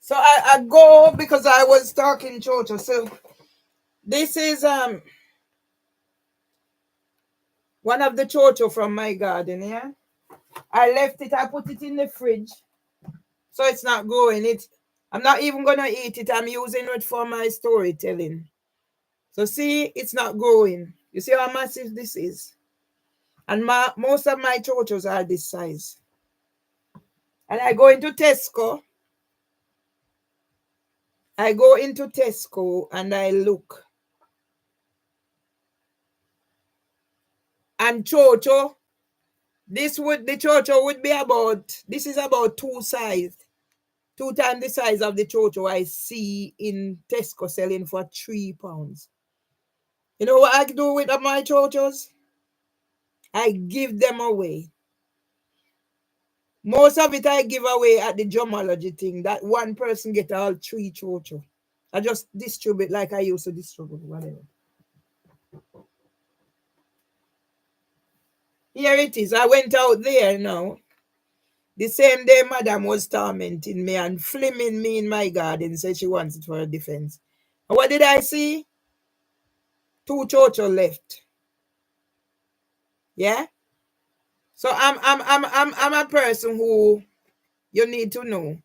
So I go because I was talking Chocho. So this is one of the Chocho from my garden, yeah. I left it, I put it in the fridge. So it's not growing. I'm not even gonna eat it. I'm using it for my storytelling. So see, it's not growing. You see how massive this is? And most of my Chochos are this size. And I go into Tesco. And I look. And Chocho, the Chocho would be this is about two times the size of the Chocho I see in Tesco selling for £3. You know what I do with my Chochos? I give them away. Most of it I give away at the gemology thing. That one person get all 3 Chocho. I just distribute like I used to distribute, whatever. Here it is. I went out there now. The same day madam was tormenting me and flaming me in my garden, said she wants it for her defense. And what did I see? 2 Chocho left. Yeah? So I'm a person who you need to know.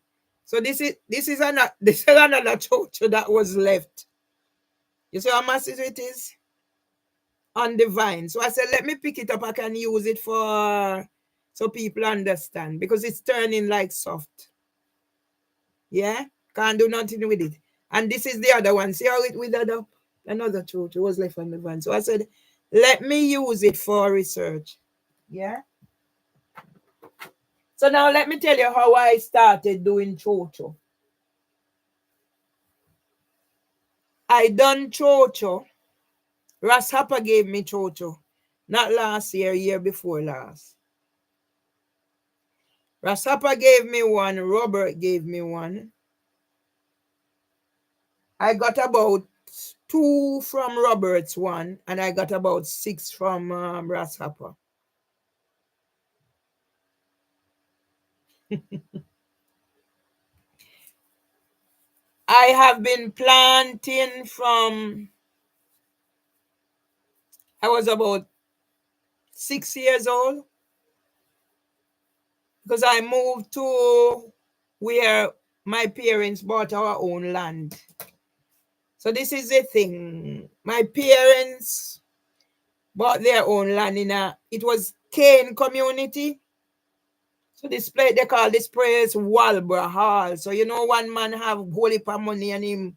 So this is another Chocho that was left. You see how massive it is? On the vine. So I said, let me pick it up. I can use it for so people understand because it's turning like soft. Yeah? Can't do nothing with it. And this is the other one. See how it withered up? Another Chocho was left on the vine. So I said, let me use it for research. Yeah? So now let me tell you how I started doing Chocho. I done Chocho. Ras Happa gave me Chocho. Not last year, year before last. Ras Happa gave me one. Robert gave me one. I got about 2 from Robert's one. And I got about 6 from Ras Happa. I have been planting from I was about 6 years old because I moved to where my parents bought our own land. So this is the thing. My parents bought their own land it was Cane community. So this place, they call this place Walbra Hall. So you know one man have whole heap of money and him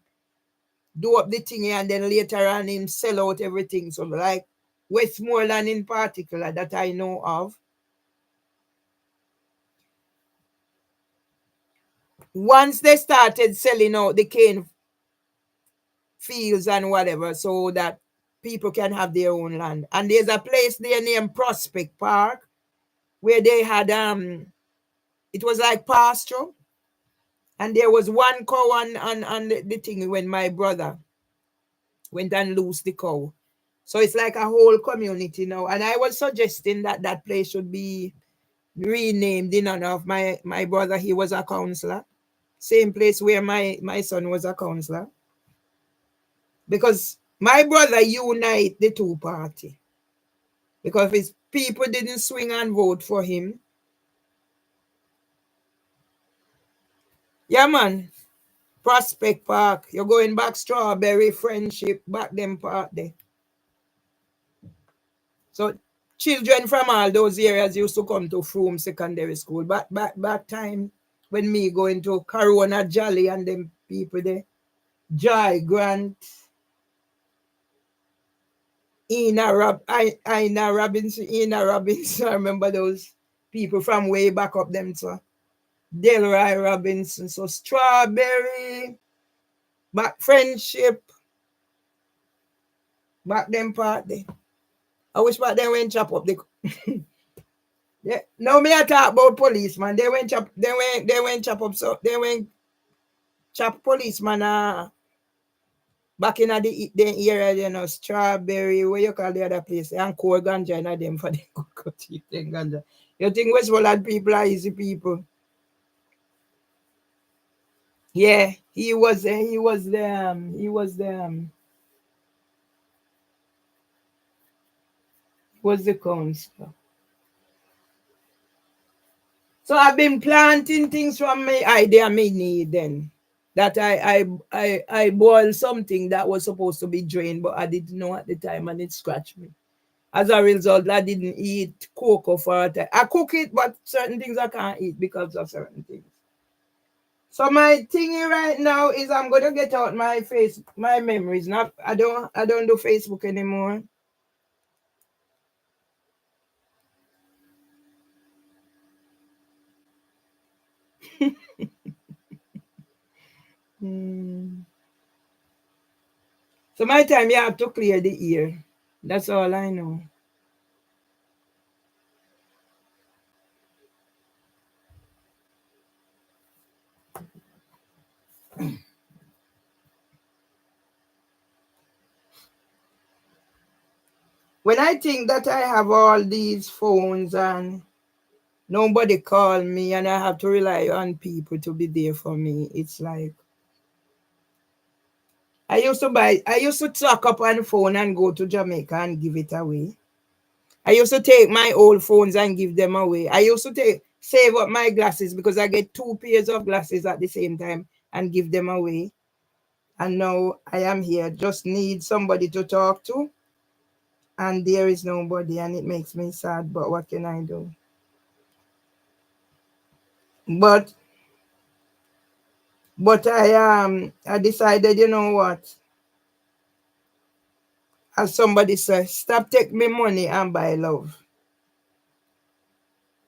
do up the thing and then later on him sell out everything. So like Westmoreland in particular that I know of. Once they started selling out the cane fields and whatever so that people can have their own land. And there's a place there named Prospect Park where they had it was like pasture. And there was one cow on the thing when my brother went and loosed the cow. So it's like a whole community now. And I was suggesting that that place should be renamed in honor of my brother. He was a counselor. Same place where my son was a counselor. Because my brother unite the two party. Because if his people didn't swing and vote for him. Yeah, man. Prospect Park. You're going back Strawberry, Friendship, back them part there. So children from all those areas used to come to Froome Secondary School. Back time when me going to Corona Jolly and them people there. Joy Grant. Ina Robinson. I remember those people from way back up them so Delroy Robinson. So Strawberry. Back Friendship. Back them part there. I wish back then went chop up the yeah. No, me I talk about policeman. They went chop up so they went chop policeman back in the area, you know, Strawberry, where you call the other place, and core ganja in them for the cocoa ganja. You think Westmoreland people are easy people? Yeah, he was the counselor. So I've been planting things from my idea me need then. That I boiled something that was supposed to be drained, but I didn't know at the time and it scratched me. As a result, I didn't eat cocoa for a time. I cook it, but certain things I can't eat because of certain things. So my thingy right now is I'm gonna get out my memories. Not I don't do Facebook anymore. So my time you have to clear the ear. That's all I know. When I think that I have all these phones and nobody call me and I have to rely on people to be there for me, it's like I used to talk up on the phone and go to Jamaica and give it away. I used to take my old phones and give them away. I used to save up my glasses because I get 2 pairs of glasses at the same time and give them away. And now I am here, just need somebody to talk to, and there is nobody, and it makes me sad. But what can I do? But I decided, you know what? As somebody says, stop take me money and buy love.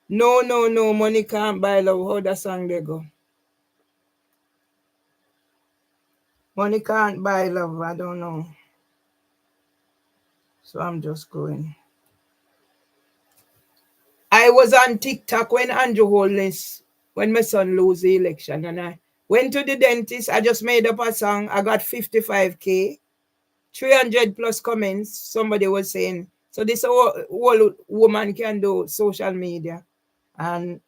No, no, no, money can't buy love. How that song they go? Money can't buy love. I don't know. So I'm just going. I was on TikTok when Andrew Holness, when my son lose the election, and I went to the dentist. I just made up a song. I got 55K, 300 plus comments. Somebody was saying, so this whole woman can do social media, and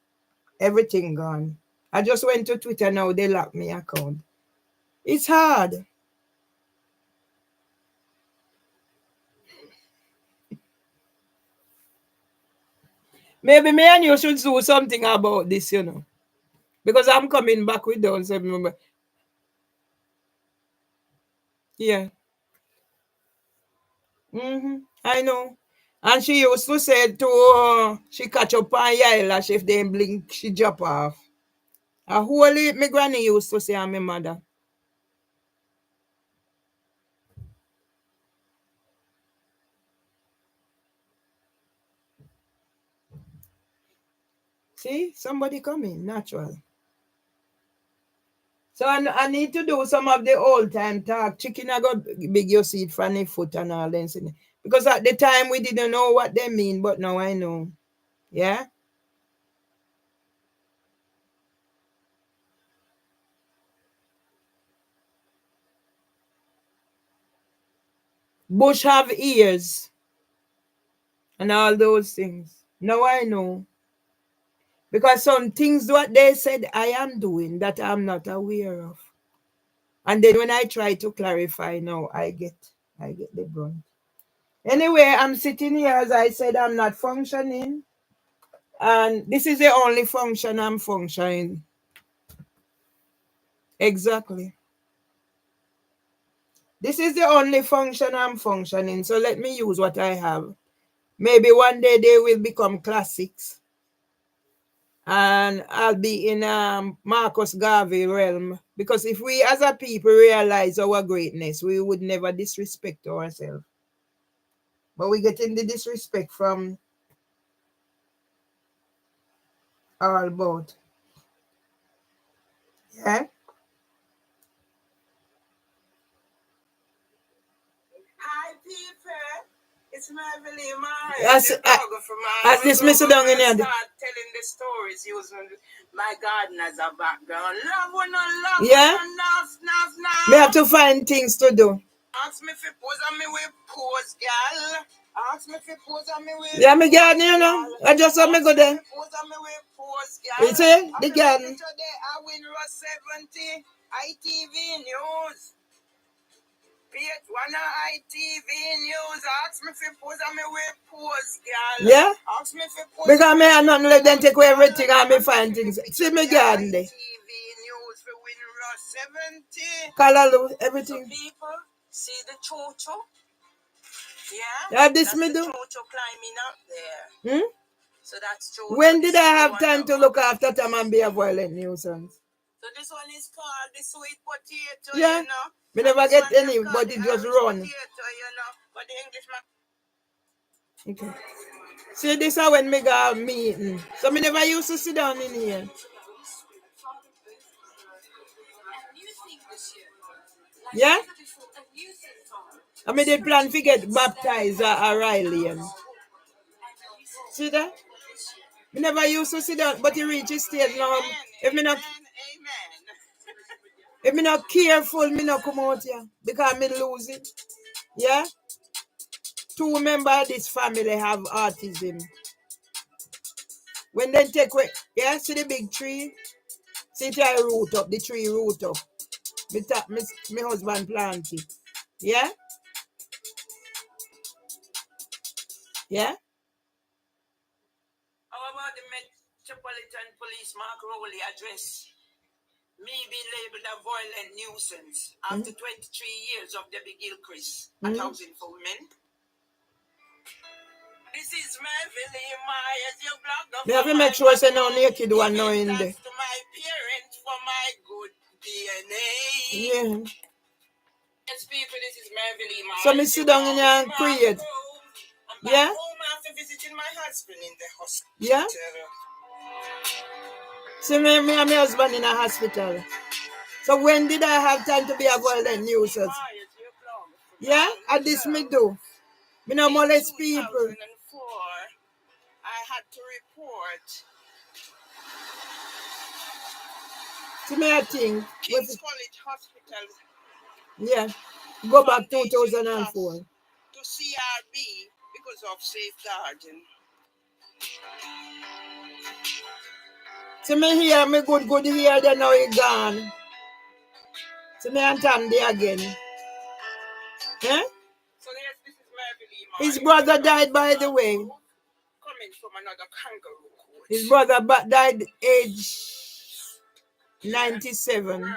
everything gone. I just went to Twitter now. They locked me account. It's hard. Maybe me and you should do something about this, because I'm coming back with Down syndrome. Yeah. I know. And she used to say to she catch up on your eyelash if they blink, she drop off. A holy my granny used to say and my mother. See, somebody coming, natural. So I need to do some of the old time talk. Chicken I got big your seed from the foot and all that. Because at the time we didn't know what they mean, but now I know. Yeah? Bush have ears and all those things. Now I know. Because some things what they said I am doing that I'm not aware of. And then when I try to clarify now, I get the brunt. Anyway, I'm sitting here as I said I'm not functioning. And this is the only function I'm functioning. Exactly. This is the only function I'm functioning. So let me use what I have. Maybe one day they will become classics. And I'll be in Marcus Garvey realm. Because if we as a people realize our greatness, we would never disrespect ourselves. But we getting the disrespect from all about. Yeah? Hi, people. It's Mervelee. As this Mr. Down in here. Start telling the stories using my garden as a background. Love or not love. Yeah? Enough. We have to find things to do. Ask me if you pose on me with pose, girl. Ask me if you pose on me with yeah, me garden, I just want me go there. Pose on me with pose, girl. You see? The garden. Today I win Ross 70. ITV News. Page one of ITV News. Ask me if you pose and me way pose, girl. Yeah? Ask me if you pose. Because me and nothing let them take away everything and me find things. See me garden there. ITV News for win Rush 70. Kalalu, everything. So people see the chocho. Yeah? This that's me do. Chocho climbing up there. Hmm? So that's chocho. When did I have time to look after them and be a violent nuisance? So this one is called the sweet potato, yeah. You know. We never get any, but it just run. Potato, you know. But the English man. Okay. See, this is when me go meeting. So me never used to sit down in here. Yeah? I mean, they plan to get baptized or Riley. See that? Me never used to sit down, but he reaches stage now. If me not careful, me not come out here because me lose it. Yeah? 2 members of this family have autism. When they take away, yeah, see the big tree? See it root up, the tree root up. My husband plant it. Yeah? Yeah? How about the Metropolitan Police Mark Rowley address me being labeled a violent nuisance after 23 years of Debbie Gilchrist at Housing for Women? This is Mervelee, as your blogger. You have to make sure say no naked one now in there. To my parents for my good DNA. Yeah. Yes, people, this is Mervelee. So me sit down in here and create. Yeah? Home after visiting my husband in the hospital. Yeah? See me and my husband in a hospital. So when did I have time to be a violent nuisance? Yeah? And this me do. Me no molest people. In 2004, I had to report. To me, I think. King's College Hospital. Yeah. Go back 2004. To CRB because of safeguarding. To me here, me good here, then now he gone. To me and Tandy again. Eh? So yes, this is Mervelee. His brother died, by the way. Coming from another kangaroo. His brother died age 97.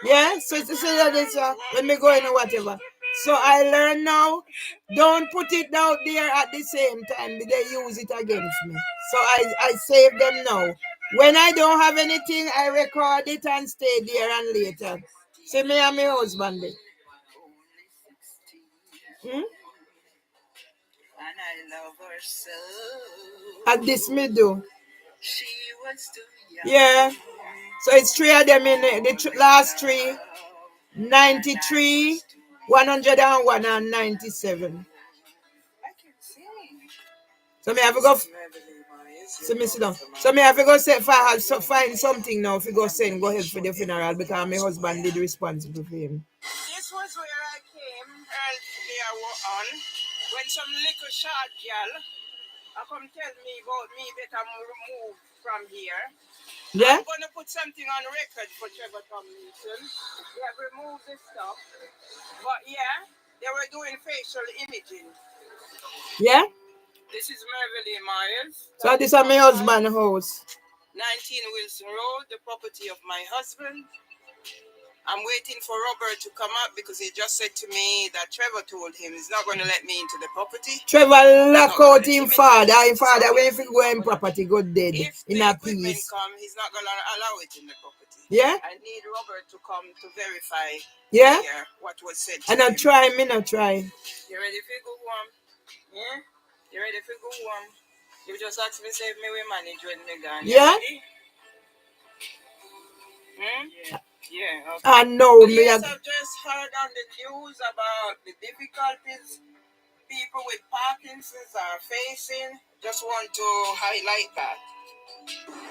Yeah, so to say that is when me go in or whatever. So I learn now, don't put it out there at the same time they use it against me. So I save them now. When I don't have anything, I record it and stay there and later. See me and my husband there. Hmm? And I love her so. At this me do. She was too young. Yeah. So it's 3 of them in the last 3. 93, 101, and 97. So me have to go. So me sit down. So me have to go say find something now. If you go send, go help for the funeral because my husband did responsible for him. This was where I came earlier on when some little short girl come tell me about me better move from here. Yeah? I'm going to put something on record for Trevor Tomlinson. We have removed this stuff. But yeah, they were doing facial imaging. Yeah? This is Mervelee Myers. So this is my husband's house. 19 Wilson Road, the property of my husband. I'm waiting for Robert to come up because he just said to me that Trevor told him he's not going to let me into the property. Trevor lock out him father. Him father, when he go in property, go dead. If in the equipment come, he's not going to allow it in the property. Yeah? I need Robert to come to verify what was said to him. And me not try. You ready for go home? Yeah? You ready for go home? You just ask me, say me we manage when me gone. Yeah? Hmm? Yeah. Yeah, okay. I know. Yes, I've just heard on the news about the difficulties people with Parkinson's are facing. Just want to highlight that.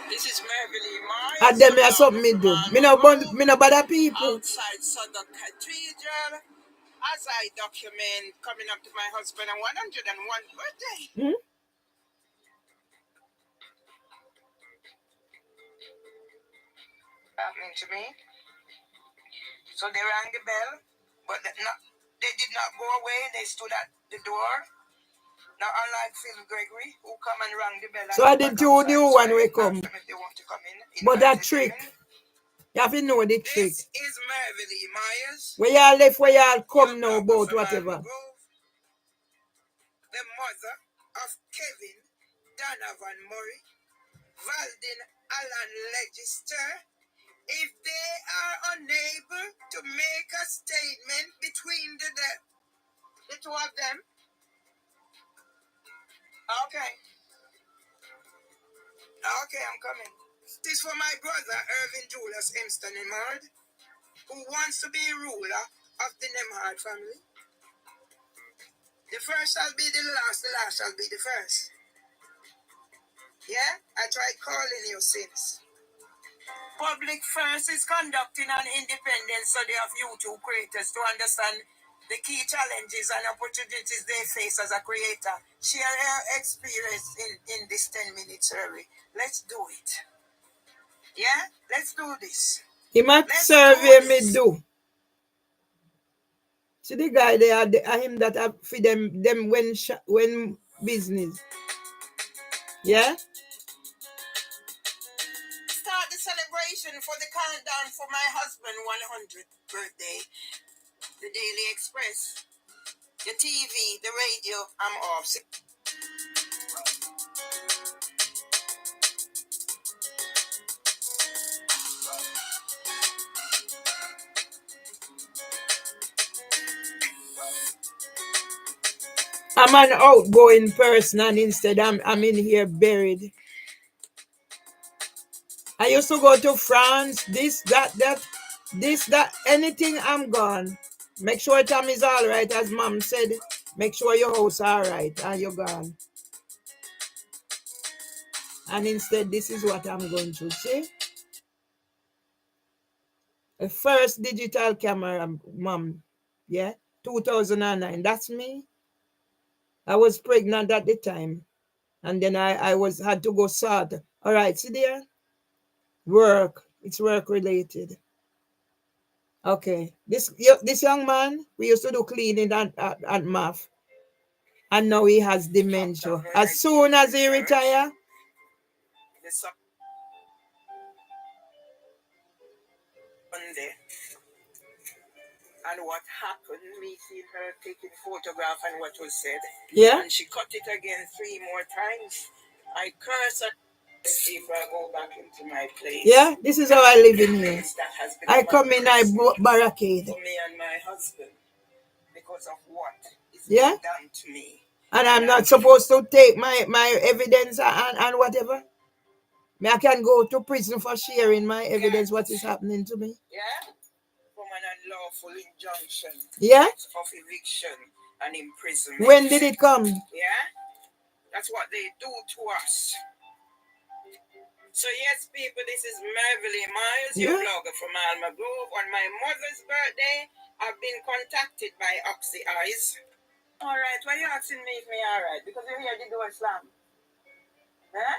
This is Mervelee Myers. And then me something me do. Me no bother people. Outside Southern Cathedral, as I document coming up to my husband on 101 birthday. Hmm? Happening to me. So they rang the bell, but they did not go away. They stood at the door. Now, unlike Phil Gregory, who come and rang the bell. So I did you knew when we come. If they want to come in, but that trick. You have to know the trick. This is Mervelee Myers. Where y'all left, where y'all come now about whatever. The mother of Kevin Donovan Murray, Valdin Alan Legister, if they are unable to make a statement between the two of them. Okay. Okay, I'm coming. This for my brother, Irvin Julius Emston Nemhard, who wants to be ruler of the Nemhard family. The first shall be the last shall be the first. Yeah? I tried calling you since. Public First is conducting an independent study of YouTube creators to understand the key challenges and opportunities they face as a creator. Share your experience in this 10-minute survey. Let's do it. Yeah? Let's do this. He might survey me do. See the guy there, him that have for them when business. Yeah? Start the celebration for the countdown for my husband's 100th birthday. The Daily Express, the TV, the radio, I'm off. I'm an outgoing person and instead I'm in here buried. I used to go to France, that, anything, I'm gone. Make sure Tom is all right, as Mom said. Make sure your house all right and you're gone. And instead, this is what I'm going to say. The first digital camera, Mom, yeah, 2009, that's me. I was pregnant at the time. And then I had to go sort. All right, see there? Work. It's work related. Okay. This young man, we used to do cleaning at math. And now he has dementia. As soon as he retire, and what happened, me see her taking photograph and what was said. Yeah. And she cut it again 3 more times. I curse her. If I go back into my place. Yeah, this is how I live in here. I come in, I barricade. For me and my husband. Because of what is being done to me. And I'm not supposed to take my evidence and whatever. I can go to prison for sharing my evidence, what is happening to me. Yeah. From an unlawful injunction. Yeah. Of eviction and imprisonment. When did it come? Yeah. That's what they do to us. So yes, people, this is Mervelee Myers, your blogger from Alma Grove. On my mother's birthday, I've been contacted by Oxy Eyes. All right, why are you asking me if me all right? Because you hear the door slam. Huh?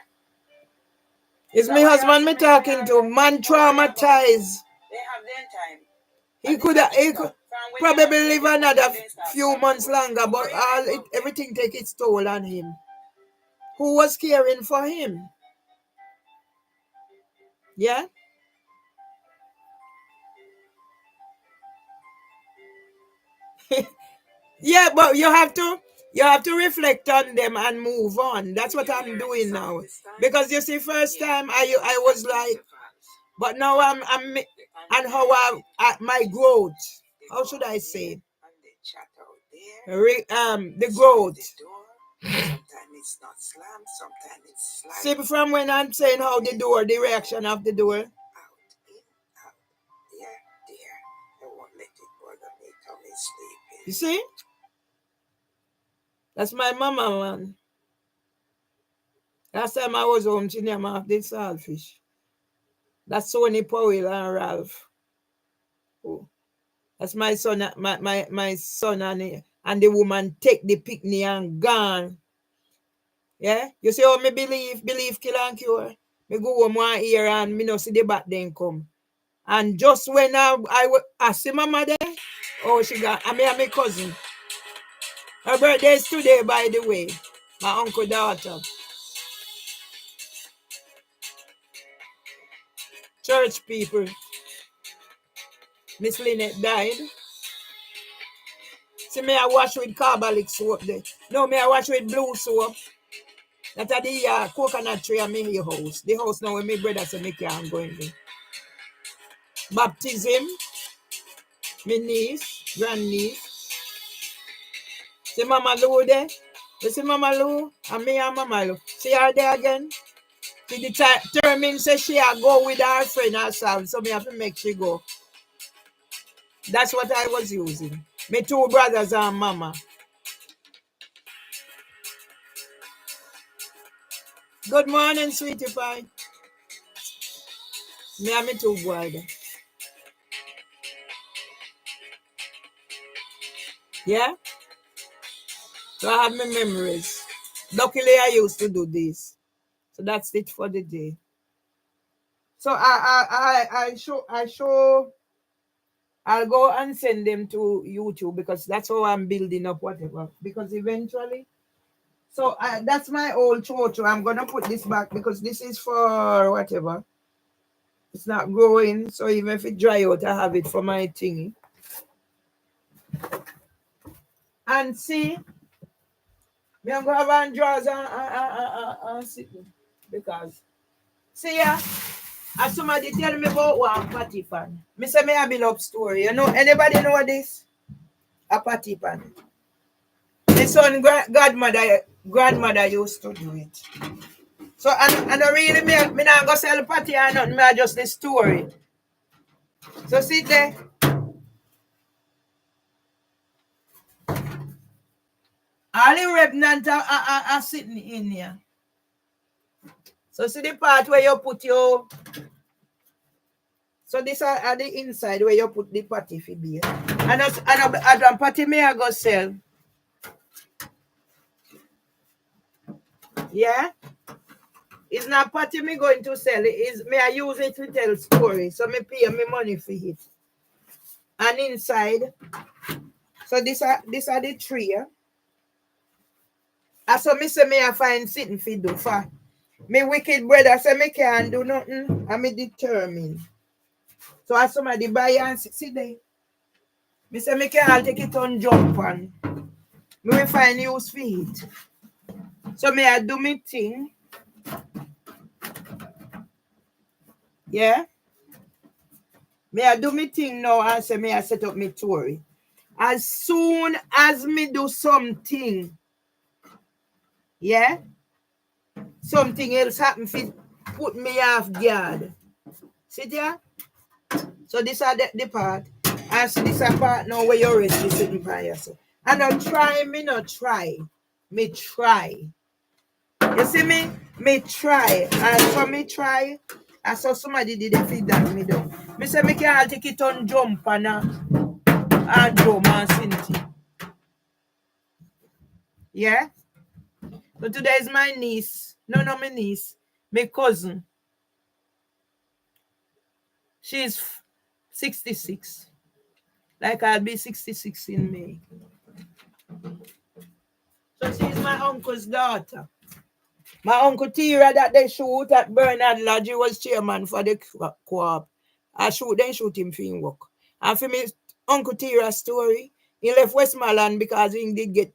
It's my husband me talking to, man traumatized. They have their time. He could probably live another few months longer, but everything take its toll on him. Who was caring for him? Yeah? Yeah, but you have to reflect on them and move on. That's what I'm doing now. Because you see, first time I was like, but now I'm and how my growth. How should I say? The growth. See, from when I'm saying how the door, the reaction of the door. You see? That's my mama, man. Last time I was home, she named off the saltfish. That's Sonny Powell and Ralph. Oh. That's my son, my son and the woman take the picnic and gone. Yeah? You see how me believe kill and cure? Me go home 1 year and me no see the bat then come. And just when I see mama there, oh, she got, I mean, I'm my cousin. Her birthday is today, by the way. My uncle daughter. Church people. Miss Lynette died. See, me I wash with carbolic soap there. No, me I wash with blue soap. That are the coconut tree at my house. The house now with my brother so me can't go in there. Baptism, my niece, grandniece. See Mama Lou there? You see Mama Lou? And me and Mama Lou. See her there again? She determined say she a go with her friend herself. So me have to make she go. That's what I was using. Me two brothers and mama. Good morning, sweetie pie. Me and me two boys. Yeah? So I have my memories. Luckily I used to do this. So that's it for the day. So I'll go and send them to YouTube because that's how I'm building up whatever. Because eventually, so that's my old chocho. I'm gonna put this back because this is for whatever. It's not growing, so even if it dry out, I have it for my thingy. And see, me I'm gonna have on drawers and sitting because see ya. As somebody tell me about one patty pan. Me say me have a love story. You know, anybody know this? A patty pan. My son grandmother used to do it. So and I really me not go sell patty or nothing, me I just the story. So sit there. All the remnant are sitting in here. So see the part where you put your. So this are the inside where you put the patty for beer. And patty me I go sell. Yeah? It's not patty me going to sell. It is me I use it to tell story. So me pay me money for it. And inside, so this are the three. Yeah? And so me say me I find sitting for do for. Me wicked brother say me can't do nothing. And me determined. So as somebody buy and sit there. Me say me can't take it on jump on. Me will find use for it. So me I do me thing. Yeah. Me I do me thing now and say me I set up me story. As soon as me do something, yeah, something else happen fit put me off guard. See there? So this are the part. And see this a part now where you're already sitting by yourself. And not try, me not try. Me try. You see me? Me try. And so me try. I saw somebody did a feed that me down. Me say me can't take it on jump and drum and sing it. Yeah? So today is my niece. No, not my niece. My cousin. She's 66. Like I'll be 66 in May. So she's my uncle's daughter. My uncle Tira that they shoot at Bernard Lodge, he was chairman for the co-op. They shoot him for him work. And for me, Uncle Tira's story, he left Westmoreland because he did get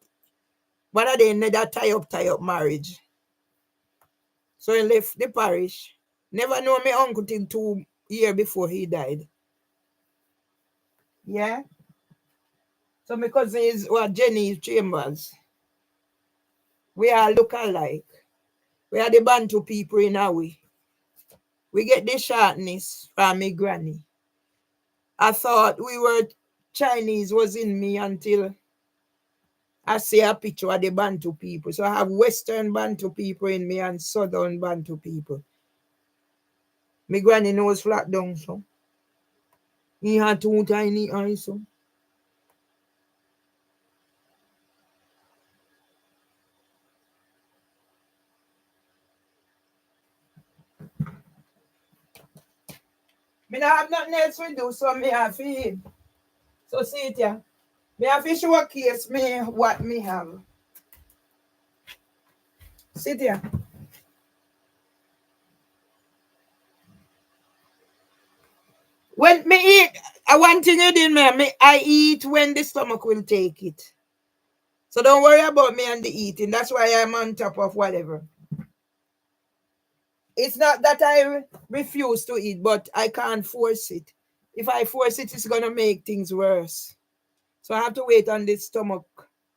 one of them that tie up marriage. So he left the parish. Never know my uncle till 2 years before he died. Yeah? So my cousin is Jenny Chambers. We all look alike. We are the Bantu people in our way. We get the sharpness from my granny. I thought we were Chinese was in me until I see a picture of the Bantu people. So I have Western Bantu people in me and Southern Bantu people. My granny nose flat down, so. He had 2 tiny eyes, so. Me not have nothing else to do, so me have to eat. So see it here. Me have to showcase me what me have. Sit here. When me eat, one thing you did, me, I eat when the stomach will take it. So don't worry about me and the eating. That's why I'm on top of whatever. It's not that I refuse to eat, but I can't force it. If I force it, it's going to make things worse. So I have to wait on the stomach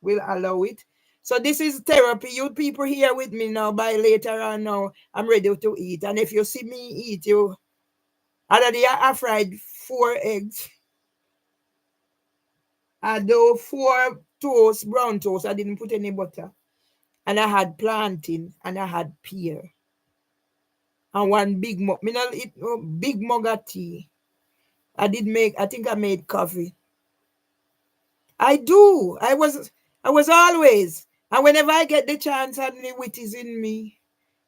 will allow it. So this is therapy. You people here with me now. By later on now, I'm ready to eat. And if you see me eat, you already I fried 4 eggs. I do 4 toast, brown toast. I didn't put any butter. And I had plantain and I had pear. And one big mug. Me not eat big mug of tea. I think I made coffee. I do. I was always. And whenever I get the chance and the wit is in me,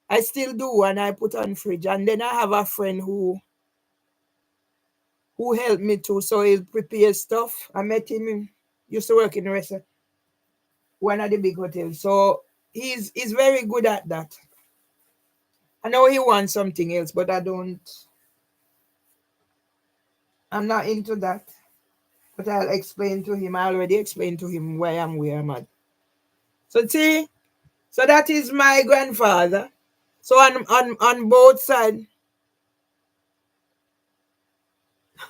I still do, and I put on fridge. And then I have a friend who helped me too. So he prepares stuff. I met him. He used to work in the restaurant, one of the big hotels. So he's very good at that. I know he wants something else, but I'm not into that. But I'll explain to him. I already explained to him where I'm at. So see, so that is my grandfather. So on both sides.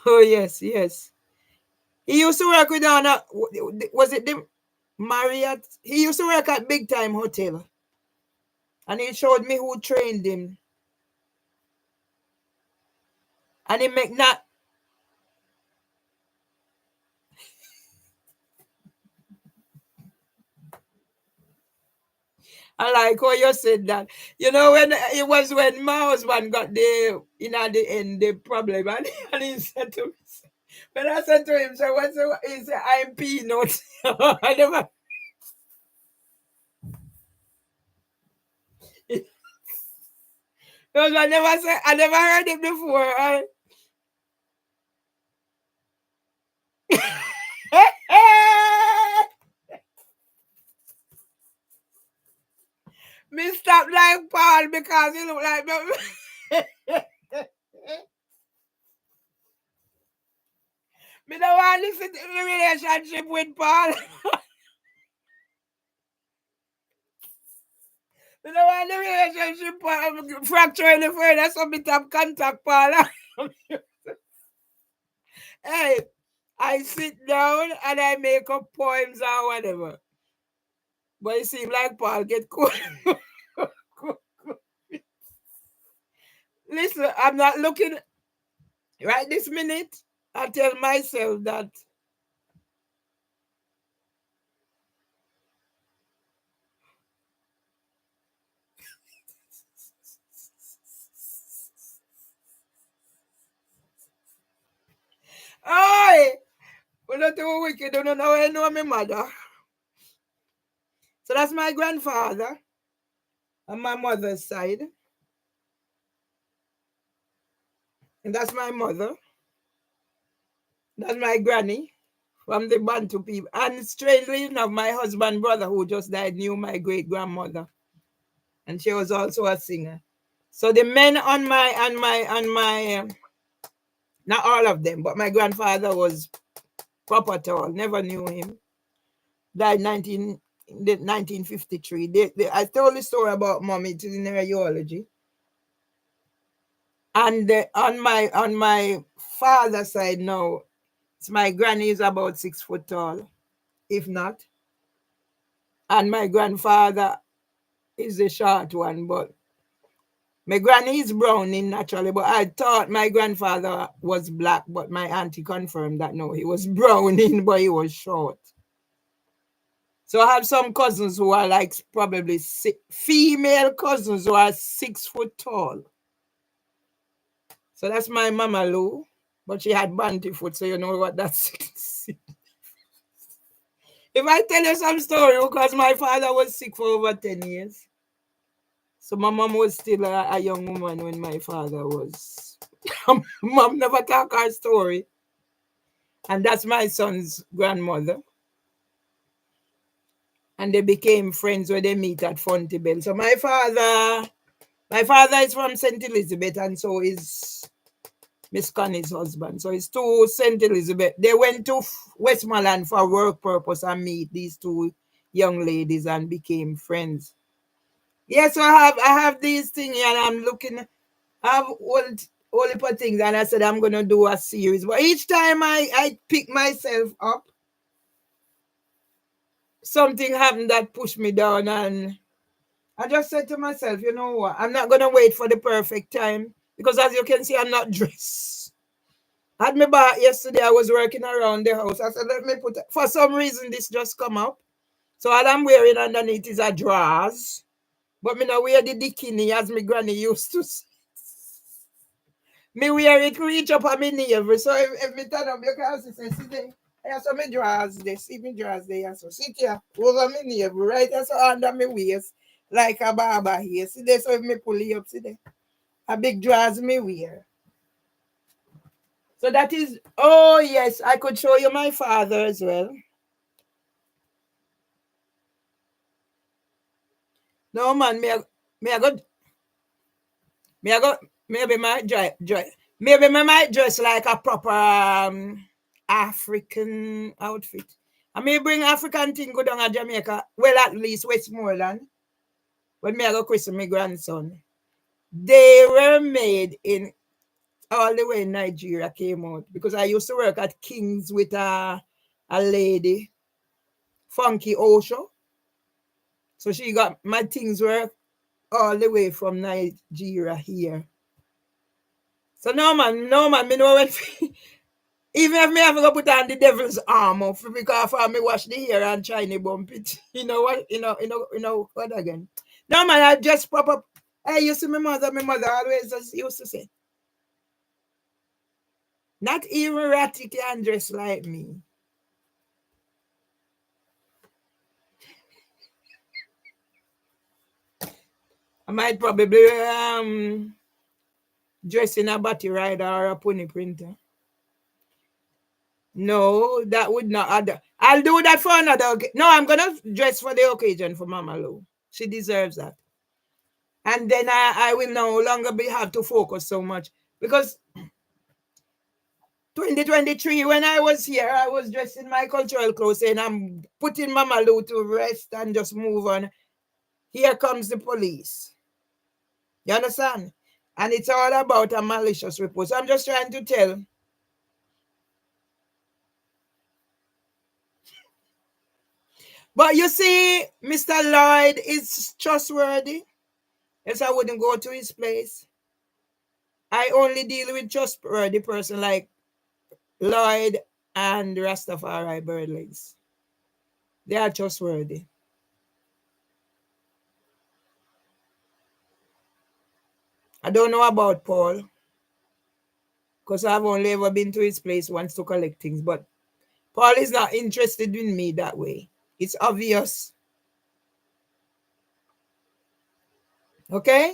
Oh yes, yes. He used to work with Anna. Was it the Marriott? He used to work at Big Time Hotel. And he showed me who trained him. And he make not. I like how you said that. You know, when it was when my husband got the end the problem, and he said to me, when I said to him, so what's the, he said, I'm peanut. I never, because I never heard it before. Me stop like Paul because he look like me. Me don't want to listen to the relationship with Paul. Me don't want the relationship fracture any further, so me have contact Paul. Hey, I sit down and I make up poems or whatever. But it seems like Paul get cool. Listen, I'm not looking right this minute. I tell myself that oh, we're not too wicked, don't know I know my mother. So that's my grandfather on my mother's side. And that's my mother. That's my granny from the Bantu people. And strangely enough, my husband's brother who just died knew my great grandmother. And she was also a singer. So the men on my not all of them, but my grandfather was proper tall. Never knew him. Died 1953. I told the story about mommy. It is in the radiology. And on my father's side now, it's my granny is about 6 foot tall, if not. And my grandfather is the short one, but my granny is browning naturally, but I thought my grandfather was black, but my auntie confirmed that no, he was browning, but he was short. So I have some cousins who are like probably female cousins who are 6 foot tall. So that's my mama Lou, but she had banty foot, so you know what that's. If I tell you some story, because my father was sick for over 10 years. So my mom was still a young woman when my father was Mom never talk her story. And that's my son's grandmother. And they became friends when they meet at Fontibel. So my father is from St. Elizabeth, and so is Miss Connie's husband. So it's two St. Elizabeth. They went to Westmoreland for work purpose and meet these two young ladies and became friends. Yeah, so I have these things and I'm looking. I have all heap of things, and I said I'm gonna do a series. But each time I pick myself up, something happened that pushed me down, and I just said to myself, you know what? I'm not gonna wait for the perfect time because, as you can see, I'm not dressed. I had my bath yesterday. I was working around the house. I said, let me put. For some reason, this just come up. So all I'm wearing underneath is a drawers, but me not wear the bikini as my granny used to say. Me wear it reach up on my navel. So if me turn up, you can say, sit there. I saw my drawers there. See me drawers there. So sit here over my navel, right? So under my waist, like a barber here. See there. So if me pull it up, see there. A big drawers me wear. So that is, oh yes, I could show you my father as well. No man, me I go, maybe my maybe me might dress like a proper African outfit. I may bring African thing go down to Jamaica, well at least Westmoreland, when me I go christen my grandson. They were made in all the way in Nigeria came out because I used to work at King's with a lady, Funky Osho. So she got my things were all the way from Nigeria here. So no man, me know when even if me have to put on the devil's armor because for me wash the hair and shiny bump it. You know what? You know what again? No man, I just pop up. Hey, you see my mother always used to say, not even Ratty can dress like me. I might probably dress in a batty rider or a pony printer. No, that would not. I'll do that for another. No, I'm gonna dress for the occasion for Mama Lou. She deserves that. And then I will no longer have to focus so much because 2023 when I was here, I was dressed in my cultural clothes and I'm putting Mama Lou to rest and just move on. Here comes the police. You understand? And it's all about a malicious report. So I'm just trying to tell. But you see, Mr. Lloyd is trustworthy. Else I wouldn't go to his place. I only deal with trustworthy person like Lloyd and Rastafari Birdlegs. They are trustworthy. I don't know about Paul because I've only ever been to his place once to collect things. But Paul is not interested in me that way. It's obvious. Okay?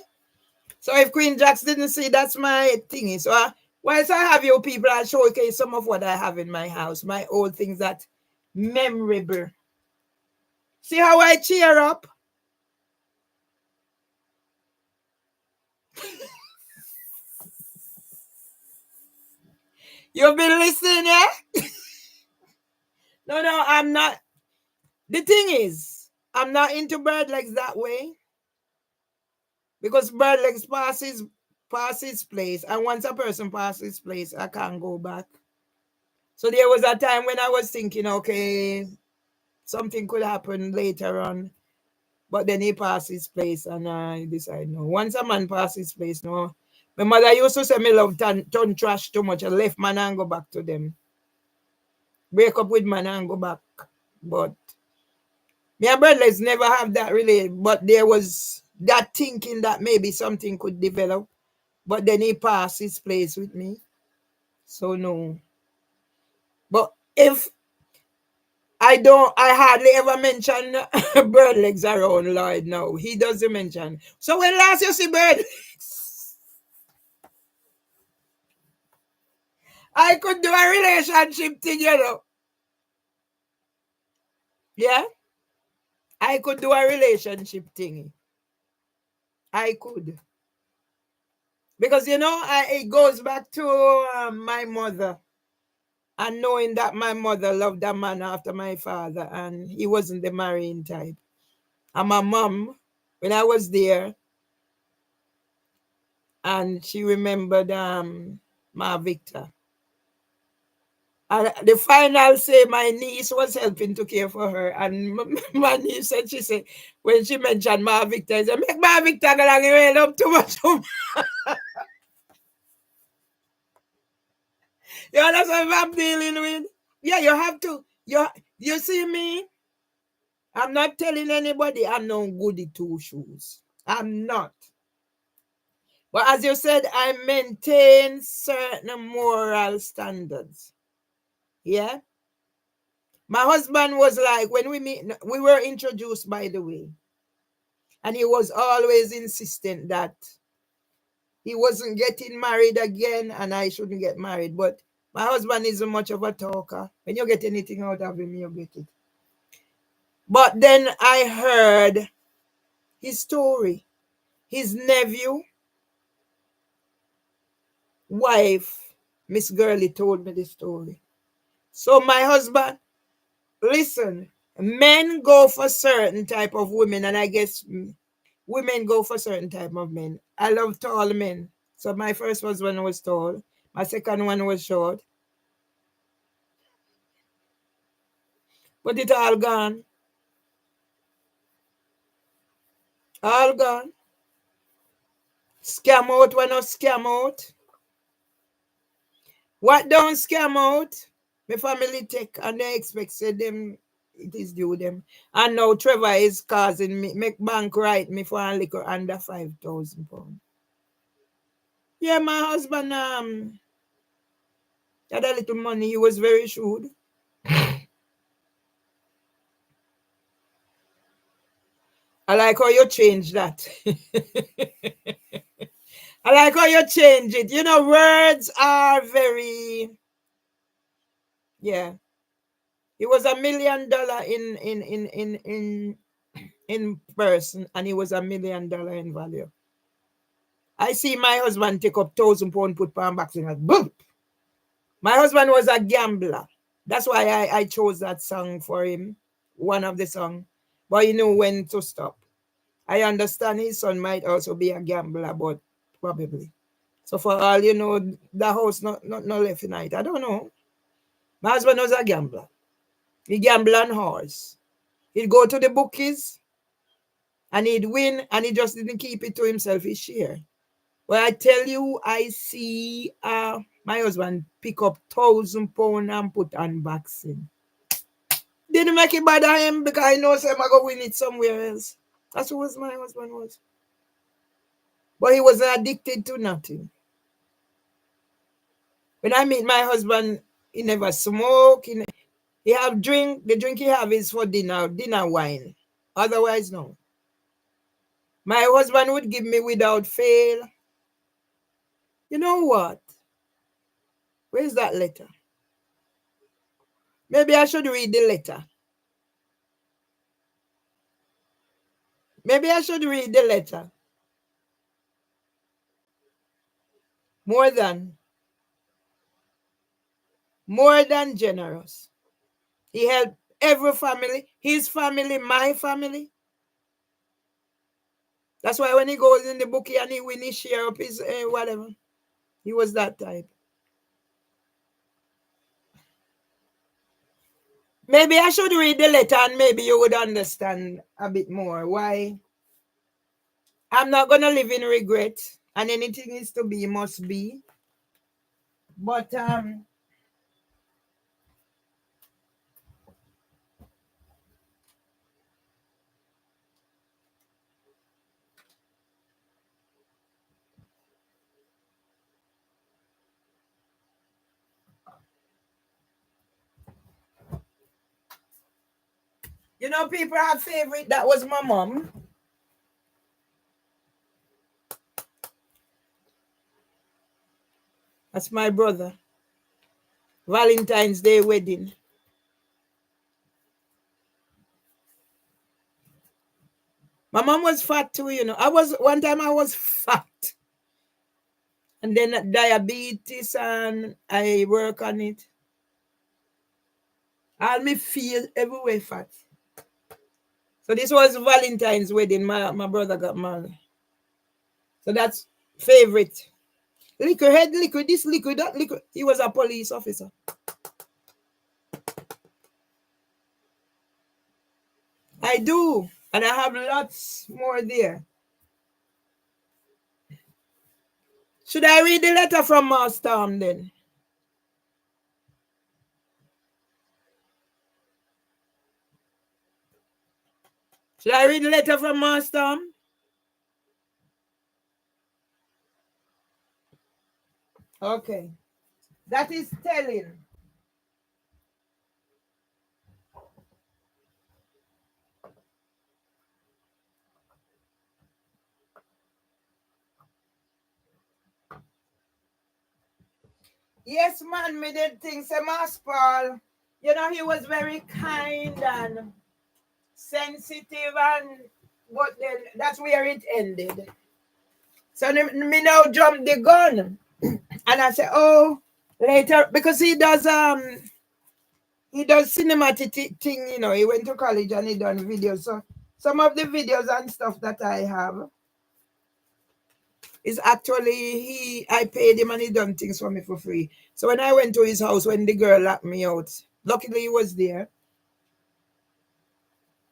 So if Queen Jax didn't see, that's my thingy. So whilst I have you people, I'll showcase some of what I have in my house. My old things that memorable. See how I cheer up? You've been listening, yeah? No, I'm not. The thing is, I'm not into bird legs that way. Because bird legs passes place. And once a person passes place, I can't go back. So there was a time when I was thinking, okay, something could happen later on. But then he passes place and I decide no. Once a man passes place, no. My mother used to say me love turn trash too much. I left man and go back to them. Break up with man and go back. But me and brothers never have that really. But there was that thinking that maybe something could develop. But then he passed his place with me. So no. But if I hardly ever mention bird legs around Lloyd now. He doesn't mention. So when last you see bird legs? I could do a relationship thing, you know. Yeah, I could do a relationship thing. I could. Because, you know, it goes back to my mother. And knowing that my mother loved a man after my father and he wasn't the marrying type. And my mom, when I was there, and she remembered my Victor. And the final say my niece was helping to care for her. And my niece said, she said, when she mentioned my Victor, she said, make my Victor go along, he up too much. You understand what I'm dealing with? Yeah, you have to. You see me? I'm not telling anybody I'm no goody two shoes. I'm not. But as you said, I maintain certain moral standards. Yeah? My husband was like, when we meet, we were introduced, by the way. And he was always insistent that he wasn't getting married again and I shouldn't get married. But my husband isn't much of a talker. When you get anything out of him, you get it. But then I heard his story. His nephew, wife, Miss Gurley told me the story. So my husband, listen, men go for certain type of women, and I guess women go for certain type of men. I love tall men. So my first husband was tall. My second one was short. But it all gone. All gone. Scam out when not scam out. What don't scam out? My family take and they expect say them it is due them. And now Trevor is causing me make bank write me for a liquor under £5,000. Yeah, my husband had a little money. He was very shrewd. I like how you change that. I like how you change it. You know, words are very, yeah. It was $1 million in person, and it was $1 million in value. I see my husband take up £1,000, put pound box in, like boom. My husband was a gambler. That's why I chose that song for him, one of the song. But he knew when to stop. I understand his son might also be a gambler, but probably. So for all you know, the house not left tonight. I don't know. My husband was a gambler. He gambled on horse. He'd go to the bookies and he'd win, and he just didn't keep it to himself, his share. Well, I tell you, I see my husband pick up £1,000 and put on vaccine. Didn't make it bad on him because I know I'm going to win it somewhere else. That's who was my husband was. But he wasn't addicted to nothing. When I meet my husband, he never smoke. He have drink. The drink he have is for dinner wine. Otherwise, no. My husband would give me without fail. You know what? Where's that letter? Maybe I should read the letter. Maybe I should read the letter. More than generous. He helped every family, his family, my family. That's why when he goes in the bookie and he win his share up his whatever, he was that type. Maybe I should read the letter and maybe you would understand a bit more why. I'm not going to live in regret, and anything is to be must be. But you know, people have favorite. That was my mom. That's my brother. Valentine's Day wedding. My mom was fat too, you know. One time I was fat. And then diabetes, and I work on it. All me feel everywhere fat. So this was Valentine's wedding. My brother got married. So that's favorite. Liquor, head liquor, this liquor, that liquor. He was a police officer. I do. And I have lots more there. Should I read the letter from Master then? Should I read the letter from Master? Okay. That is telling. Yes, man, me did think say Master Paul. You know, he was very kind and sensitive, and but then that's where it ended. So me now jump the gun. And I say, oh, later, because he does cinematic thing, you know. He went to college and he done videos. So some of the videos and stuff that I have is actually I paid him and he done things for me for free. So when I went to his house, when the girl locked me out, luckily he was there.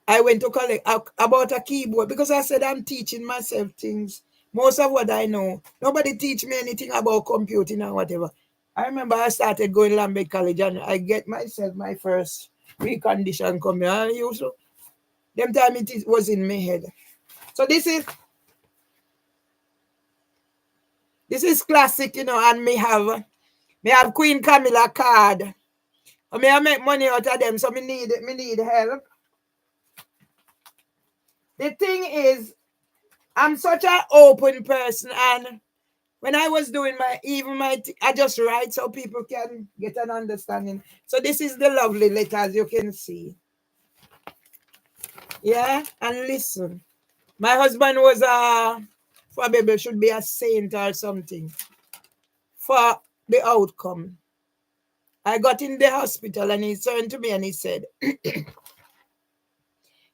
I went to collect about a keyboard because I said I'm teaching myself things. Most of what I know, nobody teach me anything about computing or whatever. I remember I started going Lambert College and I get myself my first recondition coming. And used to, them time it was in my head. So this is classic, you know, and me have Queen Camilla card. And me I make money out of them, so me need help. The thing is, I'm such an open person, and when I was doing I just write so people can get an understanding. So this is the lovely letter, as you can see. Yeah, and listen. My husband was probably should be a saint or something for the outcome. I got in the hospital and he turned to me and he said,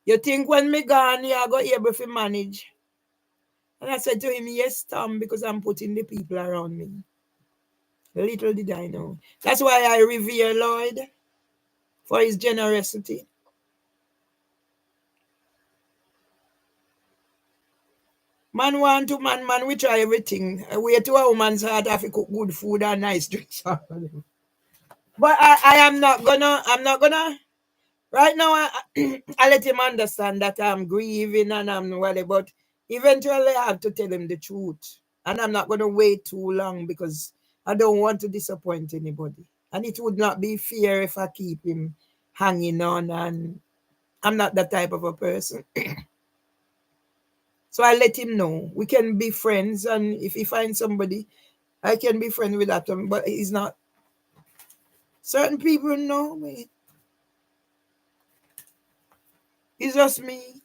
you think when me gone, you are going to be able to manage? And I said to him, yes, Tom, because I'm putting the people around me. Little did I know. That's why I revere Lloyd for his generosity. Man want to man, we try everything. We to a woman's heart have to cook good food and nice drinks. But I'm not gonna, right now I let him understand that I'm grieving and I'm whatever, but eventually I have to tell him the truth. And I'm not gonna wait too long because I don't want to disappoint anybody. And it would not be fair if I keep him hanging on, and I'm not that type of a person. So I let him know we can be friends, and if he finds somebody, I can be friends with that one. But he's not. Certain people know me. It's just me.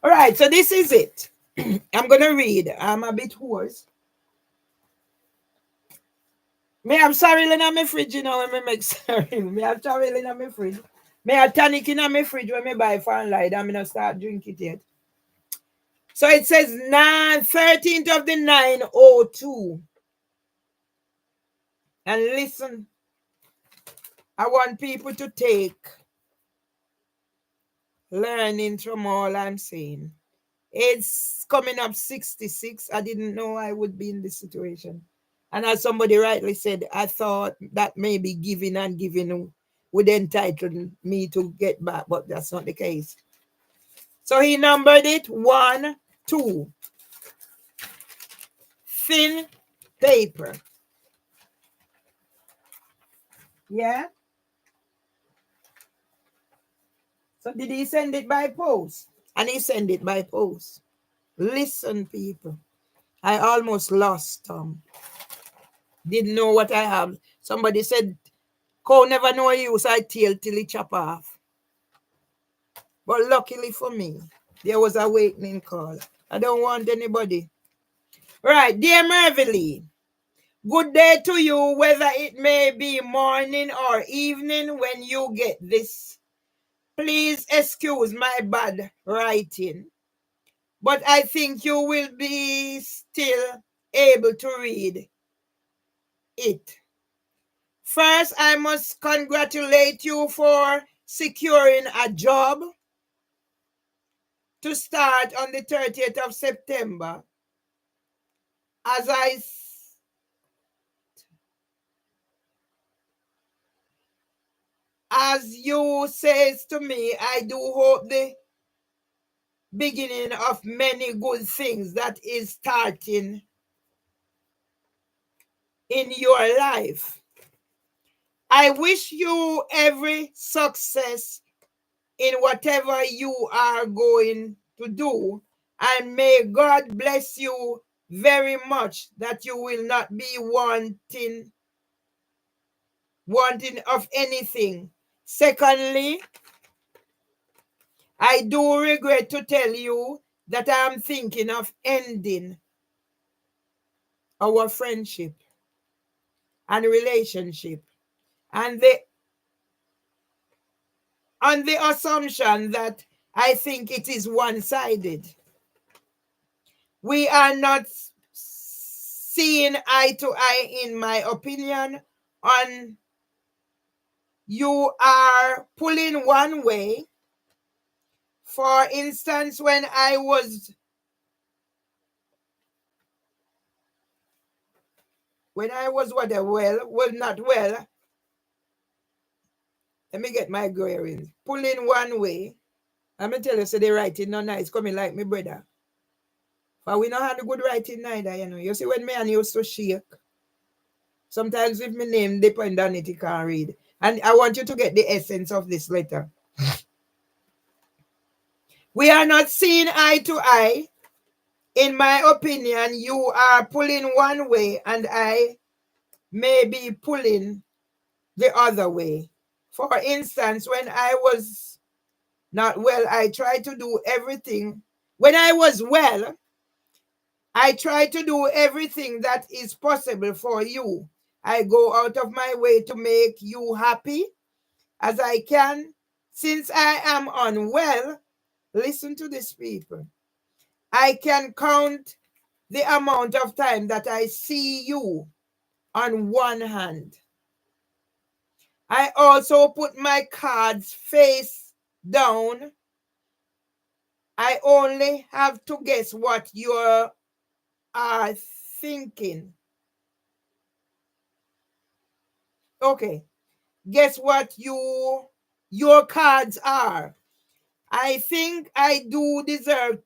All right, so this is it. I'm gonna read. I'm a bit hoarse. Me have sorrel in my fridge, you know, when me make sorrel. Me have sorrel in my fridge. Me have tonic in my fridge when me buy fan light and me not start drink it yet. So it says 13th of the 902. And listen, I want people to take learning from all I'm saying. It's coming up 66. I didn't know I would be in this situation. And as somebody rightly said, I thought that maybe giving and giving would entitle me to get back, but that's not the case. So he numbered it 1, 2. Thin paper. Yeah? So did he send it by post? And he sent it by post. Listen, people. I almost lost Tom. Didn't know what I have. Somebody said Cow never know use I tail till it chop off. But luckily for me, there was a awakening call. I don't want anybody. Right, dear Mervelee, good day to you, whether it may be morning or evening when you get this. Please excuse my bad writing, but I think you will be still able to read it. First, I must congratulate you for securing a job to start on the 30th of September. As you says to me, I do hope the beginning of many good things that is starting in your life. I wish you every success in whatever you are going to do, and may God bless you very much that you will not be wanting of anything. Secondly, I do regret to tell you that I am thinking of ending our friendship and relationship, and on the assumption that I think it is one-sided. We are not seeing eye to eye, in my opinion, on you are pulling one way. For instance, when I was not well, let me get my bearings. Pulling one way. I'm going to tell you, so the writing no nice, coming like my brother. But we not have a good writing neither, you know. You see, when me and used to shake, sometimes if my name depend on it, you can't read. And I want you to get the essence of this letter. We are not seeing eye to eye. In my opinion, you are pulling one way and I may be pulling the other way. For instance, when I was not well, I tried to do everything. When I was well, I try to do everything that is possible for you. I go out of my way to make you happy as I can. Since I am unwell, listen to this, people. I can count the amount of time that I see you on one hand. I also put my cards face down. I only have to guess what you are thinking. Okay. Guess what your cards are. I think I do deserve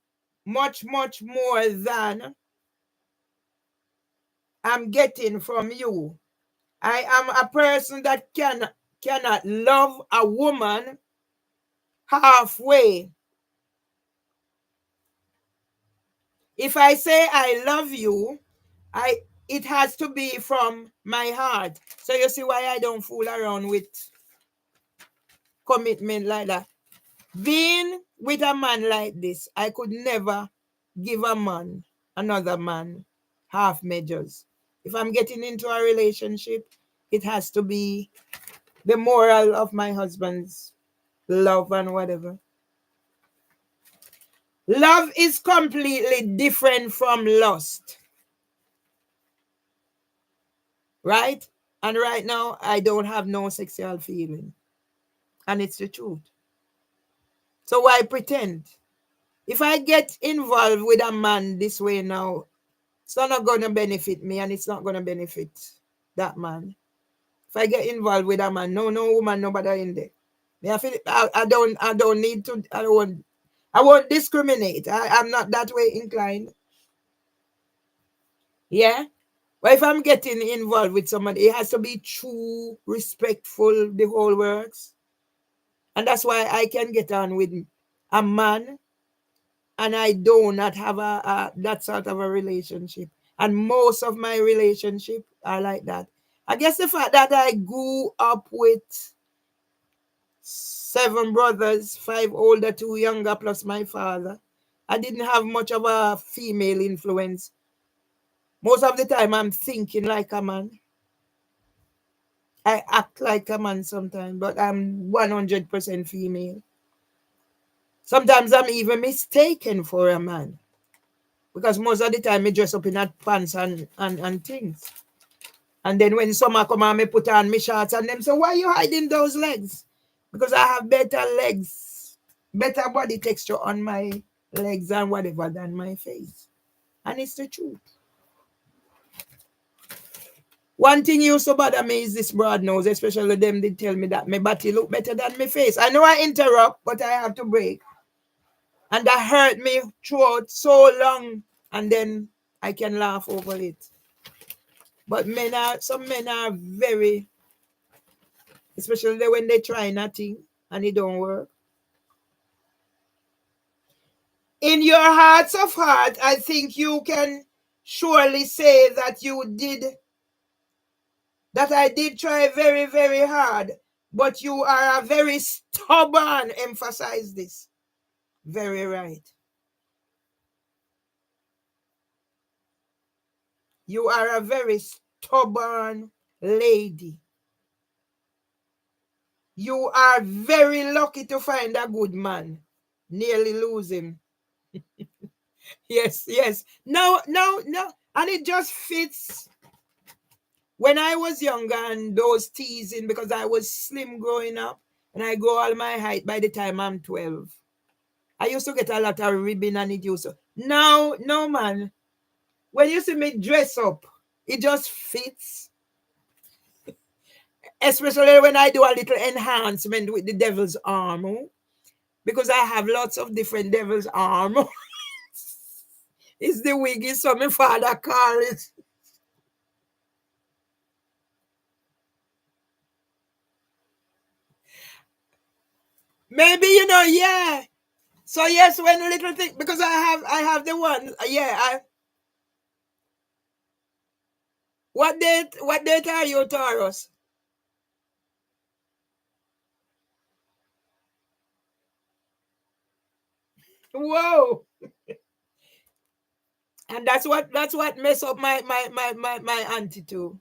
much, much more than I'm getting from you. I am a person that cannot love a woman halfway. If I say I love you, it has to be from my heart. So you see why I don't fool around with commitment like that. Being with a man like this, I could never give another man, half measures. If I'm getting into a relationship, it has to be the moral of my husband's love and whatever. Love is completely different from lust. Right? And right now, I don't have no sexual feeling. And it's the truth. So why pretend? If I get involved with a man this way now, it's not going to benefit me and it's not going to benefit that man. If I get involved with a man, no woman, nobody in there. I don't need to, I won't discriminate. I'm not that way inclined. Yeah? But if I'm getting involved with somebody, it has to be true, respectful, the whole works. And that's why I can get on with a man and I do not have that sort of a relationship. And most of my relationships are like that. I guess the fact that I grew up with 7 brothers, 5 older, 2 younger, plus my father. I didn't have much of a female influence. Most of the time, I'm thinking like a man. I act like a man sometimes, but I'm 100% female. Sometimes I'm even mistaken for a man. Because most of the time, I dress up in that pants and things. And then when summer come on, me put on my shorts and them say, why you hiding those legs? Because I have better legs, better body texture on my legs and whatever than my face. And it's the truth. One thing used to bother me is this broad nose, especially them they tell me that my body look better than my face. I know I interrupt, but I have to break. And that hurt me throughout so long. And then I can laugh over it. But some men are very, especially when they try nothing and it don't work. In your hearts of heart, I think you can surely say that I did try very, very hard, but you are a very stubborn, emphasize this. Very right. You are a very stubborn lady. You are very lucky to find a good man. Nearly lose him. Yes. No. And it just fits. When I was younger and those teasing, because I was slim growing up, and I grow all my height by the time I'm 12. I used to get a lot of ribbon and it used to. No, man. When you see me dress up, it just fits. Especially when I do a little enhancement with the devil's armor. Because I have lots of different devil's armor. It's the wig, is so my father call it. Maybe, yeah. So yes, when a little thing, because I have the one, yeah. What date are you, Taurus? Whoa. And that's what mess up my auntie too.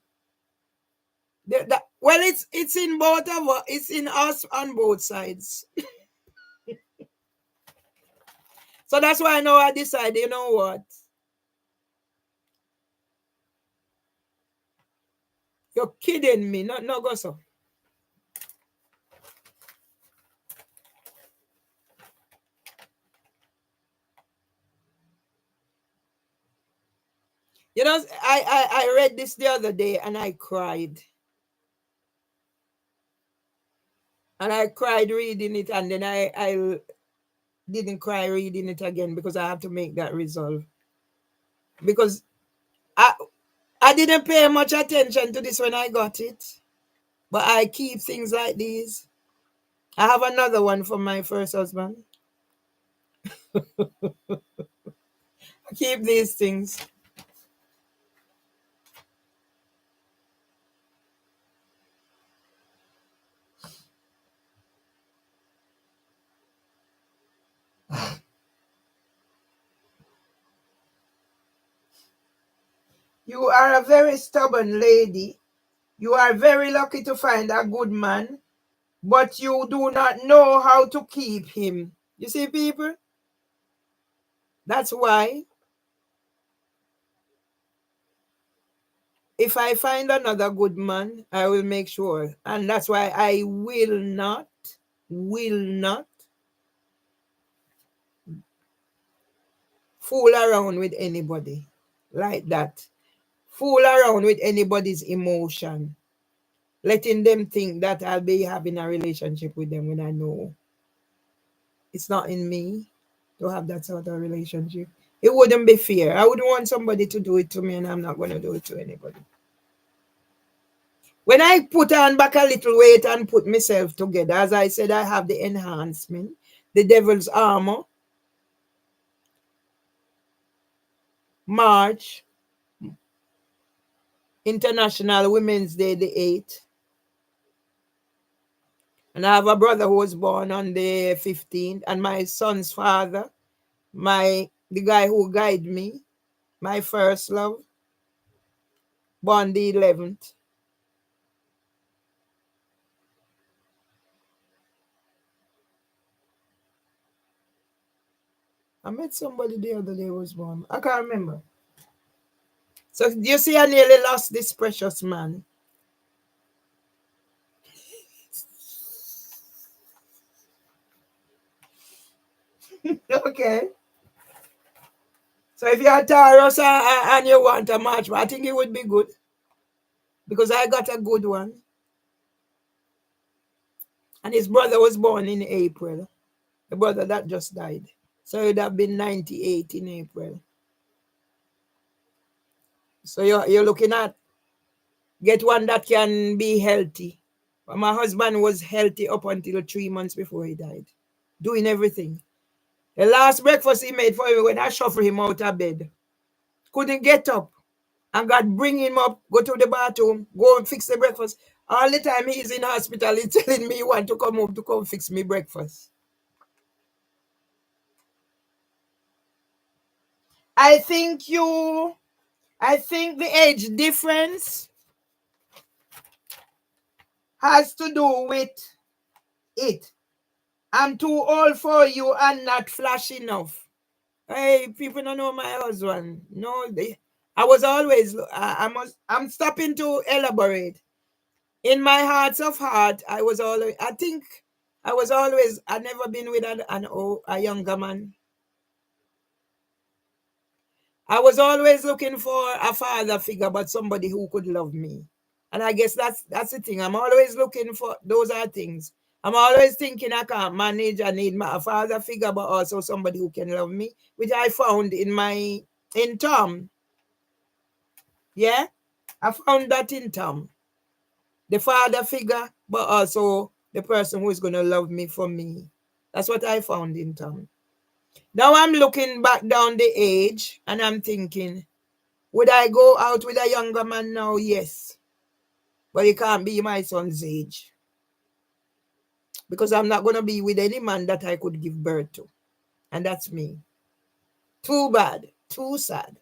Well, it's in both of us, it's in us on both sides. So that's why I know I decided, you know what? You're kidding me. No go so. I read this the other day and I cried. And I cried reading it, and then I didn't cry reading it again because I have to make that resolve. Because I didn't pay much attention to this when I got it. But I keep things like these. I have another one from my first husband. I keep these things. You are a very stubborn lady. You are very lucky to find a good man, but you do not know how to keep him. You see, people? That's why if I find another good man, I will make sure. And that's why I will not fool around with anybody like that. Fool around with anybody's emotion. Letting them think that I'll be having a relationship with them when I know it's not in me to have that sort of relationship. It wouldn't be fair. I wouldn't want somebody to do it to me, and I'm not going to do it to anybody. When I put on back a little weight and put myself together, as I said, I have the enhancement, the devil's armor. March, International Women's Day the 8th. And I have a brother who was born on the 15th, and my son's father, the guy who guided me, my first love, born the 11th. I met somebody the other day who was born. I can't remember. So you see, I nearly lost this precious man. Okay. So if you're a Taurus and you want a match, I think it would be good. Because I got a good one. And his brother was born in April. The brother that just died. So it would have been 98 in April. So you're looking at get one that can be healthy. But my husband was healthy up until 3 months before he died. Doing everything. The last breakfast he made for me when I shuffled him out of bed. Couldn't get up. And God bring him up, go to the bathroom, go and fix the breakfast. All the time he's in hospital, he's telling me he want to come home to come fix me breakfast. I think the age difference has to do with it. I'm too old for you and not flash enough. Hey, people don't know my husband. No, I was always, I'm stopping to elaborate. In my hearts of heart, I never been with a younger man. I was always looking for a father figure, but somebody who could love me. And I guess that's the thing. I'm always looking for, those are things. I'm always thinking I can't manage. I need a father figure, but also somebody who can love me, which I found in Tom. Yeah, I found that in Tom. The father figure, but also the person who is going to love me for me. That's what I found in Tom. Now I'm looking back down the age and I'm thinking, would I go out with a younger man now? Yes. But he can't be my son's age. Because I'm not going to be with any man that I could give birth to. And that's me. Too bad. Too sad.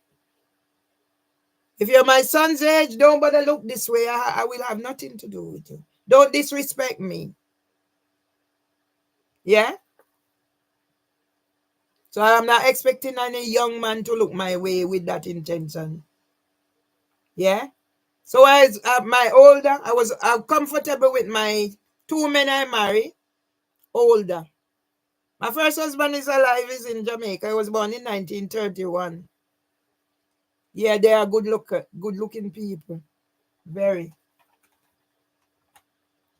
If you're my son's age, don't bother look this way. I will have nothing to do with you. Don't disrespect me. Yeah? So I'm not expecting any young man to look my way with that intention. Yeah? So as my older, I was comfortable with my 2 men I married, older. My first husband is alive, he's in Jamaica. He was born in 1931. Yeah, they are good looking people. Very.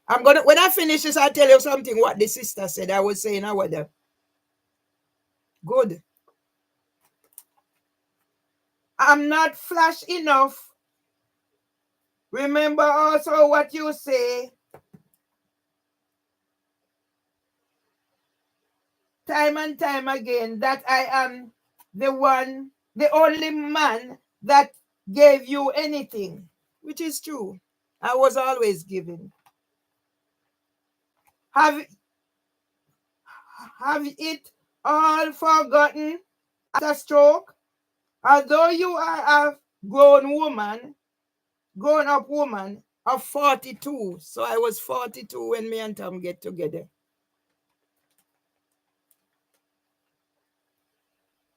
When I finish this, I'll tell you something what the sister said. I was saying how there. Good. I'm not flash enough. Remember also what you say. Time and time again that I am the only man that gave you anything, which is true. I was always giving. Have it all forgotten after stroke? Although you are a grown up woman of 42, so I was 42 when me and Tom get together.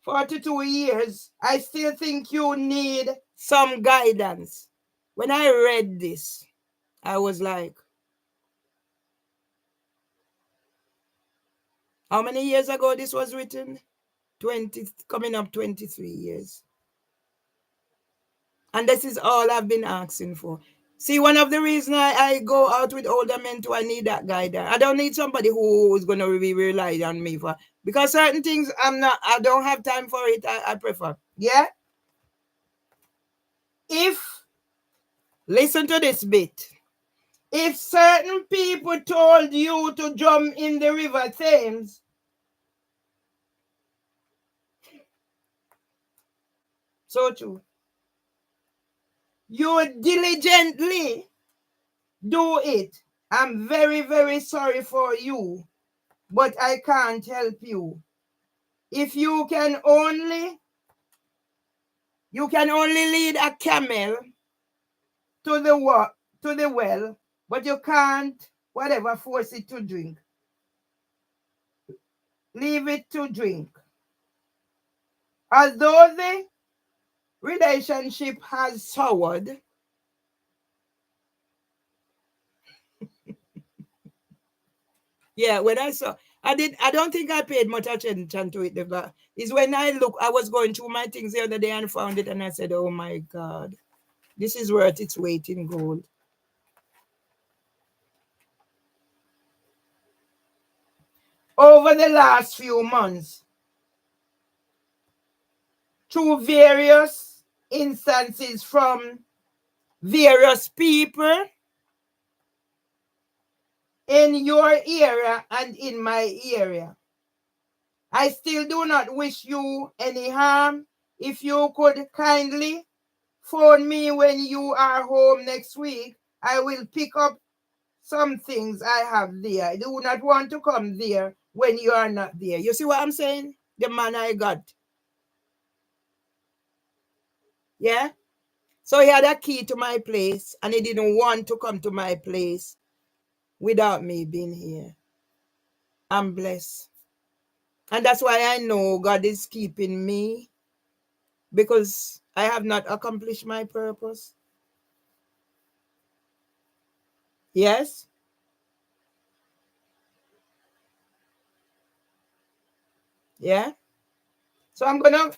42 years, I still think you need some guidance. When I read this, I was like, how many years ago this was written? 20, coming up 23 years. And this is all I've been asking for. See, one of the reasons I go out with older men too, I need that guidance. I don't need somebody who is going to really rely on me for, because certain things I don't have time for it. I prefer. Yeah? Listen to this bit. If certain people told you to jump in the River Thames, so true. you diligently do it. I'm very, very sorry for you, but I can't help you. If you can only lead a camel to the well, but you can't, whatever, force it to drink. Leave it to drink. Although the relationship has soured, yeah, when I saw, I don't think I paid much attention to it. Is when I was going through my things the other day and found it, and I said, oh my God, this is worth its weight in gold. Over the last few months, through various instances from various people in your area and in my area, I still do not wish you any harm. If you could kindly phone me when you are home next week, I will pick up some things I have there. I do not want to come there when you are not there. You see what I'm saying? The man I got. Yeah? So he had a key to my place and he didn't want to come to my place without me being here. I'm blessed. And that's why I know God is keeping me, because I have not accomplished my purpose. Yes? Yeah? So I'm going to,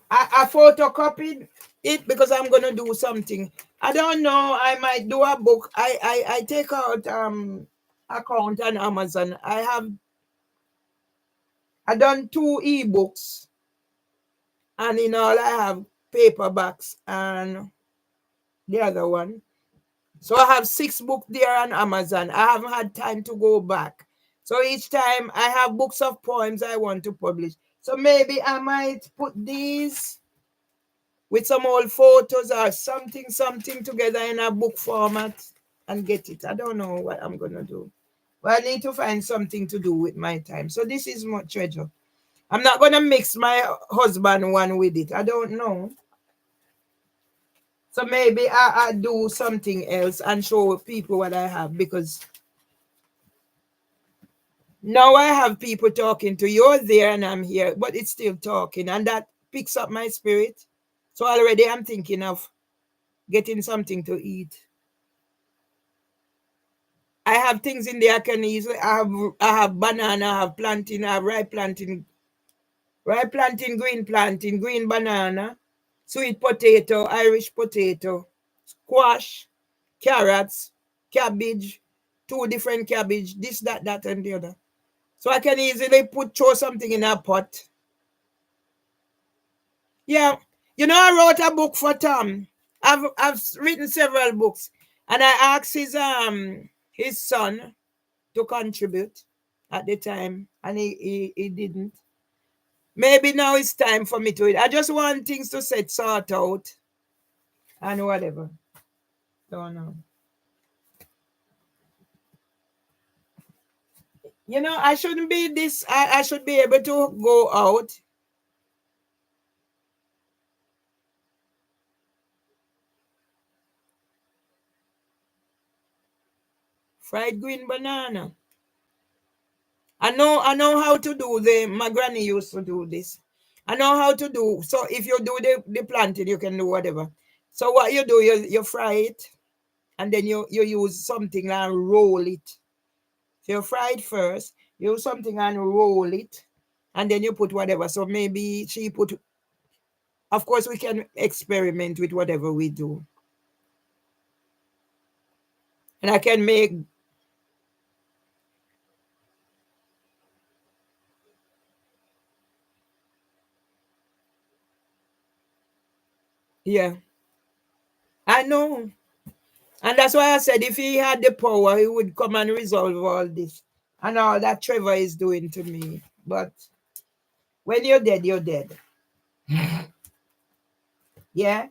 I photocopied it because I'm going to do something. I don't know, I might do a book. I take out account on Amazon. I done 2 ebooks, and in all I have paperbacks and the other one. So I have 6 books there on Amazon. I haven't had time to go back. So each time I have books of poems I want to publish. So maybe I might put these with some old photos or something together in a book format and get it. I don't know what I'm going to do. But I need to find something to do with my time. So this is my treasure. I'm not going to mix my husband one with it. I don't know. So maybe I do something else and show people what I have, because now I have people talking to you. You're there and I'm here, but it's still talking, and that picks up my spirit. So already I'm thinking of getting something to eat. I have things in there I can easily. I have banana, I have plantain, I have ripe plantain, green banana, sweet potato, Irish potato, squash, carrots, cabbage, 2 different cabbage, this, that, and the other. So I can easily throw something in a pot. Yeah. You know, I wrote a book for Tom. I've written several books. And I asked his son to contribute at the time, and he didn't. Maybe now it's time for me to it. I just want things to sort out and whatever. Don't know. You know, I shouldn't be this. I should be able to go out. Fried green banana. I know how to do my granny used to do this. I know how to do. So if you do the planting, you can do whatever. So what you do, you fry it, and then you use something and roll it. So you fry it first, you use something and roll it, and then you put whatever. So maybe she put, of course we can experiment with whatever we do. And I can make, yeah, I know. And that's why I said if he had the power, he would come and resolve all this and all that Trevor is doing to me. But when you're dead, you're dead. Yeah.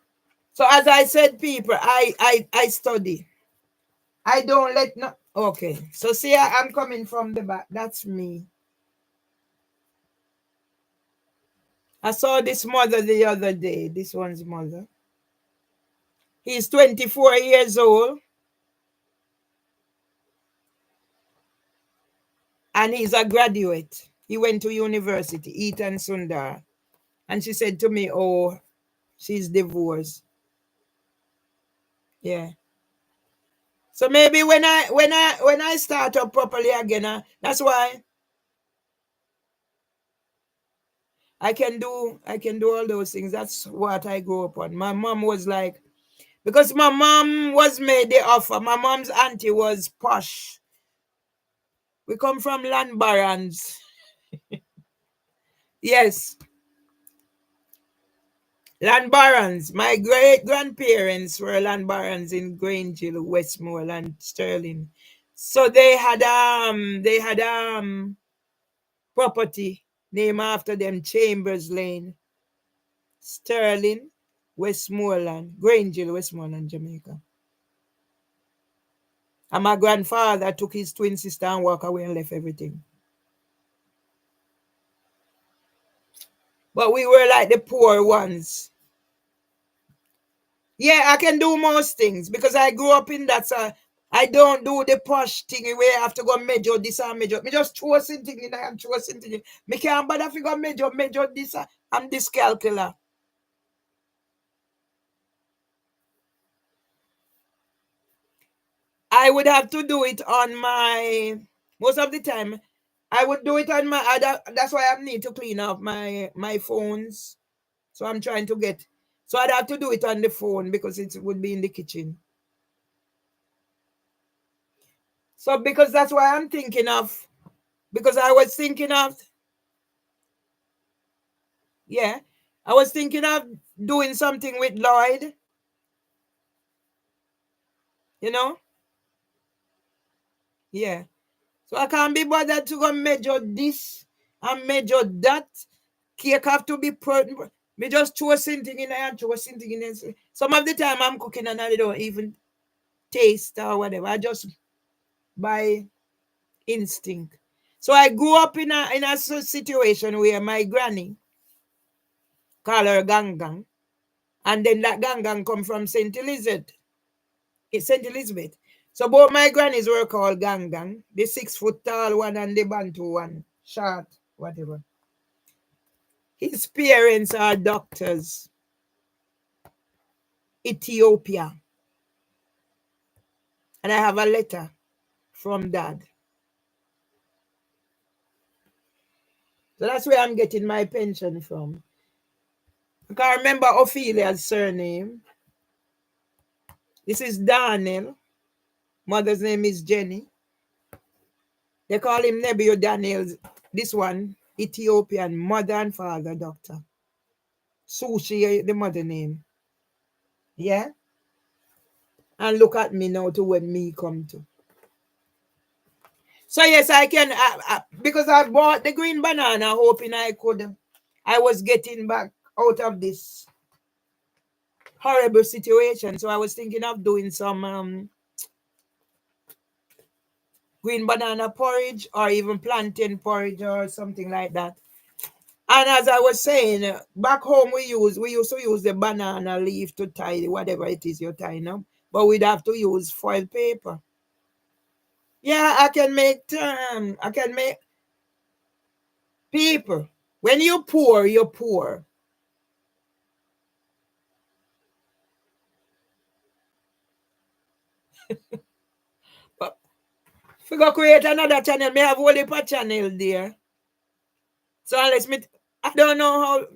So as I said, people, I study. I don't let no. Okay, so see, I'm coming from the back. That's me. I saw this mother the other day. This one's mother. He's 24 years old. And he's a graduate. He went to university, Eton Sundar. And she said to me, oh, she's divorced. Yeah. So maybe when I start up properly again, that's why I can do all those things. That's what I grew up on. My mom was like, because my mom was made the offer. My mom's auntie was posh. We come from land barons. Yes. Land barons. My great grandparents were land barons in Grangeville, Westmoreland, Sterling. So they had property named after them, Chambers Lane, Sterling, Westmoreland, Grangeville, Westmoreland, Jamaica. And my grandfather took his twin sister and walked away and left everything. But we were like the poor ones. Yeah, I can do most things because I grew up in that. I don't do the posh thing where I have to go measure this and measure. Me just throw something in and throw something in. Me can't bother if you go measure this and this calculator. I would have to do it on my, most of the time, I would do it on my, that's why I need to clean up my phones. So I'm trying to get, so I'd have to do it on the phone because it would be in the kitchen. So because that's why I'm thinking of, because I was thinking of, yeah, I was thinking of doing something with Lloyd, you know? Yeah. So I can't be bothered to go measure this and measure that. Cake have to be me just throw something in there and throw something in there. Some of the time I'm cooking and I don't even taste or whatever. I just by instinct. So I grew up in a situation where my granny call her Gang Gang. And then that Gang Gang come from St. Elizabeth. It's St. Elizabeth. So both my grannies were called Gang Gang. The 6 foot tall one and the Bantu one. Short, whatever. His parents are doctors. Ethiopia. And I have a letter from Dad. So that's where I'm getting my pension from. I can't remember Ophelia's surname. This is Daniel. Mother's name is Jenny. They call him Nebio Daniels. This one, Ethiopian, mother and father doctor. Sushi, the mother name. Yeah? And look at me now to when me come to. So yes, I can, because I bought the green banana hoping I was getting back out of this horrible situation. So I was thinking of doing some green banana porridge or even plantain porridge or something like that. And as I was saying, back home we used to use the banana leaf to tie whatever it is you're tying up, but we'd have to use foil paper. Yeah, I can make paper. When you pour, you pour. But if we go create another channel, may have only a channel there. So unless me, I don't know how.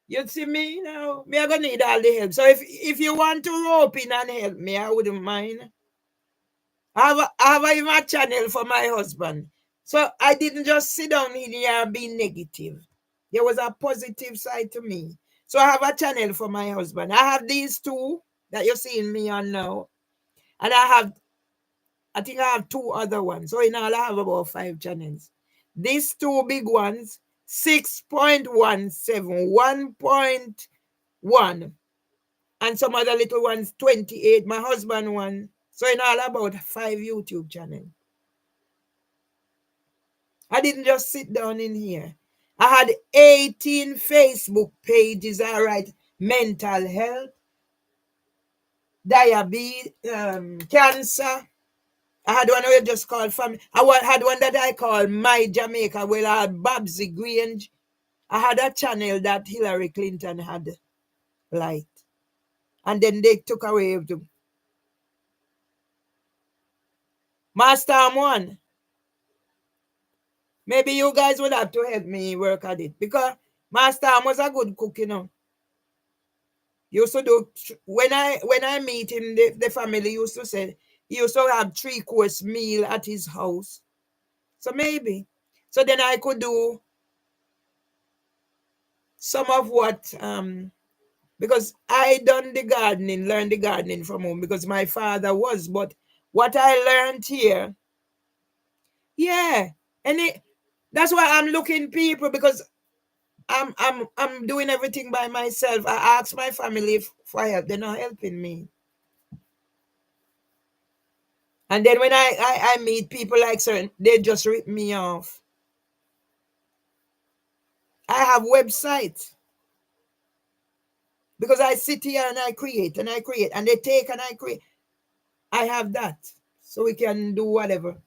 You see me now, me are gonna need all the help. So if you want to rope in and help me, I wouldn't mind. I have even a channel for my husband. So I didn't just sit down in here and be negative. There was a positive side to me. So I have a channel for my husband. I have these two that you're seeing me on now. And I think I have two other ones. So in all, I have about 5 channels. These two big ones, 6.17, 1.1. And some other little ones, 28. My husband one. So in all about 5 YouTube channels. I didn't just sit down in here. I had 18 Facebook pages, all right. Mental health, diabetes, cancer. I had one I just called family. Had one that I called My Jamaica. Well, I had Babsy Grange. I had a channel that Hillary Clinton had liked. And then they took away the Master one. Maybe you guys would have to help me work at it. Because Master was a good cook, you know. Used to do when I meet him, the family used to say he used to have 3-course meal at his house. So maybe. So then I could do some of what because I done the gardening, learned the gardening from home because my father was, but what I learned here, yeah. And that's why I'm looking people because I'm doing everything by myself. I ask my family for help. They're not helping me. And then when I meet people like certain, they just rip me off. I have websites because I sit here and I create and they take and I create. I have that. So we can do whatever.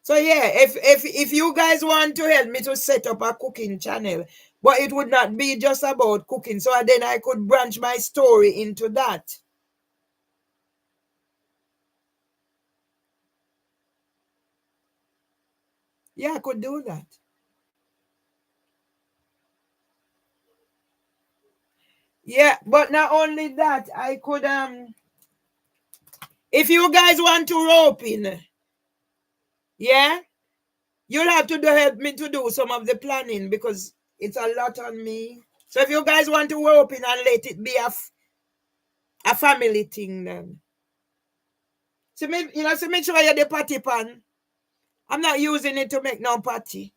So yeah, if you guys want to help me to set up a cooking channel, but it would not be just about cooking. So then I could branch my story into that. Yeah, I could do that. Yeah, but not only that, I could if you guys want to rope in, yeah, you'll have to help me to do some of the planning because it's a lot on me. So if you guys want to rope in and let it be a family thing then. So so make sure you're the patty pan. I'm not using it to make no patty.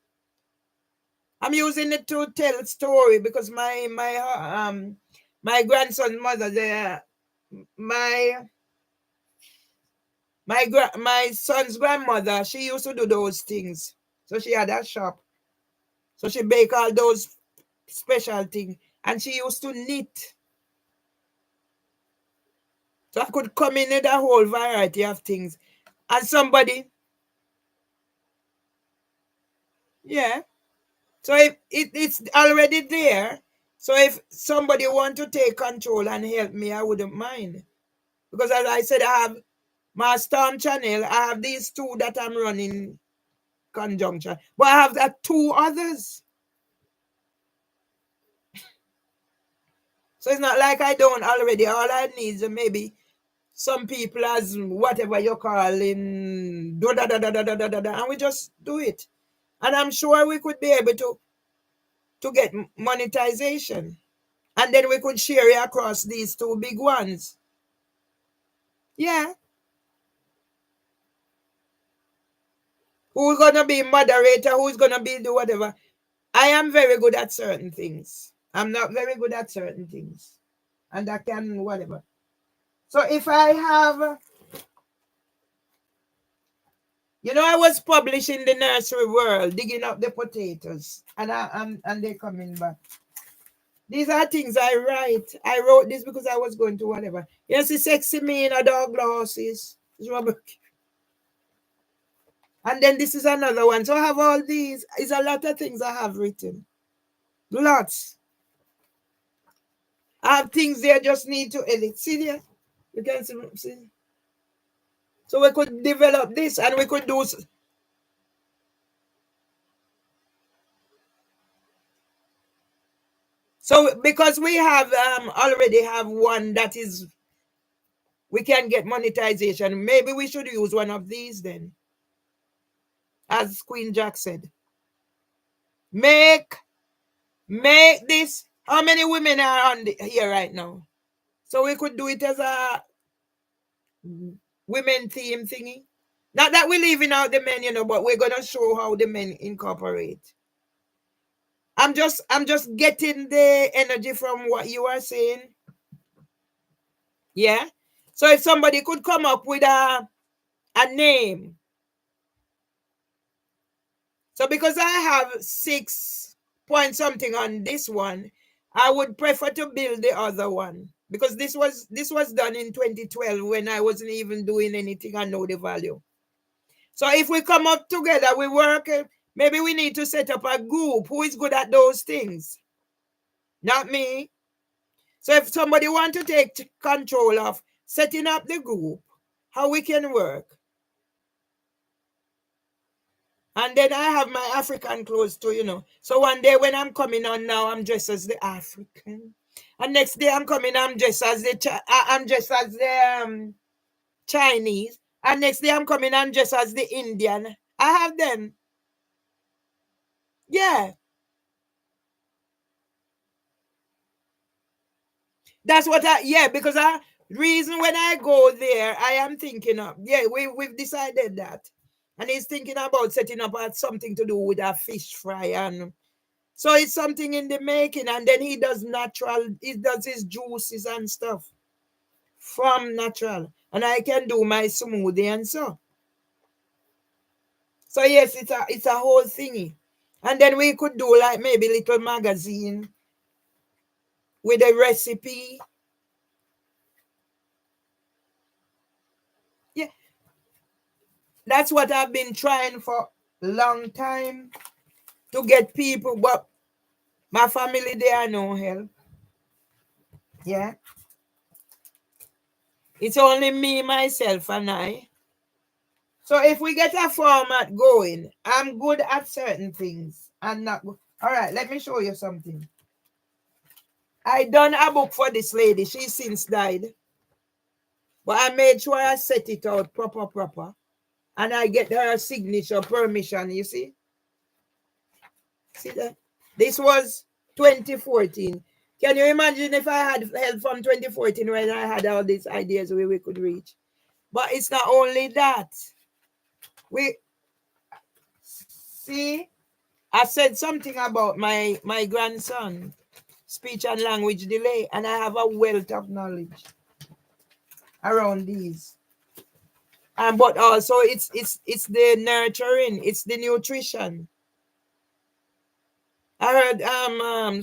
I'm using it to tell a story because my grandson's mother there, my son's grandmother, she used to do those things. So she had a shop. So she bake all those special things. And she used to knit. So I could come in with a whole variety of things. And somebody, yeah. So if it's already there, so if somebody want to take control and help me, I wouldn't mind. Because as I said, I have my Storm channel. I have these 2 that I'm running conjunction. But I have that 2 others. So it's not like I don't already. All I need is maybe some people as whatever you're calling, and we just do it. And I'm sure we could be able to get monetization. And then we could share it across these 2 big ones. Yeah. Who's gonna be moderator? Who's gonna be do whatever? I am very good at certain things. I'm not very good at certain things. And I can whatever. So if I have I was publishing the nursery world, digging up the potatoes, and they're coming back. These are things I write. I wrote this because I was going to whatever. You see, sexy me in a dog glasses. And then this is another one. So I have all these. It's a lot of things I have written. Lots. I have things there just need to edit. See there? You can see. So we could develop this and we could do. So because we have already have one that is we can get monetization. Maybe we should use one of these then. As Queen Jack said. Make this. How many women are on here right now? So we could do it as a women theme thingy. Not that we're leaving out the men, but we're gonna show how the men incorporate. I'm just getting the energy from what you are saying. Yeah. So if somebody could come up with a name. So because I have 6 point something on this one, I would prefer to build the other one. Because this was done in 2012 when I wasn't even doing anything. I know the value. So if we come up together, we work, maybe we need to set up a group who is good at those things. Not me. So if somebody want to take control of setting up the group, how we can work. And then I have my African clothes too, you know. So one day when I'm coming on now, I'm dressed as the African. And next day I'm coming, I'm dressed as the Chinese. And next day I'm coming, I'm dressed as the Indian. I have them. Yeah. That's what because reason when I go there, I am thinking of, we've decided that. And he's thinking about setting up something to do with a fish fry. And so it's something in the making. And then he does his juices and stuff from natural. And I can do my smoothie and so. So yes, it's a whole thingy. And then we could do like maybe little magazine with a recipe. Yeah. That's what I've been trying for a long time to get people, but my family, they are no help. Yeah. It's only me, myself, and I. So if we get a format going, I'm good at certain things. I'm not good. All right, let me show you something. I done a book for this lady. She since died. But I made sure I set it out proper. And I get her signature permission, you see? See that? This was 2014. Can you imagine if I had help from 2014 when I had all these ideas where we could reach? But it's not only that. We see, I said something about my grandson, speech and language delay, and I have a wealth of knowledge around these. But also it's the nurturing, it's the nutrition. I heard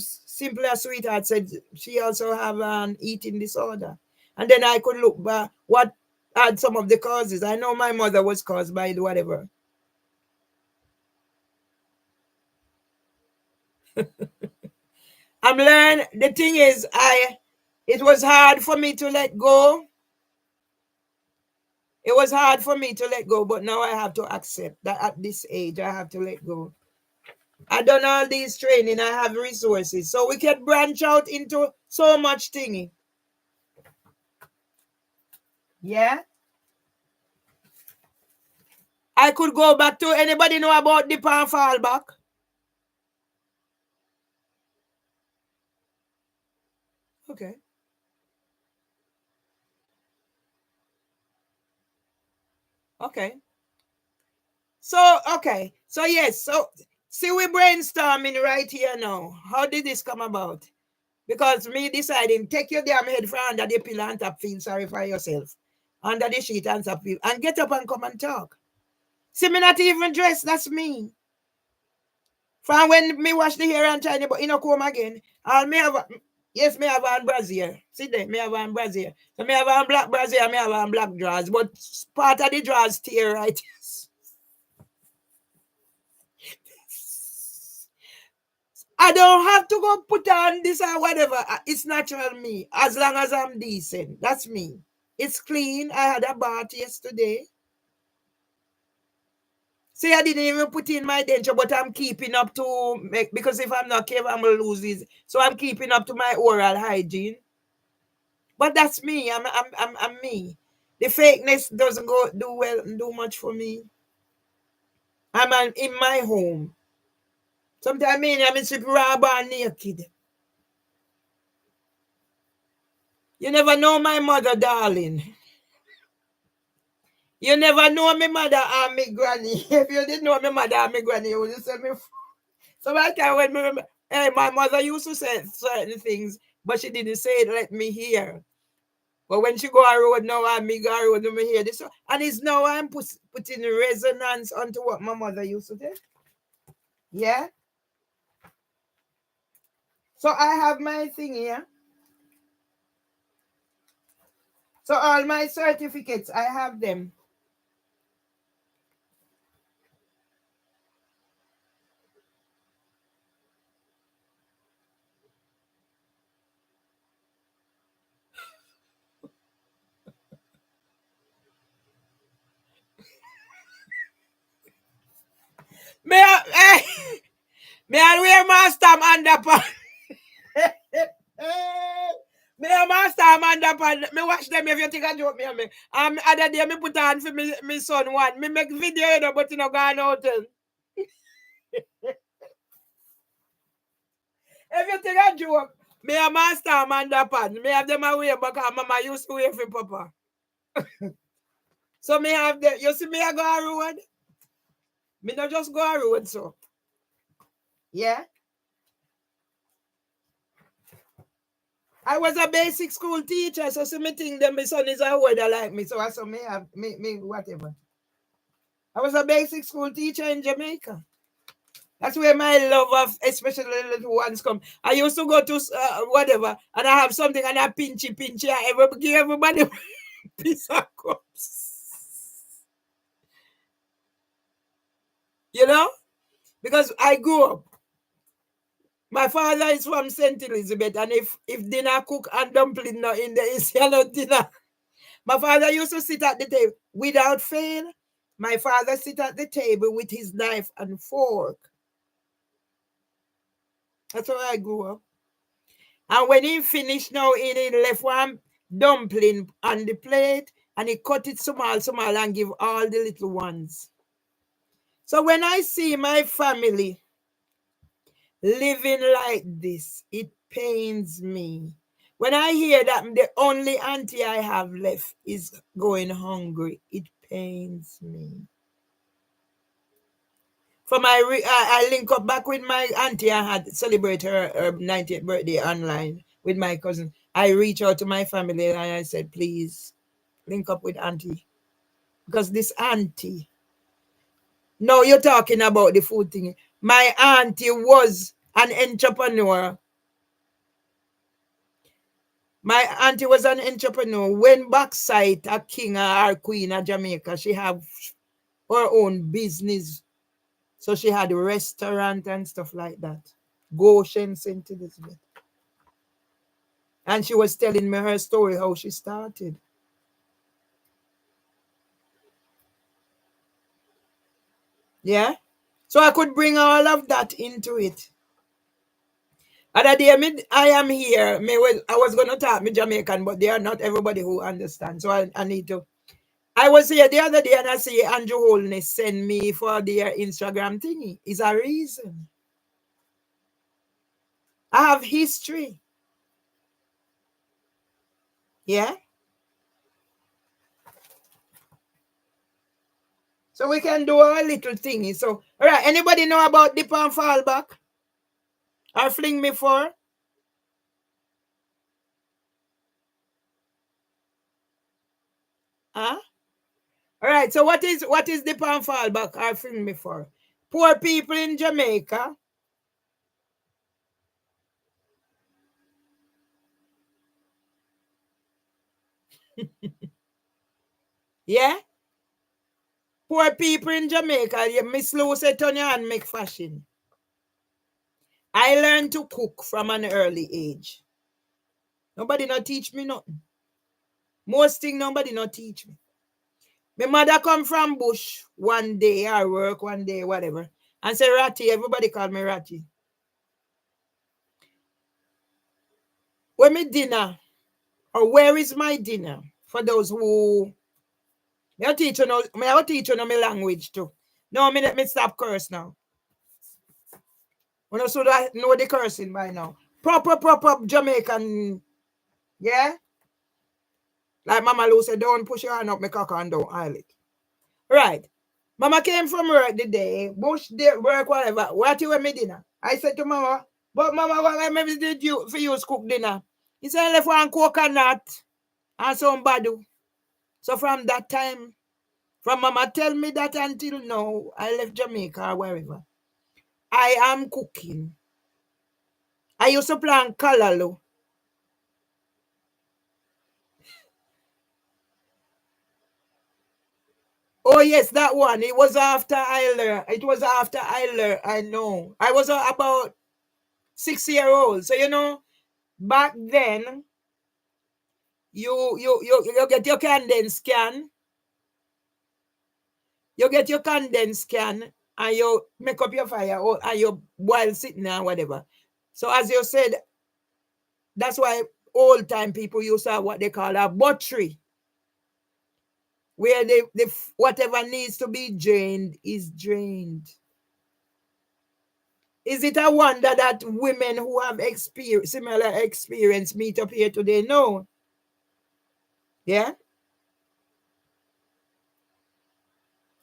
Simpler Sweetheart said she also have an eating disorder. And then I could look back what had some of the causes. I know my mother was caused by whatever. I'm learning. The thing is, it was hard for me to let go. It was hard for me to let go, but now I have to accept that at this age I have to let go. I done all these training, I have resources. So we can branch out into so much thingy. Yeah. I could go back to anybody know about dip and fall back? Okay. Okay. So, okay. So, yes. So, see, we're brainstorming right here now. How did this come about? Because me deciding, take your damn head from under the pillow and tap, feel sorry for yourself. Under the sheet and tap, and get up and come and talk. See, me not even dressed. That's me. From when me wash the hair and tiny, but you know, come again. All me have, yes, me have on brazier. See there, me have on brazier. So me have on black brazier, me have on black drawers. But part of the drawers tear, right? I don't have to go put on this or whatever. It's natural me. As long as I'm decent. That's me. It's clean. I had a bath yesterday. See, I didn't even put in my denture, but I'm keeping up to make, because if I'm not careful, I'm gonna lose this. So I'm keeping up to my oral hygiene. But that's me. I'm me. The fakeness doesn't do much for me. In my home. Sometimes I'm in sleep rubber and naked. You never know my mother, darling. You never know me mother and me granny. If you didn't know me mother and me granny, you would say me. So I can when me, hey, my mother used to say certain things, but she didn't say it. Let me hear. But when she go on road now and me go on road, me hear this. And it's now I'm putting resonance onto what my mother used to do. Yeah. So I have my thing here. So all my certificates, I have them. Me I wear my stamp underpants. Me a master underpants. Me watch them if you think I joke me. Other day me put on for me son one. Me make video, you know, but you know gone out. If you think I joke, me a master underpants. Me have them away because mama used to wear for papa. So me have them. You see me I go on road. Me not just go on road so. Yeah. I was a basic school teacher, so see me think that my son is a holder like me. So I saw me have me whatever. I was a basic school teacher in Jamaica. That's where my love of especially little ones come. I used to go to whatever, and I have something and I pinchy. I give everybody a piece of cups. You know? Because I grew up. My father is from St. Elizabeth, and if dinner cook and dumpling not in there, it's not dinner. My father used to sit at the table without fail. My father sit at the table with his knife and fork. That's how I grew up. And when he finished now, he left one dumpling on the plate and he cut it small and give all the little ones. So when I see my family living like this, it pains me. When I hear that the only auntie I have left is going hungry, it pains me. For I link up back with my auntie. I had celebrate her 90th birthday online with my cousin. I reach out to my family and I said, please link up with auntie. Because this auntie, no, you're talking about the food thing. My auntie was an entrepreneur. My auntie was an entrepreneur. When backside a king or queen of Jamaica, she have her own business. So she had a restaurant and stuff like that. Goshen, St. Elizabeth. And she was telling me her story, how she started. Yeah? So I could bring all of that into it. Other day, I am here. I was going to talk me Jamaican, but they are not everybody who understands. So I need to. I was here the other day and I see Andrew Holness send me for their Instagram thingy. Is a reason. I have history. Yeah? So we can do our little thingy. So, all right, anybody know about dip and fall back? Or fling me for? Huh? All right, so what is dip and fall back or fling me for? Poor people in Jamaica. Yeah? Poor people in Jamaica. Miss Lou said, turn your hand, make fashion. I learned to cook from an early age. Nobody not teach me nothing. Most thing nobody not teach me. My mother come from bush one day, I work one day, whatever, and say Ratty. Everybody call me Ratty. Where me dinner? Or where is my dinner? For those who I teach you know my language too. No, let me stop curse now. When I should know the cursing by now. Proper Jamaican. Yeah? Like Mama Lou said, don't push your hand up my cock and don't oil it. Right. Mama came from work the day, bush day, work, whatever. What you want me dinner? I said to Mama, but Mama, what I maybe did you for you cook dinner? He said, left one coconut. and some badu. So from that time, from mama tell me that until now, I left Jamaica or wherever, I am cooking. I used to plant callaloo. Oh yes, that one. It was after I learned. It was after I learned. I know. I was about 6 year old. So back then you get your condensed can. You get your condensed can and you make up your fire and you boil sitting and whatever. So as you said, that's why old time people used to have what they call a buttery, where the whatever needs to be drained is drained. Is it a wonder that women who have similar experience meet up here today? No. Yeah?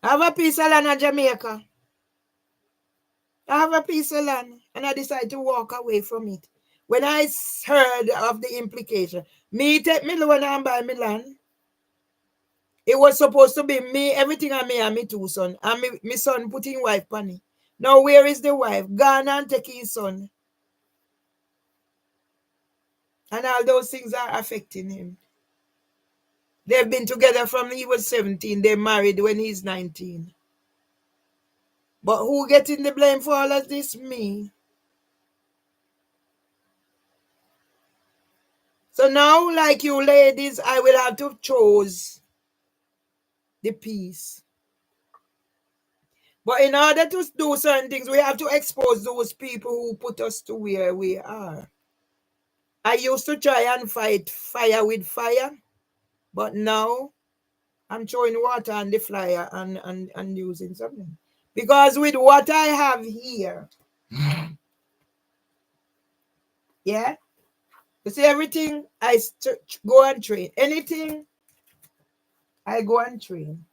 I have a piece of land in Jamaica. I have a piece of land and I decided to walk away from it. When I heard of the implication, me take me loan and buy me land. It was supposed to be me, everything on me and me two son. And me son putting wife on it. Now where is the wife? Gone and taking his son. And all those things are affecting him. They've been together from he was 17. They married when he's 19. But who getting the blame for all of this? Me. So now, like you ladies, I will have to choose the peace. But in order to do certain things, we have to expose those people who put us to where we are. I used to try and fight fire with fire, but now I'm throwing water on the flyer and using something. Because with what I have here, yeah, you see everything I go and train. Anything I go and train.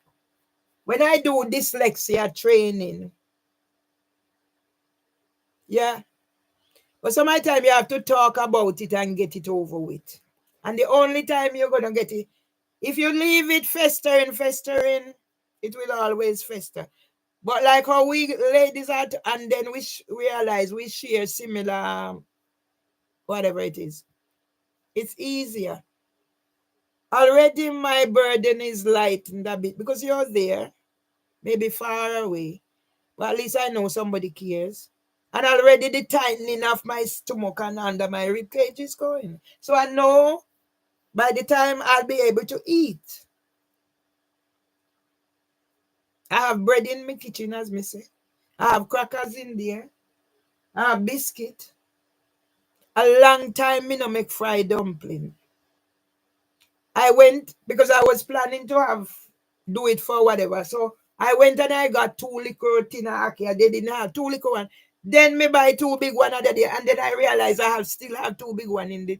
When I do dyslexia training, yeah, but sometimes you have to talk about it and get it over with. And the only time you're going to get it, if you leave it festering, it will always fester. But like how we ladies are, and then we realize we share similar, whatever it is, it's easier. Already my burden is lightened a bit because you're there, maybe far away, but at least I know somebody cares. And already the tightening of my stomach and under my rib cage is going. So I know by the time I'll be able to eat. I have bread in my kitchen, as me say. I have crackers in there. I have biscuit. A long time me no make fried dumpling. I went because I was planning to do it for whatever. So I went and I got 2 little tin of ackee. They didn't have 2 little one. Then me buy 2 big one other day, and then I realized I still have 2 big one in the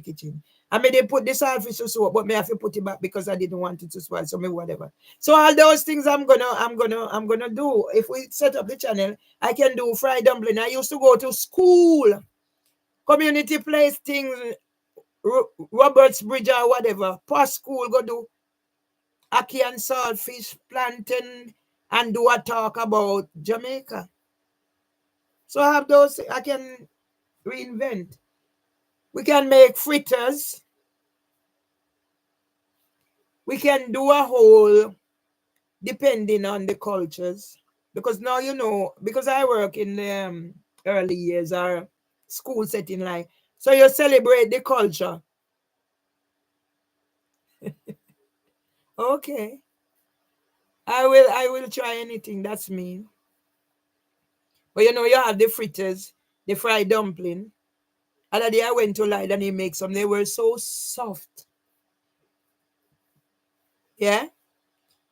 kitchen. I mean they put the saltfish to soak, but me have to put it back because I didn't want it to spoil. So me whatever. So all those things I'm gonna do. If we set up the channel, I can do fried dumpling. I used to go to school, community place things, Roberts Bridge or whatever, past school, go do ackee and saltfish, plantain, and do a talk about Jamaica. So I have those, I can reinvent. We can make fritters. We can do a whole, depending on the cultures. Because now, because I work in the early years or school setting, like, so you celebrate the culture. Okay. I will try anything. That's me. But you have the fritters, the fried dumpling. Other day I went to Light and he makes some. They were so soft. Yeah.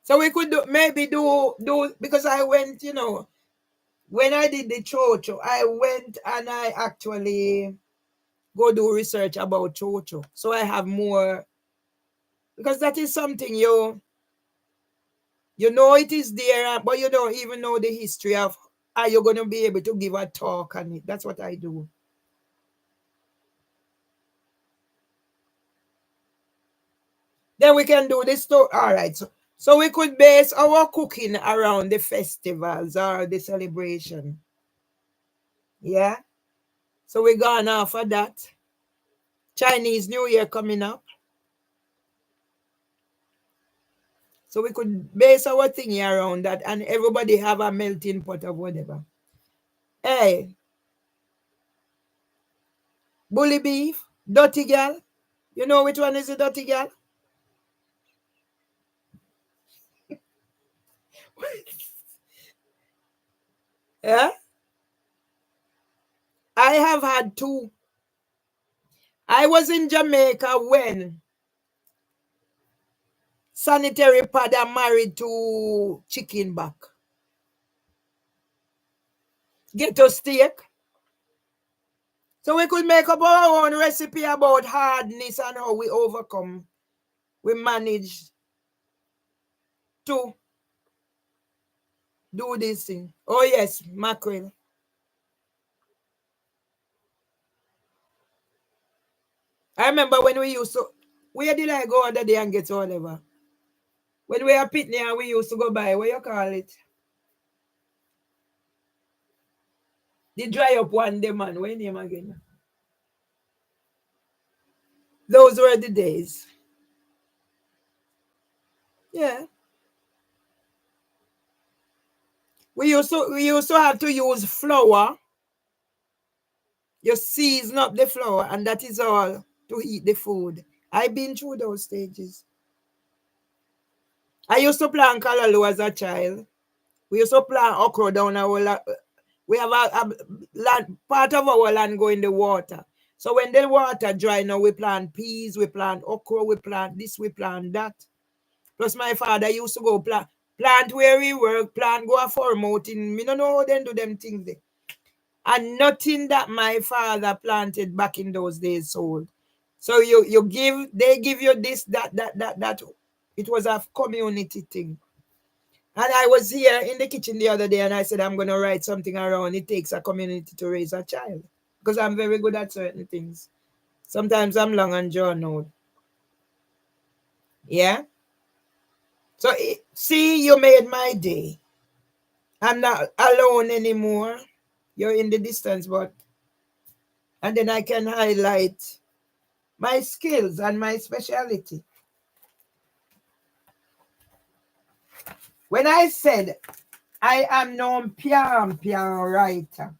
So we could maybe do because I went, when I did the chocho, I went and I actually go do research about chocho. So I have more, because that is something it is there, but you don't even know the history of how you're going to be able to give a talk on it. That's what I do. Then we can do this too. All right. So we could base our cooking around the festivals or the celebration. Yeah. So we're going off of that. Chinese New Year coming up. So we could base our thingy around that and everybody have a melting pot of whatever. Hey, bully beef, dirty girl. You know which one is the dirty girl? Yeah. I have had two. I was in Jamaica when sanitary pad are married to chicken back. Ghetto steak. So we could make up our own recipe about hardness and how we overcome. We manage to do this thing. Oh yes, mackerel. I remember when we used to, where did I go other day and get whatever? When we are pitney and we used to go by, what you call it? The dry up one day, man. What name again? Those were the days. Yeah. We used to have to use flour. You season up the flour, and that is all to eat the food. I've been through those stages. I used to plant callaloo as a child. We used to plant okra down our land. We have a land, part of our land go in the water. So when the water dry now, we plant peas, we plant okra, we plant this, we plant that. Plus my father used to go plant where we work, plant go a farm out in, me don't know how they do them things there. And nothing that my father planted back in those days sold. So they give you this, that. It was a community thing. And I was here in the kitchen the other day and I said, I'm going to write something around it takes a community to raise a child. Because I'm very good at certain things. Sometimes I'm long and drawn out. Yeah? So, see, you made my day. I'm not alone anymore. You're in the distance, but... And then I can highlight my skills and my specialty. When I said I am no piano writer,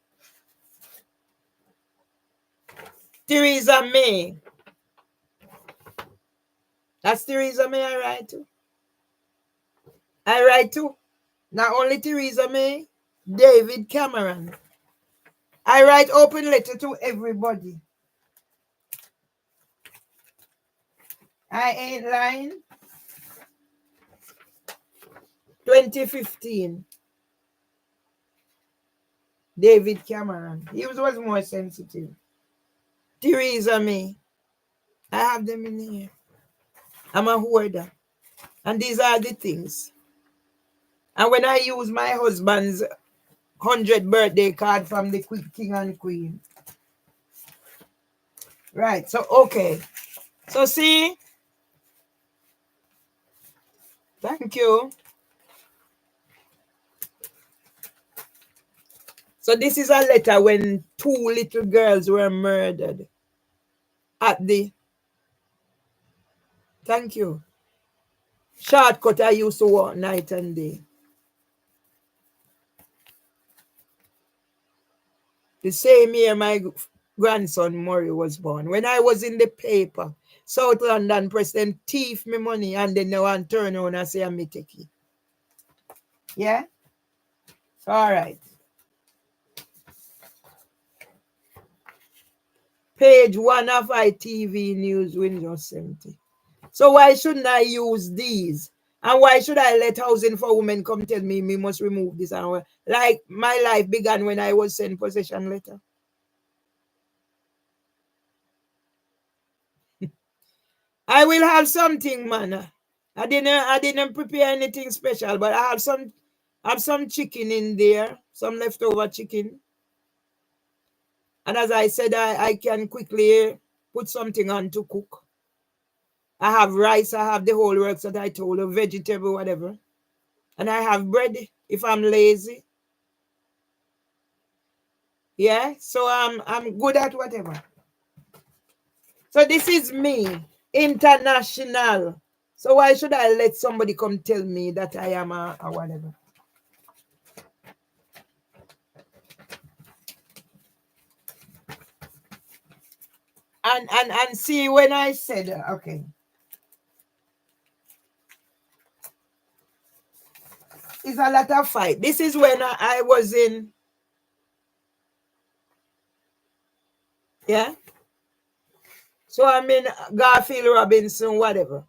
Theresa May. That's Theresa May I write to. I write to not only Theresa May, David Cameron. I write open letter to everybody. I ain't lying. 2015. David Cameron. He was more sensitive. Theresa May. I have them in here. I'm a hoarder. And these are the things. And when I use my husband's 100th birthday card from the King and Queen. Right. So, okay. So, see. Thank you. So, this is a letter when 2 little girls were murdered at the... Thank you. Shortcut I used to walk night and day. The same year my grandson Murray was born. When I was in the paper, South London President thief me money and then they want to turn around and say I'm take it. Yeah? All right. Page 1 of ITV News, Windows 70. So why shouldn't I use these? And why should I let Housing for Women come tell me must remove this? And like my life began when I was sent possession letter. I will have something, man. I didn't prepare anything special, but I have some chicken in there, some leftover chicken. And as I said, I can quickly put something on to cook. I have rice, I have the whole works that I told you, vegetable, whatever. And I have bread if I'm lazy. Yeah, so I'm good at whatever. So this is me, international. So why should I let somebody come tell me that I am a whatever? And see, when I said, okay, it's a lot of fight. This is when I was in, yeah. So I'm in Garfield Robinson, whatever.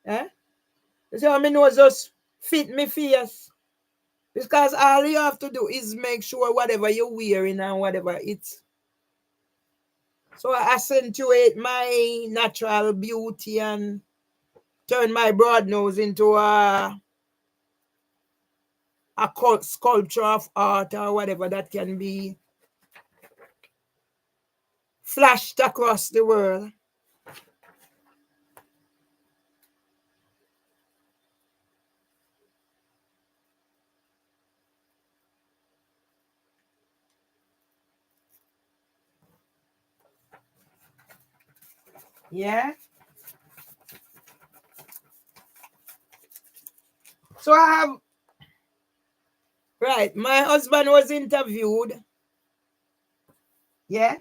Yeah. So I mean, was just fit me face. Because all you have to do is make sure whatever you're wearing and whatever it's. So I accentuate my natural beauty and turn my broad nose into a sculpture of art or whatever that can be flashed across the world. Yeah. So I have, right, my husband was interviewed. Yeah.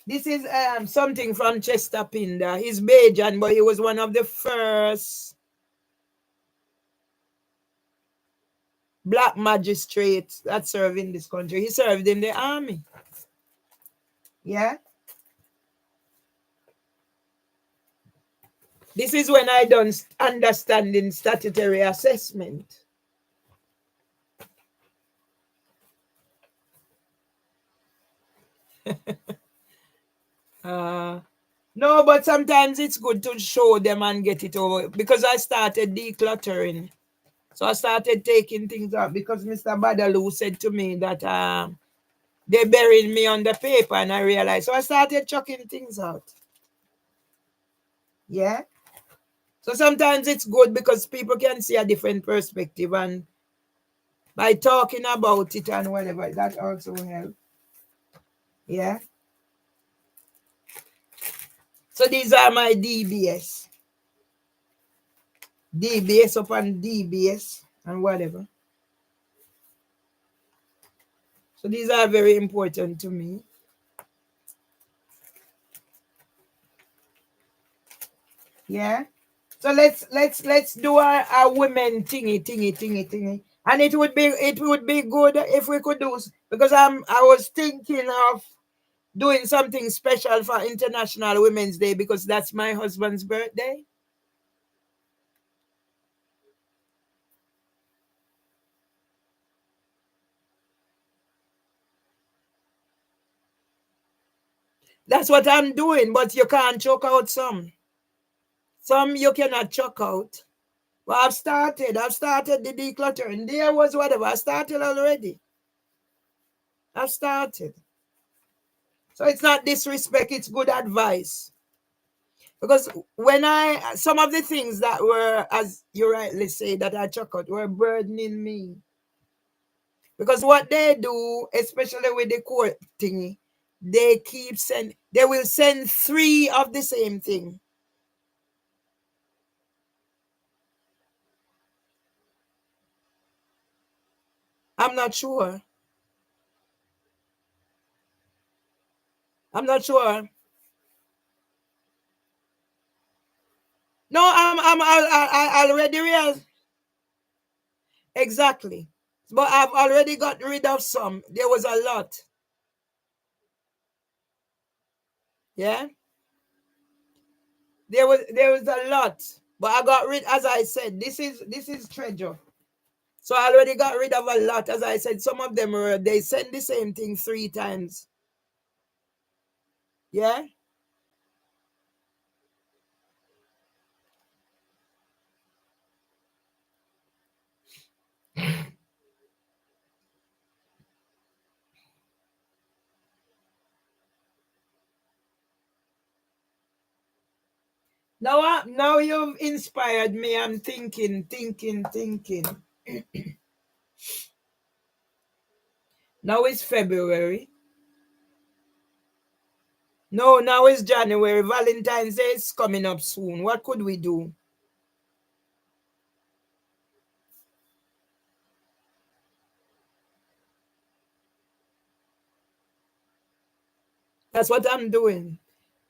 This is something from Chester Pinder. He's Bajan, but he was one of the first black magistrates that served in this country. He served in the army. Yeah. This is when I done understanding statutory assessment. No, but sometimes it's good to show them and get it over because I started decluttering. So I started taking things out because Mr. Badaloo said to me that they buried me on the paper and I realized. So I started chucking things out. Yeah. So sometimes it's good because people can see a different perspective and by talking about it and whatever, that also helps. Yeah. So these are my DBS. DBS upon DBS and whatever. So these are very important to me. Yeah. So let's do a women thingy. And it would be good if we could do, because I was thinking of doing something special for International Women's Day because that's my husband's birthday. That's what I'm doing, but you can't choke out some. Some you cannot choke out. Well, I've started the decluttering. There was whatever. I started already. I've started. So it's not disrespect, it's good advice. Because when some of the things that were, as you rightly say, that I chuck out were burdening me. Because what they do, especially with the court thingy, they will send 3 of the same thing. I'm not sure. I'm not sure. No, I already realized. Exactly. But I've already got rid of some. There was a lot. Yeah. There was a lot. But I got rid, as I said, this is treasure. So I already got rid of a lot. As I said, some of them they send the same thing 3 times. Yeah. Now you've inspired me. I'm thinking. Now it's February. No, now it's January. Valentine's Day is coming up soon. What could we do? That's what I'm doing.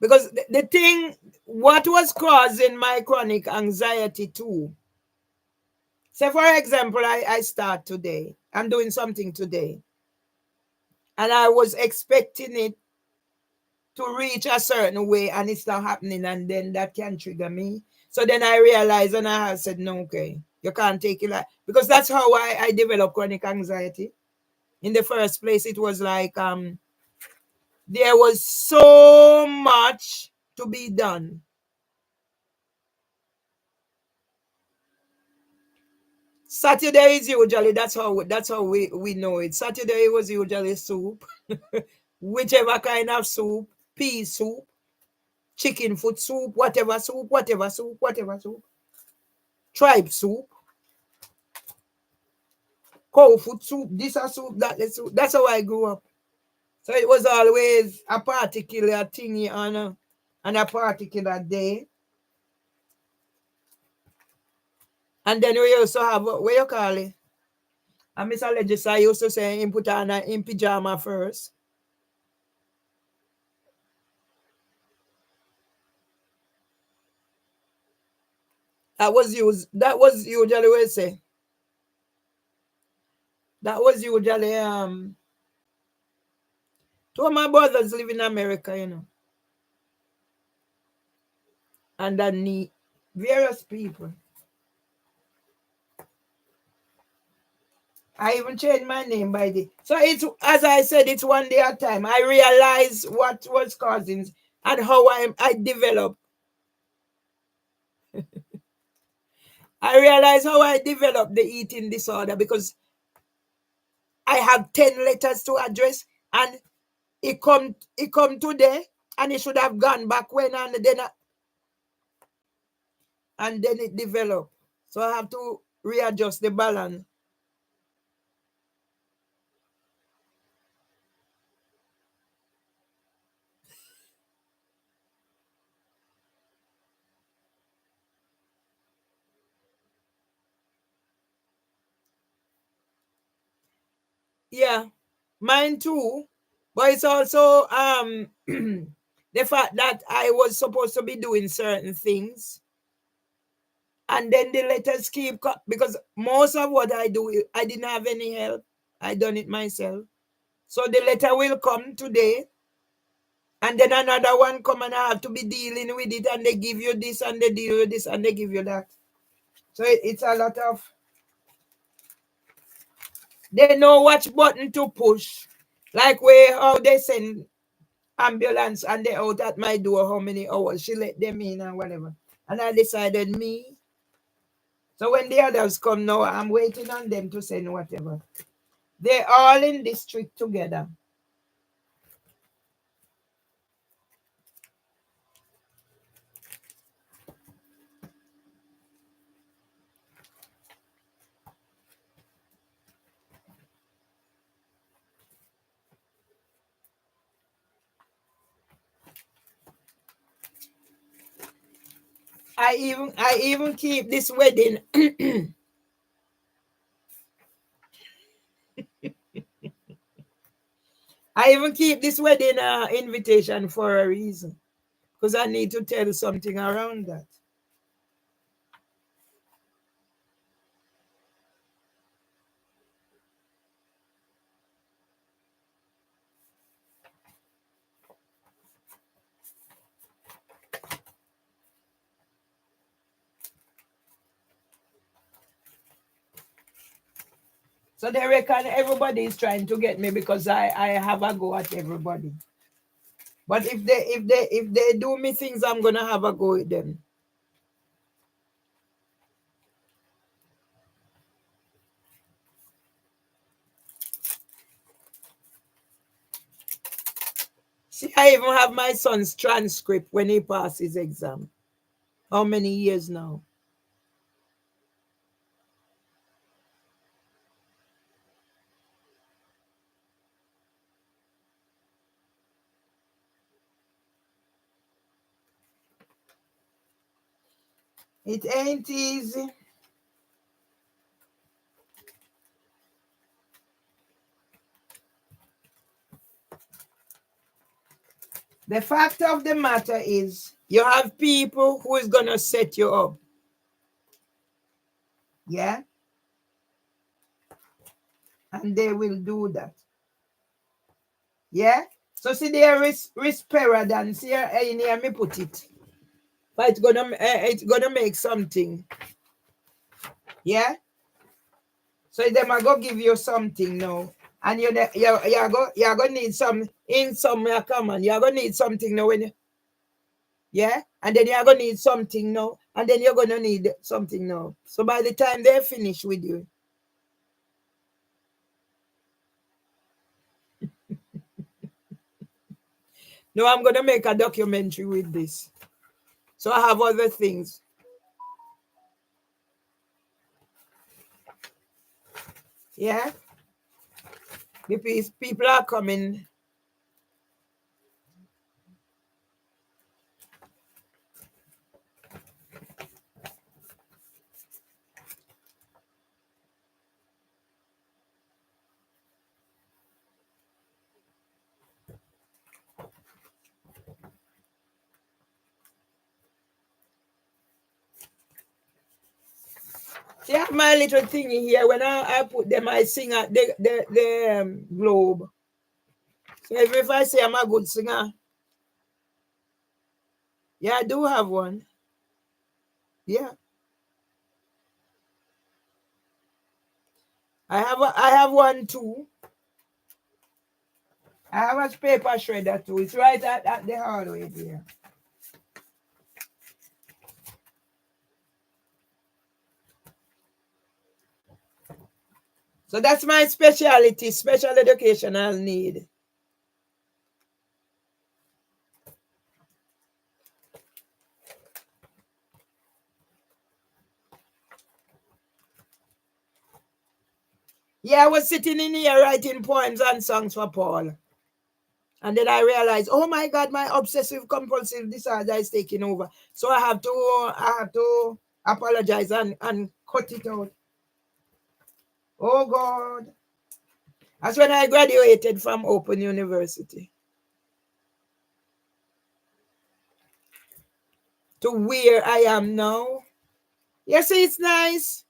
Because the thing, what was causing my chronic anxiety too. Say, for example, I start today. I'm doing something today. And I was expecting it to reach a certain way and it's not happening. And then that can trigger me. So then I realized and I said, no, okay, you can't take it like, because that's how I developed chronic anxiety. In the first place, it was like there was so much to be done. Saturday is usually that's how we know it. Saturday was usually soup, whichever kind of soup, pea soup, chicken foot soup, whatever soup, tribe soup, cow foot soup, this a soup, that a soup. That's how I grew up. So it was always a particular thingy on a particular day. And then we also have what you call it? And Mr. Legislator used to say him put on in pajama first. That was usually what say. That was usually two of my brothers live in America, and I need various people. I even changed my name by the so it's as I said, it's one day at a time. I realized what was causing and how I developed. I realized how I developed the eating disorder because I have 10 letters to address and it come today and it should have gone back when and then it developed. So I have to readjust the balance. Yeah, mine too. But it's also the fact that I was supposed to be doing certain things, and then the letters because most of what I do, I didn't have any help. I done it myself. So the letter will come today, and then another one come, and I have to be dealing with it, and they give you this, and they deal with this, and they give you that. So it's a lot of. They know which button to push, like where how they send ambulance and they out at my door how many hours she let them in and whatever. And I decided me. So when the others come now, I'm waiting on them to send whatever. They're all in district together. I even keep this wedding. I even keep this wedding invitation for a reason. Because I need to tell something around that. So they reckon everybody is trying to get me because I have a go at everybody. But if they do me things, I'm gonna have a go with them. See, I even have my son's transcript when he passed his exam. How many years now? It ain't easy. The fact of the matter is, you have people who is going to set you up. Yeah? And they will do that. Yeah? So see there is risperidance here, in here me put it. But it's gonna make something. Yeah? So them are gonna give you something now. And you're gonna need some in some common. You're gonna need something now when you, yeah? And then you're gonna need something now. And then you're gonna need something now. So by the time they're finished with you. No, I'm gonna make a documentary with this. So I have other things. Yeah? Because people are coming. See, I have my little thingy here. When I put them, I sing at the globe. So if I say I'm a good singer, yeah, I do have one. Yeah, I have one too. I have a paper shredder too. It's right at the hallway there. So that's my specialty, special educational need. Yeah, I was sitting in here writing poems and songs for Paul. And then I realized, oh my God, my obsessive compulsive disorder is taking over. So I have to apologize and cut it out. Oh God. That's when I graduated from Open University. To where I am now. You see, it's nice.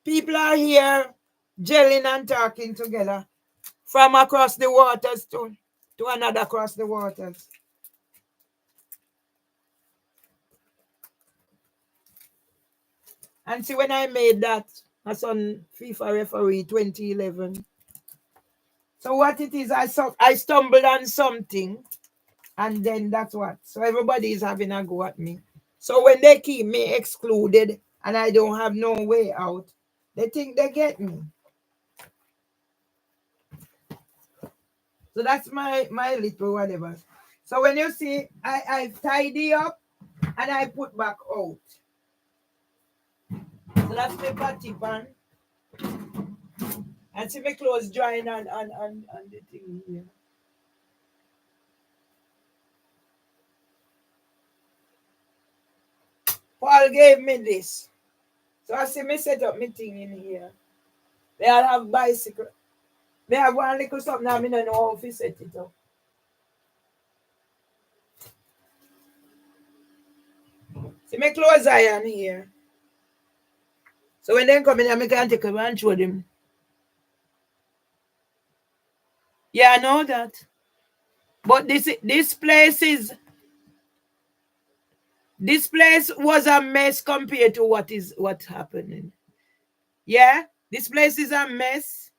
People are here gelling and talking together from across the waters to another across the waters. And see, when I made that, as on FIFA referee 2011. So what it is, I stumbled on something, and then that's what. So everybody is having a go at me. So when they keep me excluded and I don't have no way out, they think they get me. So that's my little whatever. So when you see, I tidy up and I put back out. So that's my patty pan. And see my clothes drying and the thing here. Paul gave me this. So I see me set up my thing in here. They all have bicycle. They have one little something I don't know how to set it up. See my clothes iron here. So when they come in, I can take them and show them. Yeah, I know that. But this place was a mess compared to what's happening. Yeah, this place is a mess.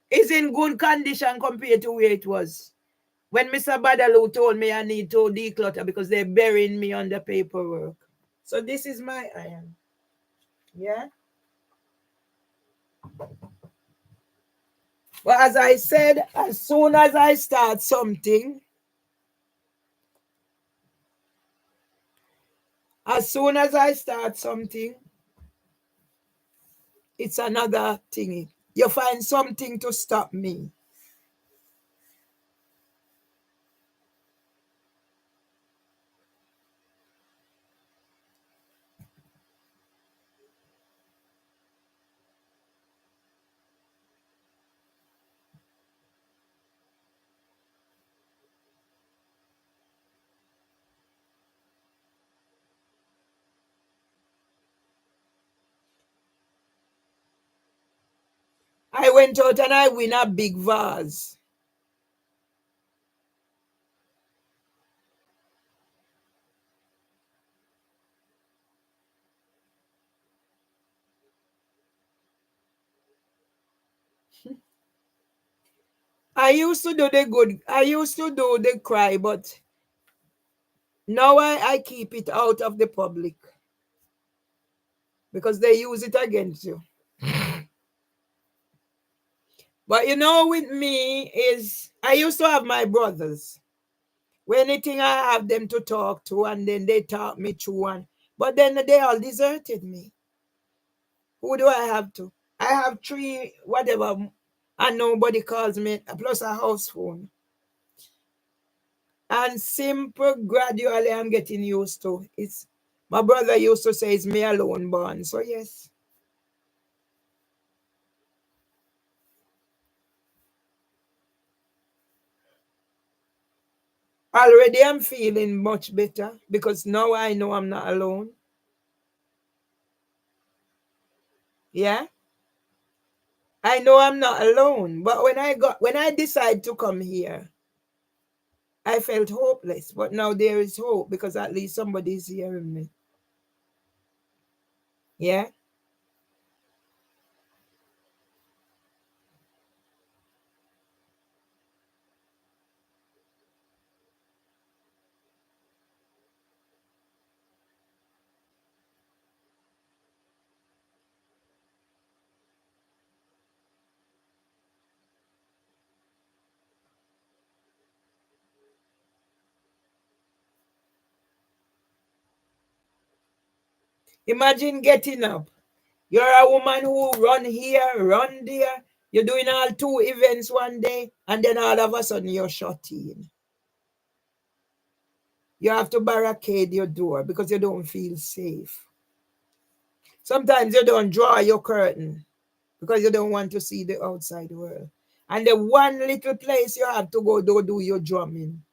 It's in good condition compared to where it was. When Mr. Badalu told me I need to declutter because they're burying me on the paperwork. So this is my iron. Yeah. But as I said, as soon as I start something, As soon as I start something, it's another thing. You find something to stop me. I went out and I win a big vase. I used to do the good. I used to do the cry, but now I keep it out of the public because they use it against you. But you know, with me is I used to have my brothers. When anything I have them to talk to, and then they talk me through, but then they all deserted me. Who do I have to? I have three, whatever, and nobody calls me, plus a house phone. And simple, gradually, I'm getting used to. It's my brother used to say it's me alone born. So yes. Already I'm feeling much better because now I know I'm not alone. Yeah. I know I'm not alone. But when I decide to come here, I felt hopeless. But now there is hope because at least somebody is hearing me. Yeah. Imagine getting up. You're a woman who run here, run there. You're doing all two events one day, and then all of a sudden you're shut in. You have to barricade your door because you don't feel safe. Sometimes you don't draw your curtain because you don't want to see the outside world. And the one little place you have to go do your drumming,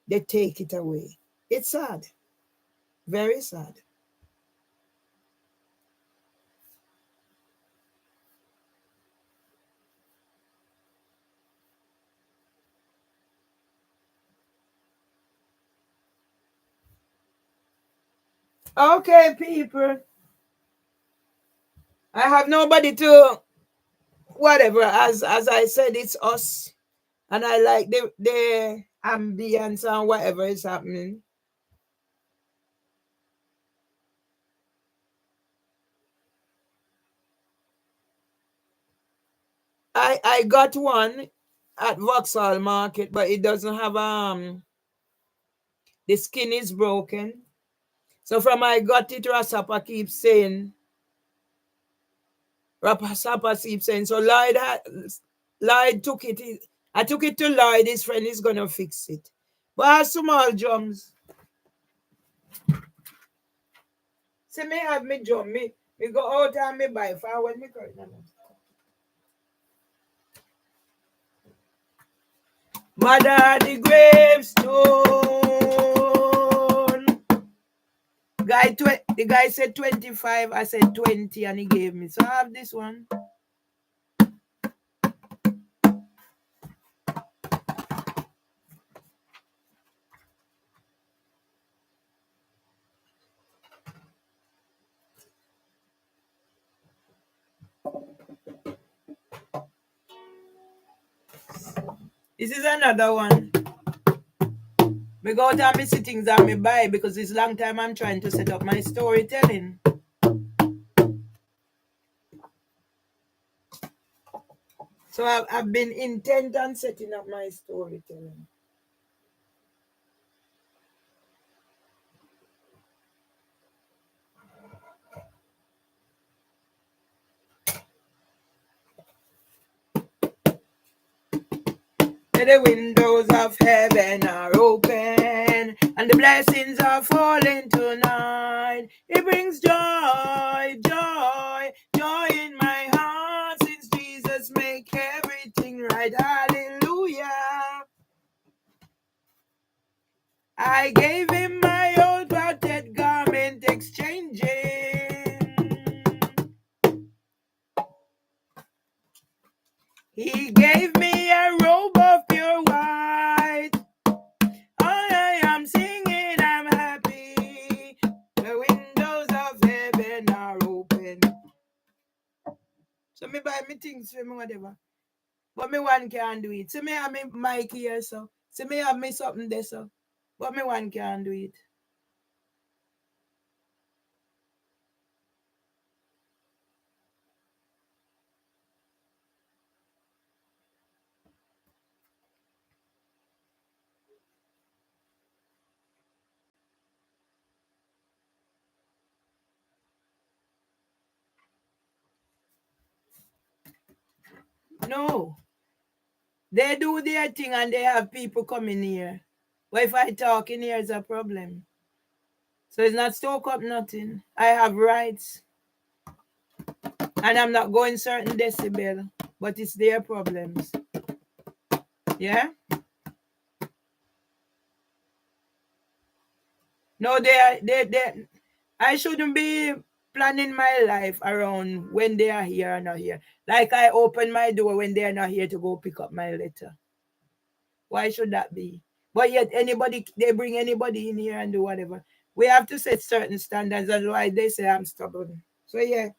they take it away. It's sad. Very sad. Okay, people. I have nobody to whatever. As I said, it's us. And I like the ambience and whatever is happening. I got one at Vauxhall Market, but it doesn't have the skin is broken. So from I got it, Rasapa keeps saying, Rasapa keeps saying, so Lloyd took it. I took it to Lloyd, his friend is gonna fix it. But I have small drums. See me have me drum, me go out and me buy for when me curtain. Mother the gravestone. The guy said 25, I said 20, and he gave me. So I have this one. This is another one. Me go out and me see things and me buy because it's long time I'm trying to set up my storytelling. So I've been intent on setting up my storytelling. The windows of heaven are open, and the blessings are falling tonight. It brings joy, joy, joy in my heart, since Jesus make everything right. Hallelujah. I gave him my old battered garment exchanging. He gave me a robe of pure white. I am singing, I'm happy. The windows of heaven are open. So me buy me things for me whatever. But me one can't do it. So me have me mic here so. So me have me something there so. But me one can't do it. No. They do their thing and they have people coming here. But if I talk in here, it's a problem. So it's not stoke up nothing. I have rights. And I'm not going certain decibel. But it's their problems. Yeah? No, I shouldn't be planning my life around when they are here or not here. Like I open my door when they are not here to go pick up my letter. Why should that be? But yet they bring anybody in here and do whatever. We have to set certain standards. That's why they say I'm stubborn. So yeah.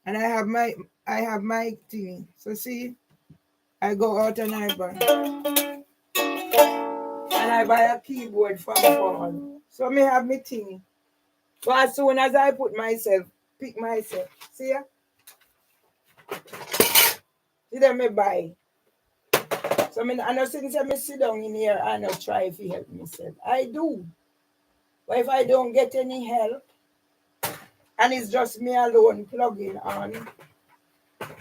And I have my thing. So see, I go out and I buy. And I buy a keyboard from phone. So me have me thing. So as soon as I pick myself, see ya? See them me buy. So I know since I sit down in here, I know try if you help myself. I do. But if I don't get any help, and it's just me alone plugging on,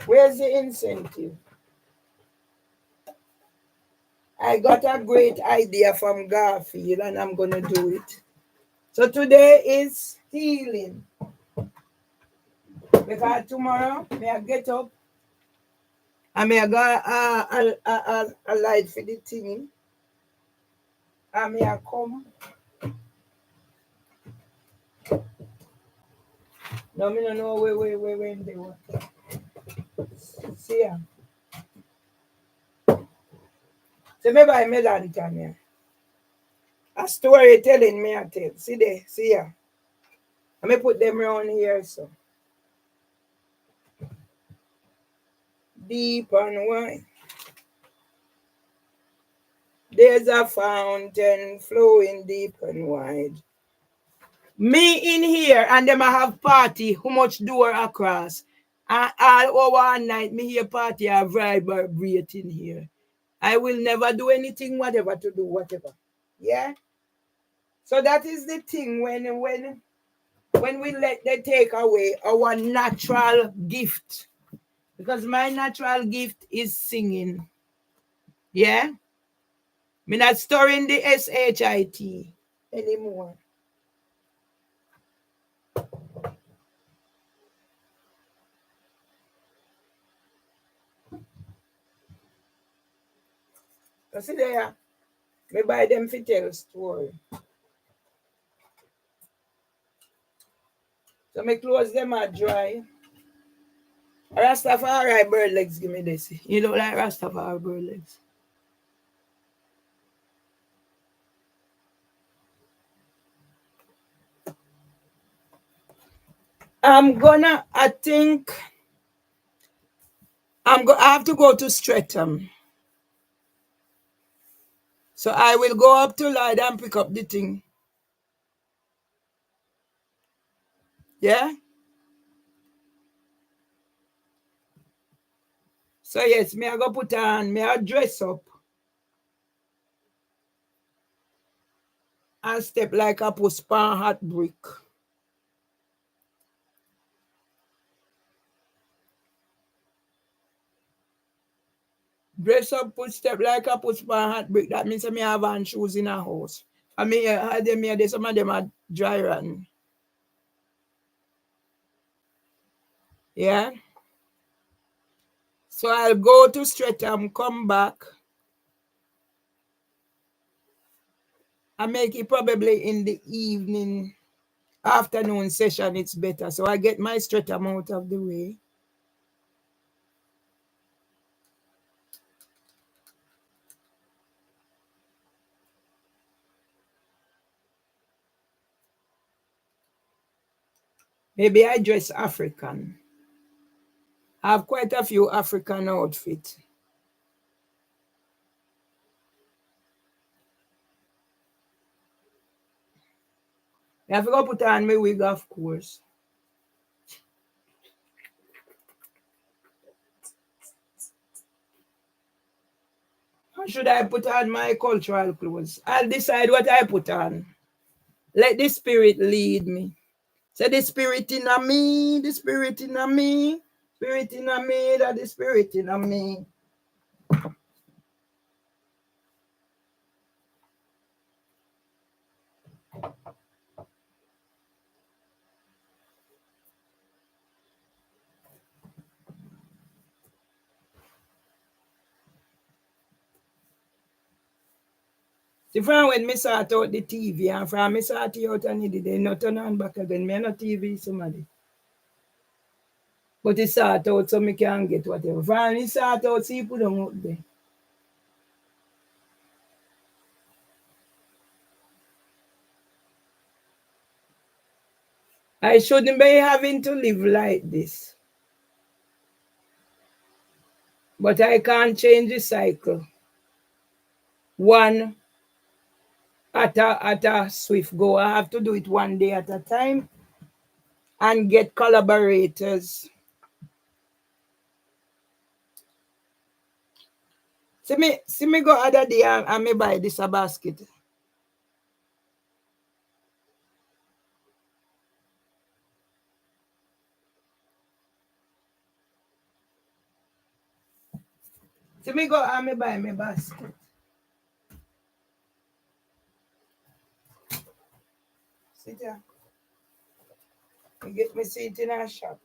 where's the incentive? I got a great idea from Garfield and I'm going to do it. So today is healing. Because tomorrow, may I get up and may I got a light for the thing. And may I come. No, me no know where they were. See ya. So maybe I made that here. A story telling me I tell. See there, see ya. I may put them around here so. Deep and wide. There's a fountain flowing deep and wide. Me in here and them I have party, how much door across. And all over one night, me hear party a vibrating here. I will never do anything, whatever to do, whatever. Yeah? So that is the thing when we let them take away our natural gift. Because my natural gift is singing. Yeah? Me not storing the SHIT anymore. So see there, me buy them for tell story. So me clothes them are dry. Rastafari bird legs, give me this. You look like Rastafari bird legs. I think I have to go to Streatham. So I will go up to Lloyd and pick up the thing. Yeah? So yes, me I go put on, me I dress up. And step like a post pan hot brick. Dress up, put step like a put span hat brick. That means me have on shoes in a house. I mean, some of them are dry rotten. Yeah. So I'll go to Streatham, come back. I make it probably in the evening, afternoon session, it's better. So I get my Streatham out of the way. Maybe I dress African. I have quite a few African outfits. I have to go put on my wig, of course. Or should I put on my cultural clothes? I'll decide what I put on. Let the spirit lead me. Say the spirit in me, the spirit in me, spirit in me, that the spirit in me. See, from when me sort out the TV and from me sort it out and it they not turn on back again. Me no TV somebody. But it sort out so me can get whatever. From it sort out, see put them up there. I shouldn't be having to live like this. But I can't change the cycle. One at a swift go. I have to do it one day at a time and get collaborators. See me go other day and me buy this a basket. See me go and me buy me basket. Sit here. Me get me seat in a shop.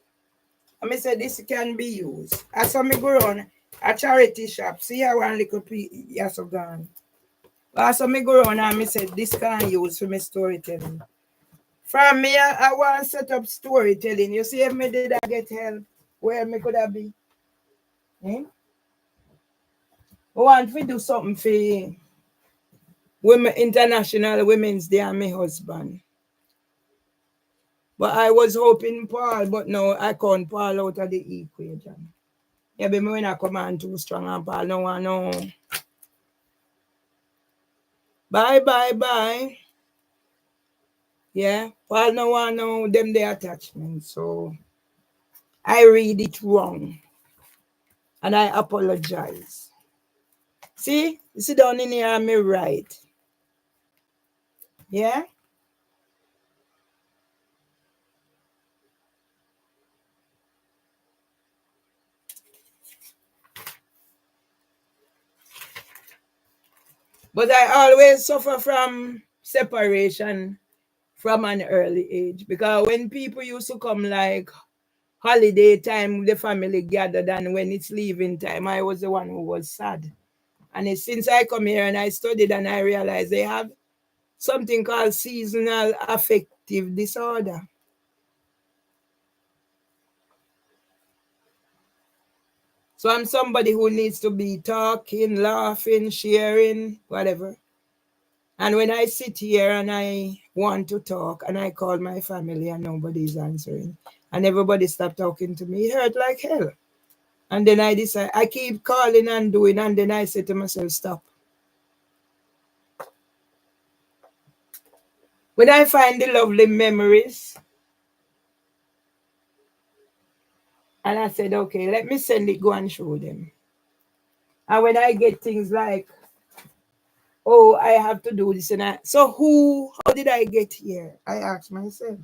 And me say this can be used. I saw me go on a charity shop. See how one little yes of gone. I saw me go on and me said this can use for me storytelling. From me, I want to set up storytelling. You see if me did I get help, where me could have be? I want to do something for Women International Women's Day and my husband. But I was hoping Paul, but no, I count Paul out of the equation. Yeah, but when I come on too strong and Paul no one no. Bye, bye, bye. Yeah, Paul no one know them the attachment. So I read it wrong. And I apologize. See? You sit down in here and me right. Yeah? But I always suffer from separation from an early age. Because when people used to come like holiday time, the family gathered, and when it's leaving time, I was the one who was sad. And since I come here and I studied and I realized they have something called seasonal affective disorder. So I'm somebody who needs to be talking, laughing, sharing, whatever. And when I sit here and I want to talk and I call my family and nobody's answering and everybody stop talking to me, it hurt like hell. And then I decide, I keep calling and doing, and then I say to myself, stop. When I find the lovely memories, and I said, okay, let me send it, go and show them. And when I get things like, oh, I have to do this, and so how did I get here? I ask myself.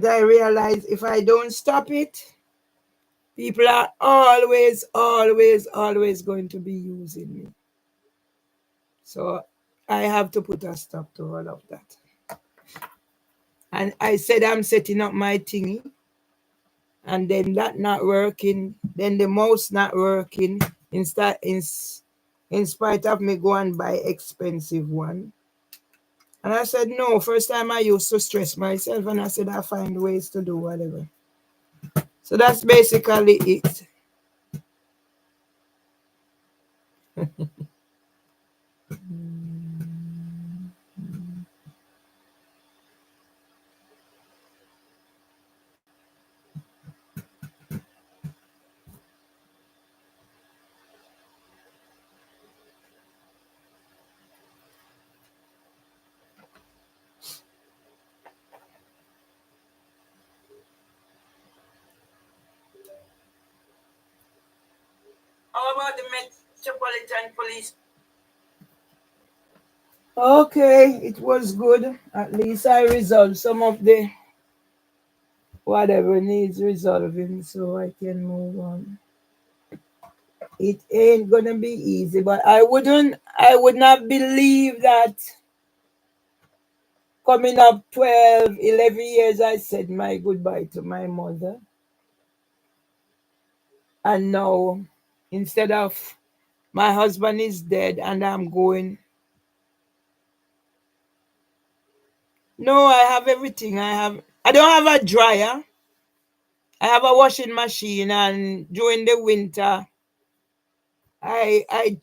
But I realize if I don't stop it, people are always, always, always going to be using me. So I have to put a stop to all of that. And I said I'm setting up my thingy, and then that not working, then the mouse not working. In spite of me go and buy expensive one. And I said, no, first time I used to stress myself, and I said I find ways to do whatever. So that's basically it. How about the Metropolitan Police? Okay, it was good. At least I resolved some of the whatever needs resolving so I can move on. It ain't gonna be easy, but I would not believe that coming up 12, 11 years, I said my goodbye to my mother. And now, instead of my husband is dead and I'm going, no, I have everything. I don't have a dryer. I have a washing machine, and during the winter, I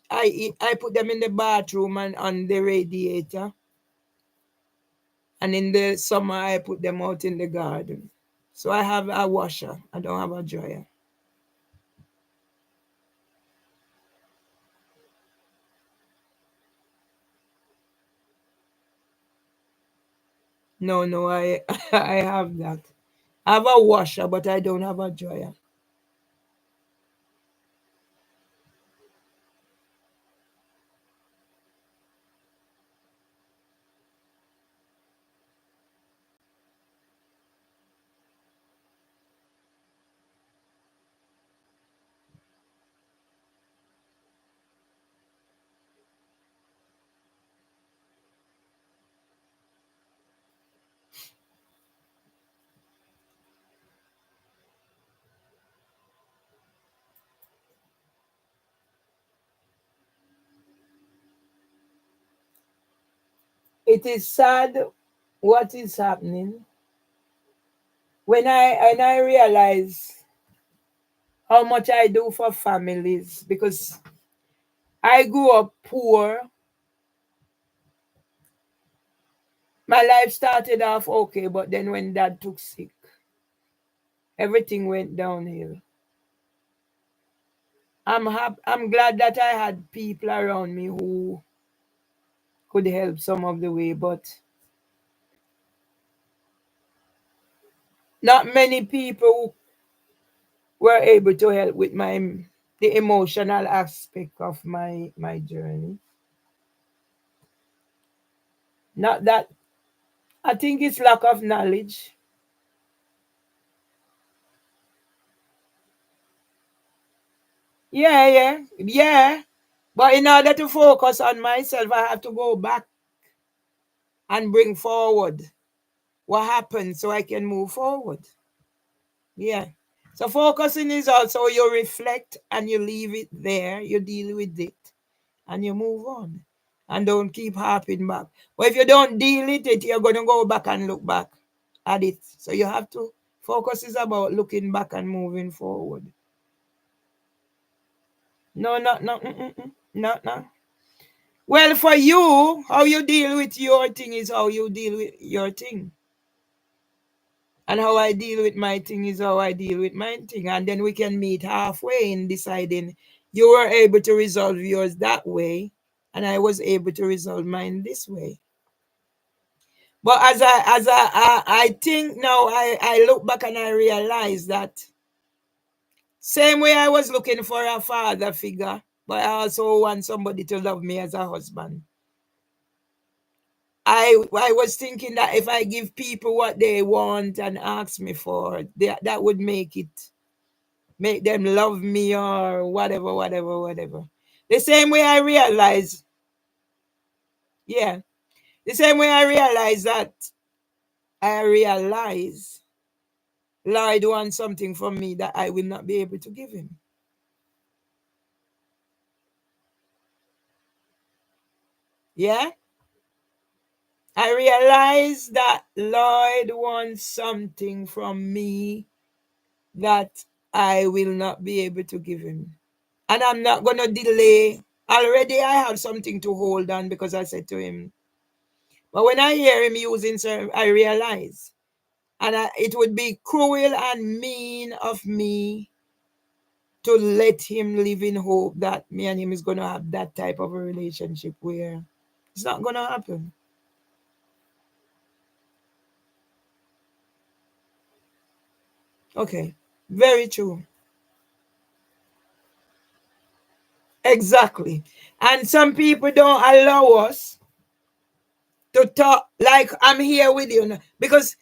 put them in the bathroom and on the radiator. And in the summer, I put them out in the garden. So I have a washer. I don't have a dryer. No, no, I I have that. I have a washer, but I don't have a dryer. It is sad what is happening when I realize how much I do for families, because I grew up poor. My life started off okay, but then when dad took sick, everything went downhill. I'm glad that I had people around me who could help some of the way, but not many people were able to help with the emotional aspect of my journey. Not that I think it's lack of knowledge. Yeah, yeah, yeah. But in order to focus on myself, I have to go back and bring forward what happened so I can move forward. Yeah. So focusing is also you reflect and you leave it there, you deal with it, and you move on. And don't keep harping back. But if you don't deal with it, you're gonna go back and look back at it. So you have to focus is about looking back and moving forward. No, no, no, no, no. Well, for you, how you deal with your thing is how you deal with your thing. And how I deal with my thing is how I deal with my thing. And then we can meet halfway in deciding you were able to resolve yours that way, and I was able to resolve mine this way. But as I think now, I look back and I realize that same way I was looking for a father figure, but I also want somebody to love me as a husband. I was thinking that if I give people what they want and ask me for, that would make them love me or whatever, whatever, whatever. The same way I realize, yeah, the same way I realize Lord wants something from me that I will not be able to give him. Yeah? I realize that Lord wants something from me that I will not be able to give him. And I'm not going to delay. Already I have something to hold on because I said to him. But when I hear him using certain, I realize. And it would be cruel and mean of me to let him live in hope that me and him is going to have that type of a relationship where it's not going to happen. Okay. Very true. Exactly. And some people don't allow us to talk like I'm here with you now. Because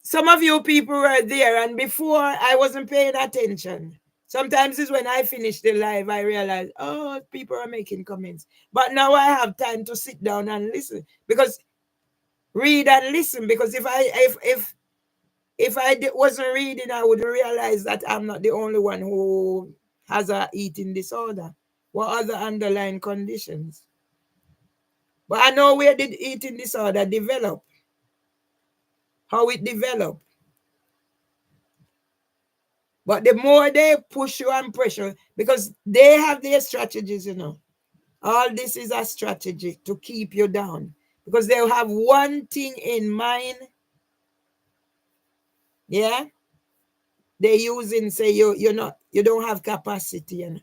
some of you people were there, and before I wasn't paying attention. Sometimes it's when I finish the live, I realize, oh, people are making comments. But now I have time to sit down and listen. Because read and listen. Because if I wasn't reading, I would realize that I'm not the only one who has a eating disorder. What other underlying conditions? But I know where did eating disorder develop, how it developed. But the more they push you and pressure, because they have their strategies, All this is a strategy to keep you down. Because they have one thing in mind. Yeah. They using say you don't have capacity.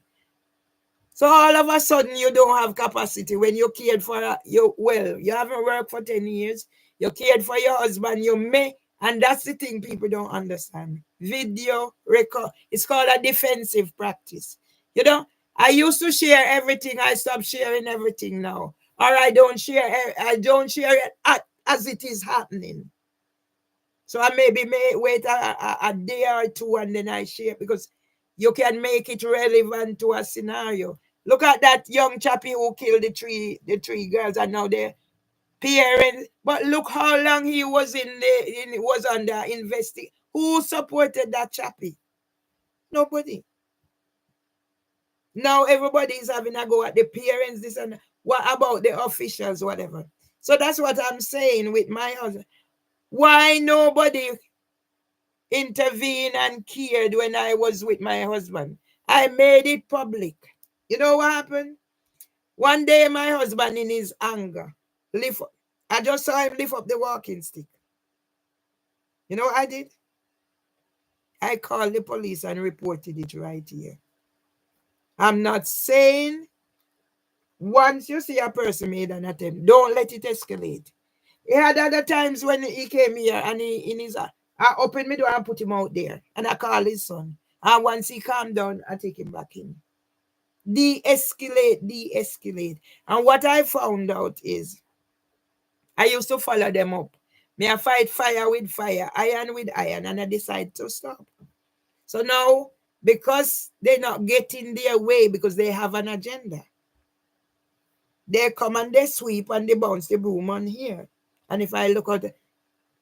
So all of a sudden you don't have capacity when you cared for you haven't worked for 10 years, you cared for your husband, and that's the thing people don't understand. Video record, it's called a defensive practice. I used to share everything, I stopped sharing everything now. Or I don't share it as it is happening. So I maybe may wait a day or two and then I share, because you can make it relevant to a scenario. Look at that young chappie who killed the three girls, and now they're parents. But look how long he was was under investigation. Who supported that chappie? Nobody. Now everybody is having a go at the parents, this and what about the officials, whatever. So that's what I'm saying with my husband. Why nobody intervened and cared when I was with my husband? I made it public. You know what happened? One day my husband in his anger, I just saw him lift up the walking stick. You know what I did? I called the police and reported it right here. I'm not saying once you see a person made an attempt, don't let it escalate. He had other times when he came here and I opened my door and put him out there. And I called his son. And once he calmed down, I take him back in. De-escalate. And what I found out is, I used to follow them up. Me I fight fire with fire, iron with iron, and I decide to stop. So now, because they're not getting their way because they have an agenda, they come and they sweep and they bounce the broom on here. And if I look at it,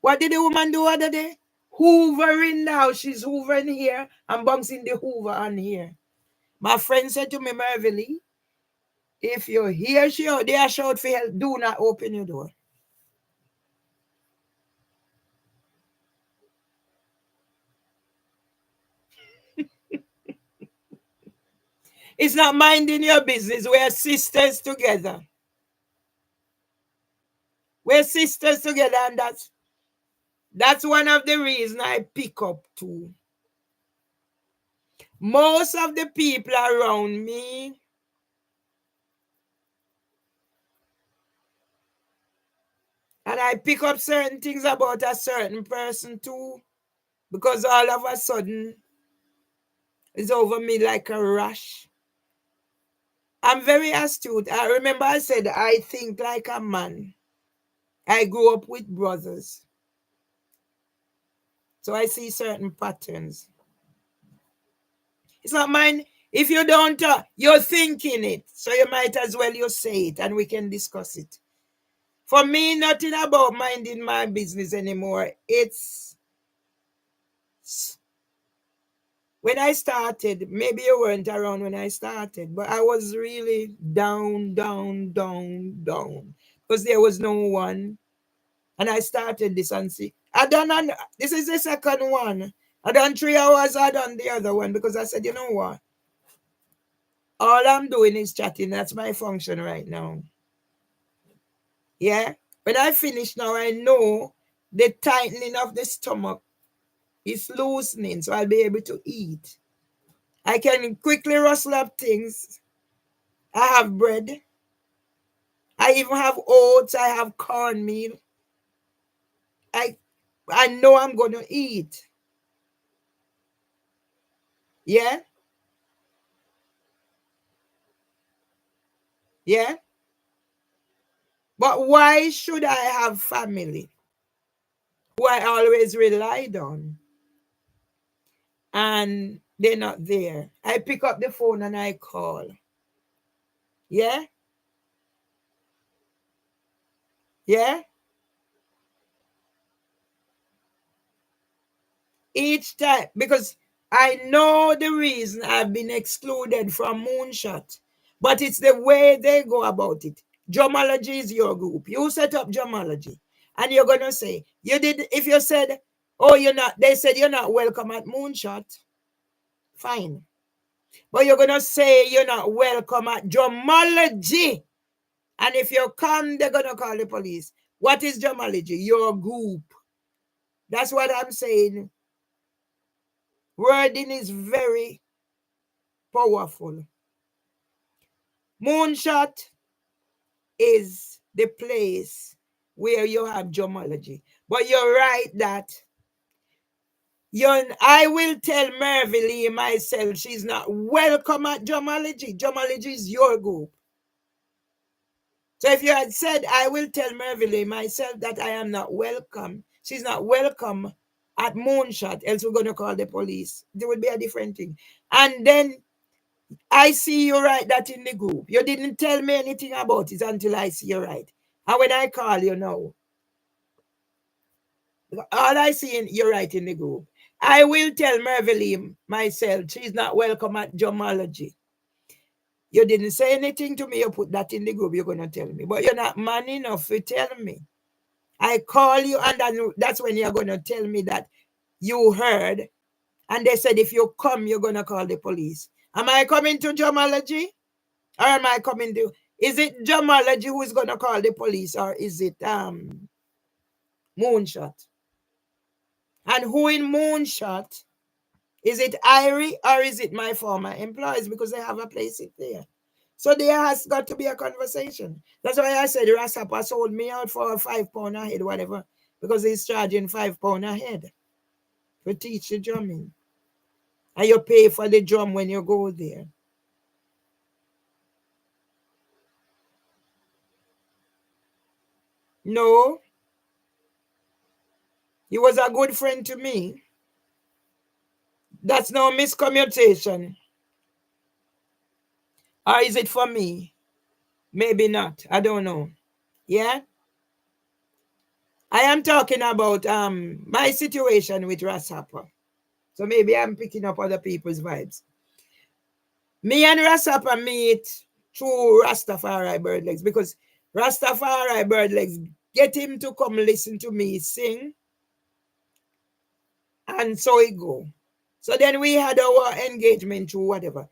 what did the woman do other day? Hoovering now. She's hoovering here and bouncing the hoover on here. My friend said to me, Mervelee, if you hear she out there shout for help, do not open your door. It's not minding your business. We're sisters together. We're sisters together, and that's one of the reasons I pick up too. Most of the people around me, and I pick up certain things about a certain person too, because all of a sudden it's over me like a rash. I'm very astute. I remember I said I think like a man. I grew up with brothers. So I see certain patterns. It's not mine. If you don't, you're thinking it. So you might as well you say it and we can discuss it. For me, nothing about minding my business anymore. It's when I started, maybe you weren't around when I started, but I was really down, because there was no one. And I started this and see. This is the second one. I done 3 hours, I done the other one because I said, you know what? All I'm doing is chatting. That's my function right now. Yeah? When I finish now, I know the tightening of the stomach is loosening, so I'll be able to eat. I can quickly rustle up things. I have bread. I even have oats. I have cornmeal. I know I'm going to eat. Yeah? Yeah? But why should I have family who I always relied on and they're not there? I pick up the phone and I call. Yeah? Yeah? Each time, because I know the reason I've been excluded from Moonshot, but it's the way they go about it. Drumology is your group. You set up Drumology, and you're gonna say you did. If you said, "Oh, you're not," they said you're not welcome at Moonshot. Fine, but you're gonna say you're not welcome at Drumology, and if you come, they're gonna call the police. What is Drumology? Your group. That's what I'm saying. Wording is very powerful. Moonshot is the place where you have gemology. But you're right that I will tell Mervelee myself she's not welcome at gemology. Gemology is your group. So if you had said, I will tell Mervelee myself that I am not welcome, she's not welcome at Moonshot, else we're going to call the police. There would be a different thing. And then I see you write that in the group. You didn't tell me anything about it until I see you write. And when I call you now, all I see you write in the group. I will tell Mervelee myself she's not welcome at gemology. You didn't say anything to me. You put that in the group. You're going to tell me. But you're not man enough to tell me. I call you and then that's when you're going to tell me that you heard. And they said if you come, you're going to call the police. Am I coming to gemology? Or am I coming to, is it gemology who is going to call the police or is it Moonshot? And who in Moonshot, is it Irie or is it my former employees because they have a place in there? So there has got to be a conversation. That's why I said Rasapa sold me out for £5 a head, whatever, because he's charging £5 a head to teach the drumming. And you pay for the drum when you go there. No, he was a good friend to me. That's no miscommunication. Or is it for me? Maybe not. I don't know. Yeah? I am talking about my situation with Rasapa. So maybe I'm picking up other people's vibes. Me and Rasapa meet through Rastafari Birdlegs because Rastafari Birdlegs get him to come listen to me sing. And so he go. So then we had our engagement through whatever.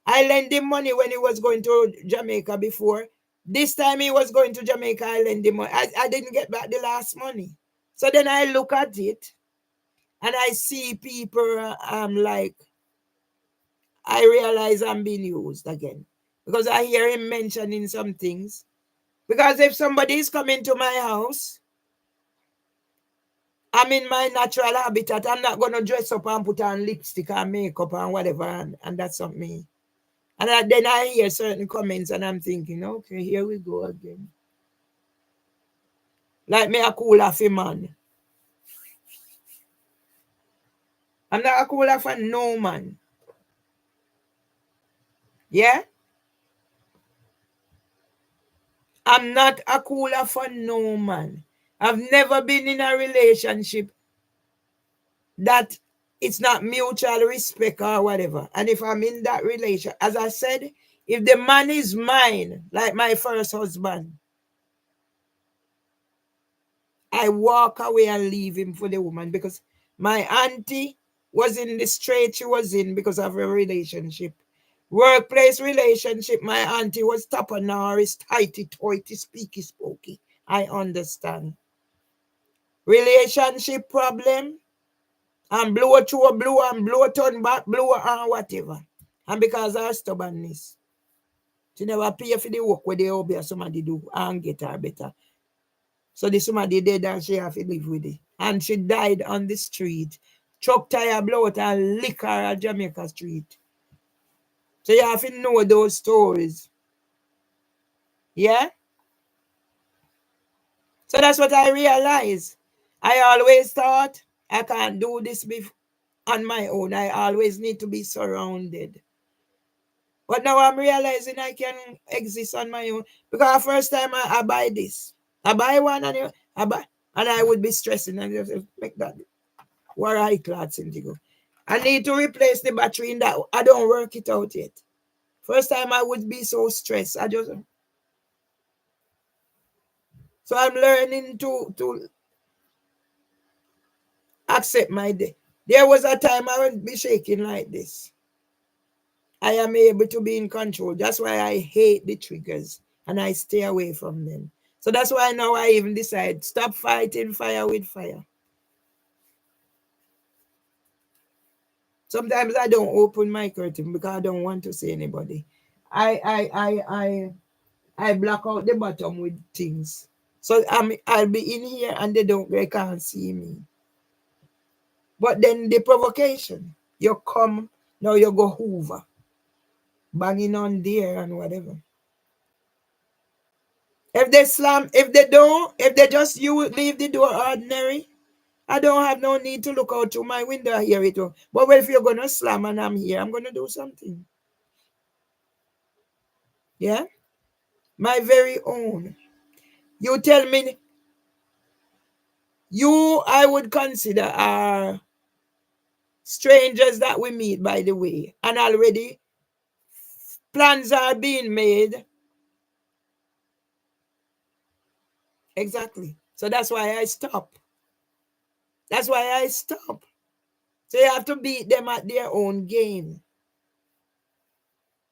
I lent him money when he was going to Jamaica before. This time he was going to Jamaica, I lent him money. I didn't get back the last money. So then I look at it and I see people like, I realize I'm being used again. Because I hear him mentioning some things. Because if somebody is coming to my house, I'm in my natural habitat. I'm not going to dress up and put on lipstick and makeup and whatever. And that's not me. And then I hear certain comments and I'm thinking, okay, here we go again. Like me a cool off a man. I'm not a cool off a no man. Yeah? I'm not a cool off a no man. I've never been in a relationship that it's not mutual respect or whatever. And if I'm in that relation, as I said, if the man is mine, like my first husband, I walk away and leave him for the woman, because my auntie was in the strait she was in because of a relationship. Workplace relationship, my auntie was tapanari, tighty, toity, speaky, spooky. I understand. Relationship problem, and blow through a blow and blow turn back, blow and whatever. And because of her stubbornness, she never pay for the work where they obey somebody do and get her better. So the somebody dead and she have to live with it. And she died on the street. Truck tire blow out and lick her at Jamaica Street. So you have to know those stories. Yeah? So that's what I realized. I always thought I can't do this on my own. I always need to be surrounded. But now I'm realizing I can exist on my own. Because the first time I buy this, I buy one and I would be stressing and just make that. What I clots in to go. I need to replace the battery in that. I don't work it out yet. First time I would be so stressed. So I'm learning to accept my day. There was a time I would be shaking like this. I am able to be in control. That's why I hate the triggers and I stay away from them. So that's why now I even decide, stop fighting fire with fire. Sometimes I don't open my curtain because I don't want to see anybody. I block out the bottom with things. So I'll be in here and they can't see me. But then the provocation, you come, now you go hoover, banging on there and whatever. If they just you leave the door ordinary, I don't have no need to look out through my window and hear it. But if you're gonna slam and I'm here, I'm gonna do something. Yeah? My very own. You tell me I would consider are strangers that we meet by the way, and already plans are being made. Exactly. So that's why I stop. That's why I stop. So you have to beat them at their own game.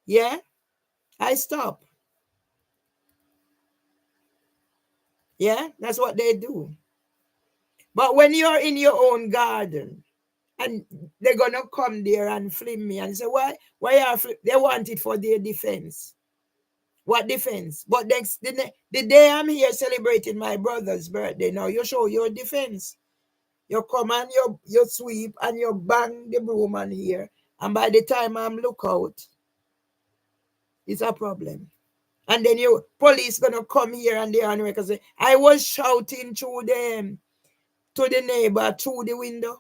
Yeah? I stop. Yeah? That's what they do. But when you're in your own garden, and they're gonna come there and flame me and say, why are they want it for their defense? What defense? But the day I'm here celebrating my brother's birthday, now you show your defense. You come and you sweep and you bang the broom on here. And by the time I'm look out, it's a problem. And then police gonna come here and there and record say, I was shouting through them to the neighbor through the window.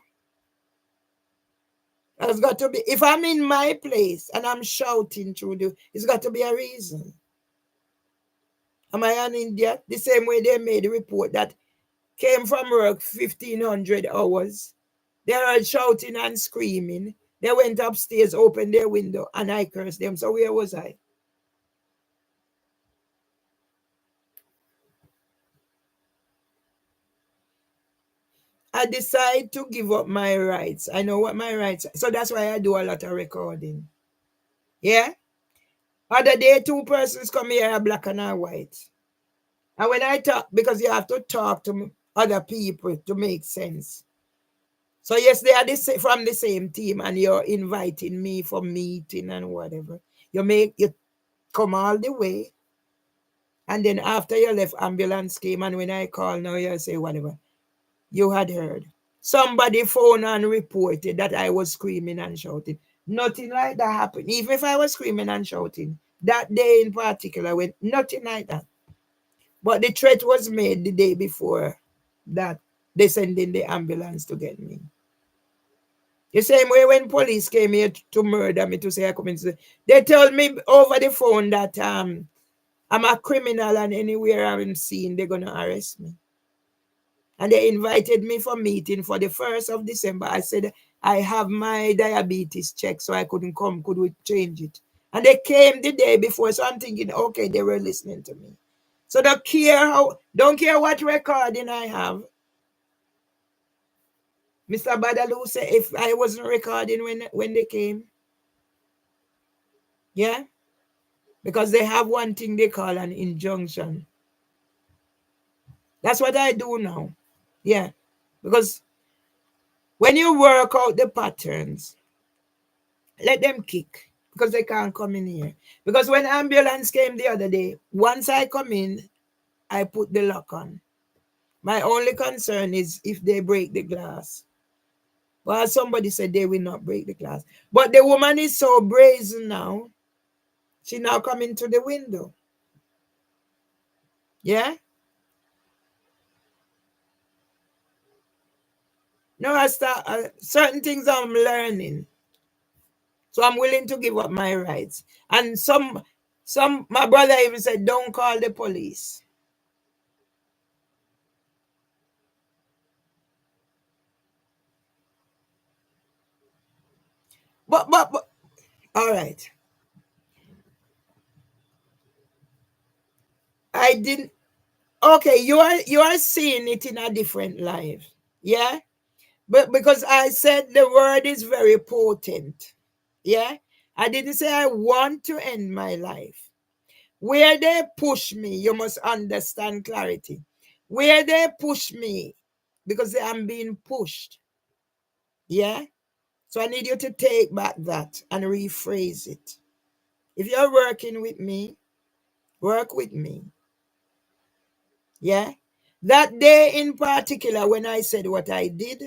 It's got to be, if I'm in my place and I'm shouting through it's got to be a reason. Am I an idiot? The same way they made the report that came from work 1,500 hours. They are shouting and screaming. They went upstairs, opened their window, and I cursed them. So where was I? I decide to give up my rights. I know what my rights are. So that's why I do a lot of recording. Yeah? Other day, 2 persons come here, a black and a white. And when I talk, because you have to talk to other people to make sense. So yes, they are from the same team and you're inviting me for meeting and whatever. You come all the way. And then after you left, ambulance came, and when I call now, you say whatever. You had heard. Somebody phoned and reported that I was screaming and shouting. Nothing like that happened. Even if I was screaming and shouting, that day in particular, when nothing like that. But the threat was made the day before that they sent in the ambulance to get me. The same way when police came here to murder me, to say I come in, they told me over the phone that I'm a criminal and anywhere I'm seen, they're gonna arrest me. And they invited me for meeting for the 1st of December. I said I have my diabetes check, so I couldn't come. Could we change it? And they came the day before, so I'm thinking, okay, they were listening to me. So don't care what recording I have. Mr. Badalu said if I wasn't recording when they came, yeah, because they have one thing they call an injunction. That's what I do now. Yeah, because when you work out the patterns, let them kick because they can't come in here. Because when ambulance came the other day, once I come in, I put the lock on. My only concern is if they break the glass. Well, somebody said they will not break the glass. But the woman is so brazen now. She now coming to the window. Yeah? No, I start certain things I'm learning. So I'm willing to give up my rights. And my brother even said, don't call the police. But all right. I didn't. Okay, you are seeing it in a different life. Yeah? But because I said the word is very potent. Yeah? I didn't say I want to end my life. Where they push me, you must understand clarity. Where they push me, because I'm being pushed. Yeah? So I need you to take back that and rephrase it. If you're working with me, work with me. Yeah? That day in particular, when I said what I did,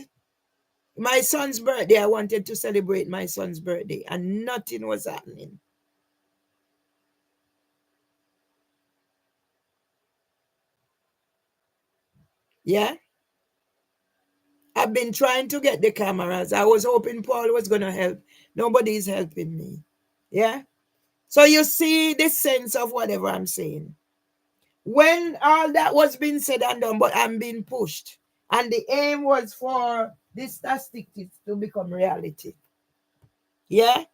my son's birthday, I wanted to celebrate my son's birthday, and nothing was happening. Yeah? I've been trying to get the cameras. I was hoping Paul was going to help. Nobody is helping me. Yeah? So you see the sense of whatever I'm saying. When all that was being said and done, but I'm being pushed. And the aim was for this statistics to become reality. Yeah?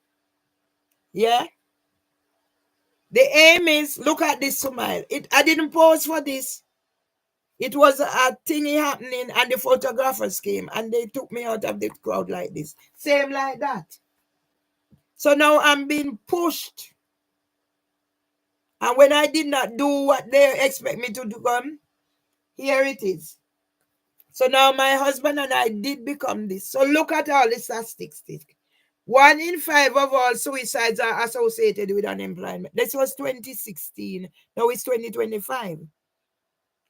Yeah? The aim is, look at this smile. I didn't pose for this. It was a thingy happening and the photographers came and they took me out of the crowd like this. Same like that. So now I'm being pushed. And when I did not do what they expect me to do, here it is. So now my husband and I did become this. So look at all the statistics. 1 in 5 of all suicides are associated with unemployment. This was 2016. Now it's 2025.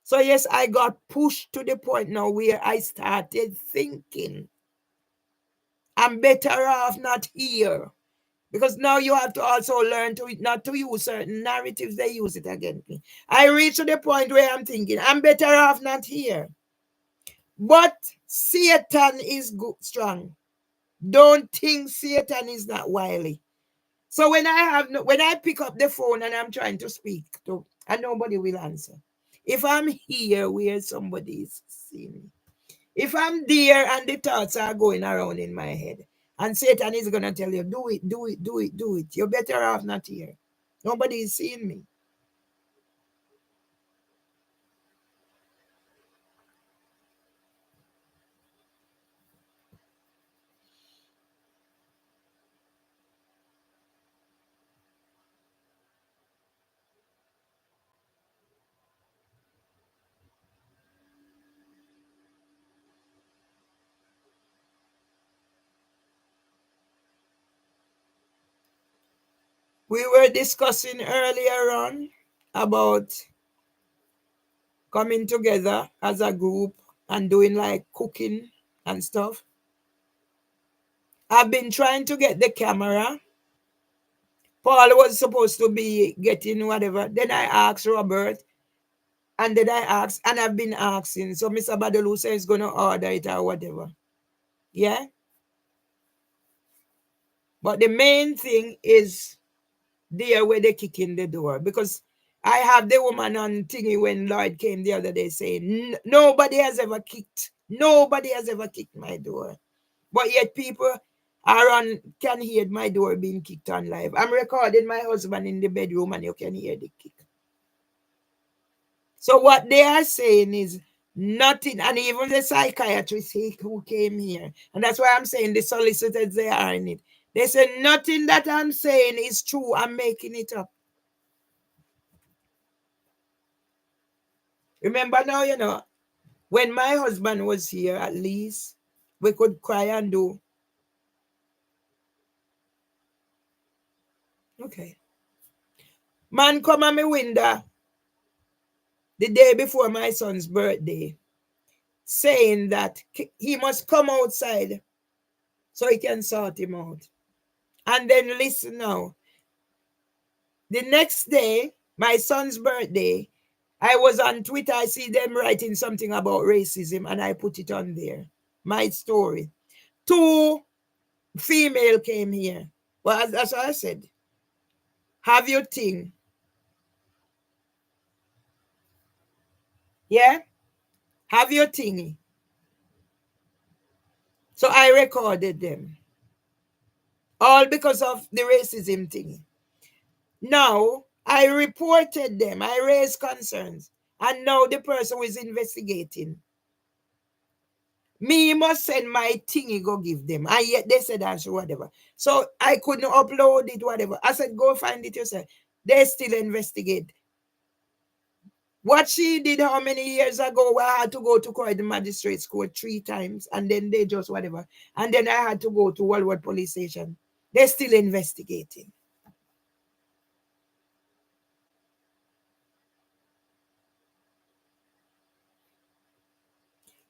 So yes, I got pushed to the point now where I started thinking I'm better off not here. Because now you have to also learn to not to use certain narratives. They use it against me. I reached to the point where I'm thinking I'm better off not here. But Satan is strong. Don't think Satan is not wily. So when I pick up the phone and I'm trying to speak to, and nobody will answer. If I'm here where somebody is seeing me, if I'm there and the thoughts are going around in my head, and Satan is gonna tell you, do it, do it, do it, do it. You're better off not here. Nobody is seeing me. We were discussing earlier on about coming together as a group and doing like cooking and stuff. I've been trying to get the camera. Paul was supposed to be getting whatever. Then I asked Robert, and then I asked, and I've been asking. So Mr. Badalu says he's going to order it or whatever. Yeah? But the main thing is there where they kick in the door. Because I have the woman on thingy when Lloyd came the other day saying, nobody has ever kicked my door. But yet people can hear my door being kicked on live. I'm recording my husband in the bedroom and you can hear the kick. So what they are saying is nothing, and even the psychiatrist who came here, and that's why I'm saying the solicitors, they are in it. They say nothing that I'm saying is true. I'm making it up. Remember now, when my husband was here, at least we could cry and do. Okay. Man come on my window the day before my son's birthday, saying that he must come outside so he can sort him out. And then listen now. The next day, my son's birthday, I was on Twitter. I see them writing something about racism, and I put it on there. My story. 2 female came here. Well, that's what I said. Have your thing. Yeah? Have your thingy. So I recorded them. All because of the racism thingy. Now, I reported them. I raised concerns. And now the person who is investigating, me must send my thingy, go give them. And yet they said that's whatever. So I couldn't upload it, whatever. I said, go find it yourself. They still investigate. What she did how many years ago, I had to go to court, the magistrate's court 3 times, and then they just whatever. And then I had to go to Walworth police station. They're still investigating.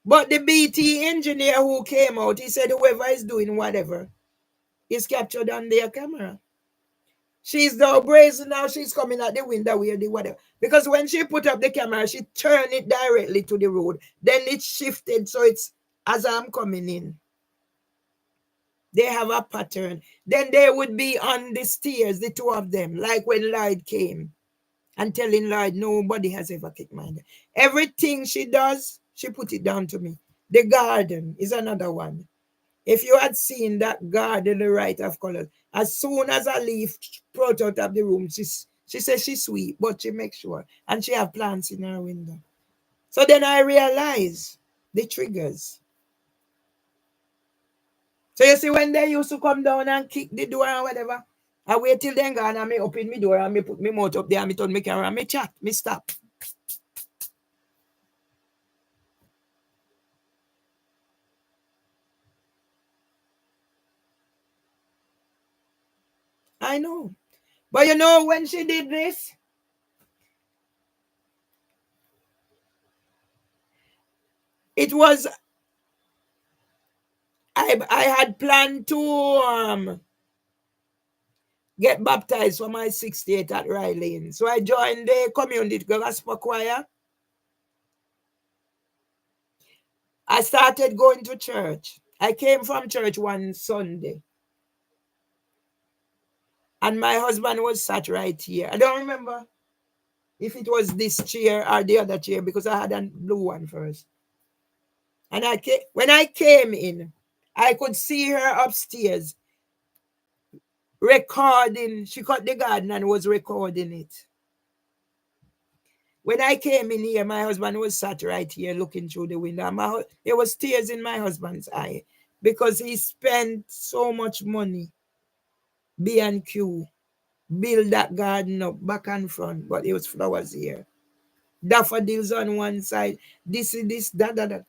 But the BT engineer who came out, he said whoever is doing whatever is captured on their camera. She's now brazen now. She's coming at the window where the whatever. Because when she put up the camera, she turned it directly to the road. Then it shifted, so it's as I'm coming in. They have a pattern. Then they would be on the stairs, the 2 of them, like when Lloyd came and telling Lloyd nobody has ever kicked my door. Everything she does, she put it down to me. The garden is another one. If you had seen that garden, the right of colors, as soon as a leaf brought out of the room, she says she's sweet, but she makes sure. And she have plants in her window. So then I realized the triggers. So you see, when they used to come down and kick the door and whatever, I wait till then gone and me open my door and me put my mouth up there and me turn my camera and me chat, me stop. I know. But when she did this, it was, I had planned to get baptized for my 68 at Riley. So I joined the community gospel choir. I started going to church. I came from church one Sunday. And my husband was sat right here. I don't remember if it was this chair or the other chair because I had a blue one first. And when I came in, I could see her upstairs recording. She cut the garden and was recording it. When I came in here, my husband was sat right here looking through the window. There was tears in my husband's eye because he spent so much money, B&Q, build that garden up back and front, but it was flowers here. Daffodils on one side, this, that.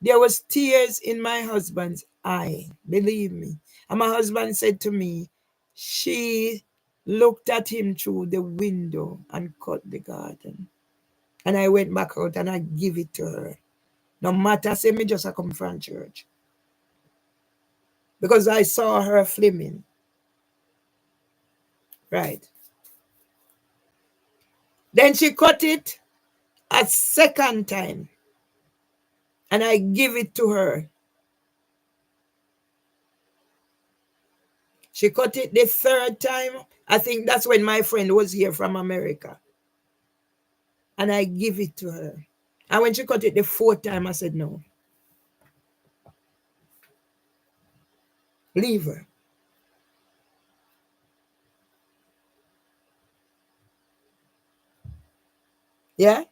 There was tears in my husband's eye, believe me. And my husband said to me, she looked at him through the window and cut the garden. And I went back out and I give it to her. No matter, say me just a come from church. because I saw her filming. Right. Then she cut it a second time and I give it to her. She cut it the third time. I think that's when my friend was here from America. And I give it to her. And when she cut it the fourth time, I said, no. Leave her. Yeah?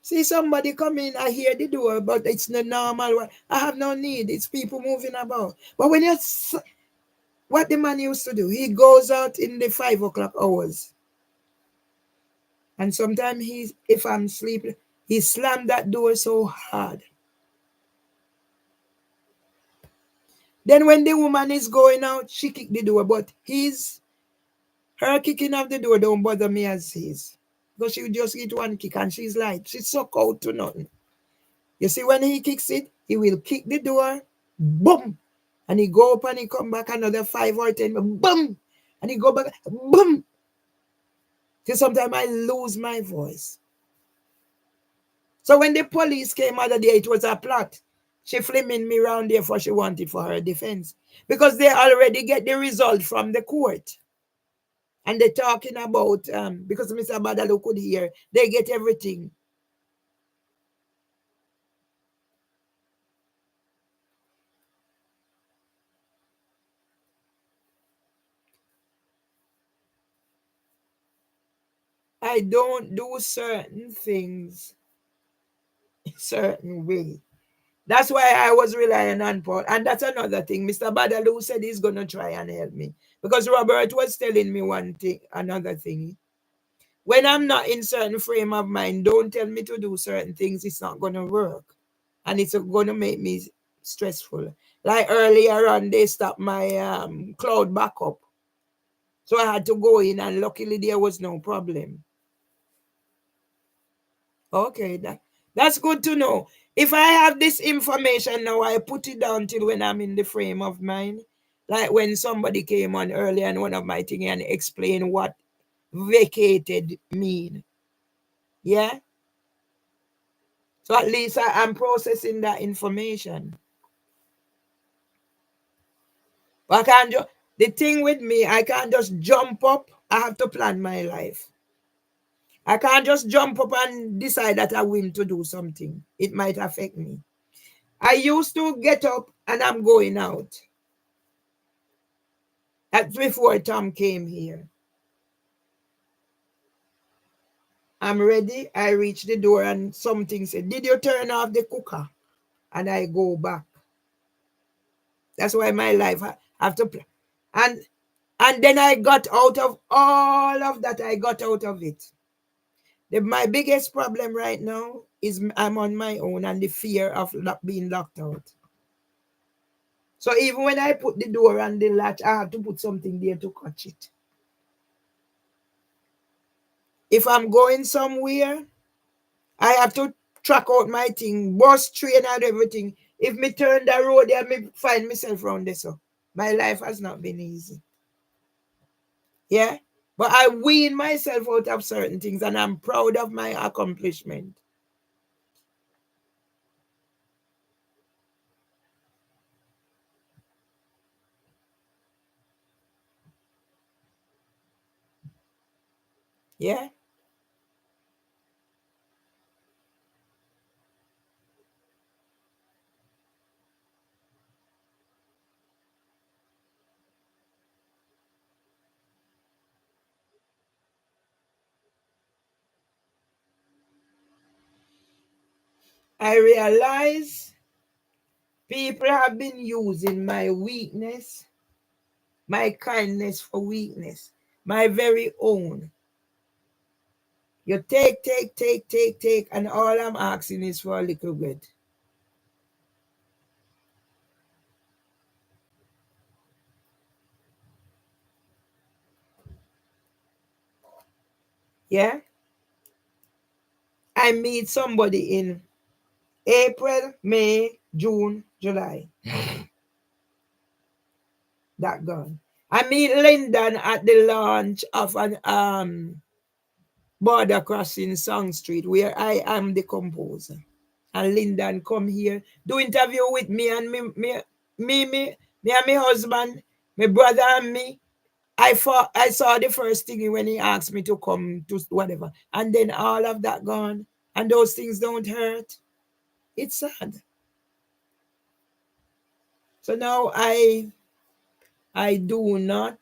See somebody come in, I hear the door, but it's the normal one. I have no need. It's people moving about. But when you, what the man used to do, he goes out in the 5 o'clock hours. And sometimes if I'm sleeping, he slammed that door so hard. Then when the woman is going out, she kick the door, but her kicking of the door don't bother me as his. Because she would just get one kick and she's like, she's so cold to nothing. You see, when he kicks it, he will kick the door, boom, and he go up and he come back another 5 or 10, boom, and he go back, boom. Till sometimes I lose my voice. So when the police came other day, it was a plot. She flaming me around there for she wanted for her defense. Because they already get the result from the court. And they're talking about, because Mr. Badalu could hear, they get everything. I don't do certain things a certain way. That's why I was relying on Paul. And that's another thing. Mr. Badalu said he's going to try and help me. Because Robert was telling me one thing, another thing. When I'm not in certain frame of mind, don't tell me to do certain things. It's not going to work. And it's going to make me stressful. Like earlier on, they stopped my cloud backup. So I had to go in and luckily there was no problem. Okay, that's good to know. If I have this information now, I put it down till when I'm in the frame of mind. Like when somebody came on earlier and one of my things and explained what vacated mean. Yeah? So at least I'm processing that information. But I can't just, the thing with me, I can't just jump up. I have to plan my life. I can't just jump up and decide that I will to do something. It might affect me. I used to get up and I'm going out. That's before Tom came here. I'm ready. I reach the door and something said, did you turn off the cooker? And I go back. That's why my life I have to play. And then I got out of all of that. I got out of it. My biggest problem right now is I'm on my own and the fear of being locked out. So even when I put the door and the latch, I have to put something there to catch it. If I'm going somewhere, I have to track out my thing, bus, train, and everything. If me turn the road there, me find myself around there. So my life has not been easy. Yeah? But I wean myself out of certain things and I'm proud of my accomplishment. Yeah? I realize people have been using my weakness, my kindness for weakness, my very own. You take, and all I'm asking is for a little bit. Yeah? I meet somebody in April, May, June, July. that gone. I meet Lyndon at the launch of an border crossing Song Street where I am the composer. And Lyndon come here, do interview with me and me and my husband, my brother and me. I saw the first thing when he asked me to come to whatever. And then all of that gone. And those things don't hurt. It's sad. So now I do not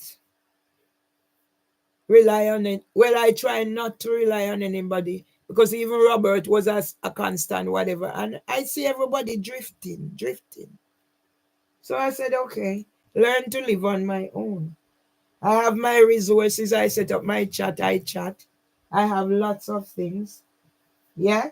rely on it. Well, I try not to rely on anybody because even Robert was a constant whatever. And I see everybody drifting. So I said, okay, learn to live on my own. I have my resources. I set up my chat. I chat. I have lots of things. Yeah.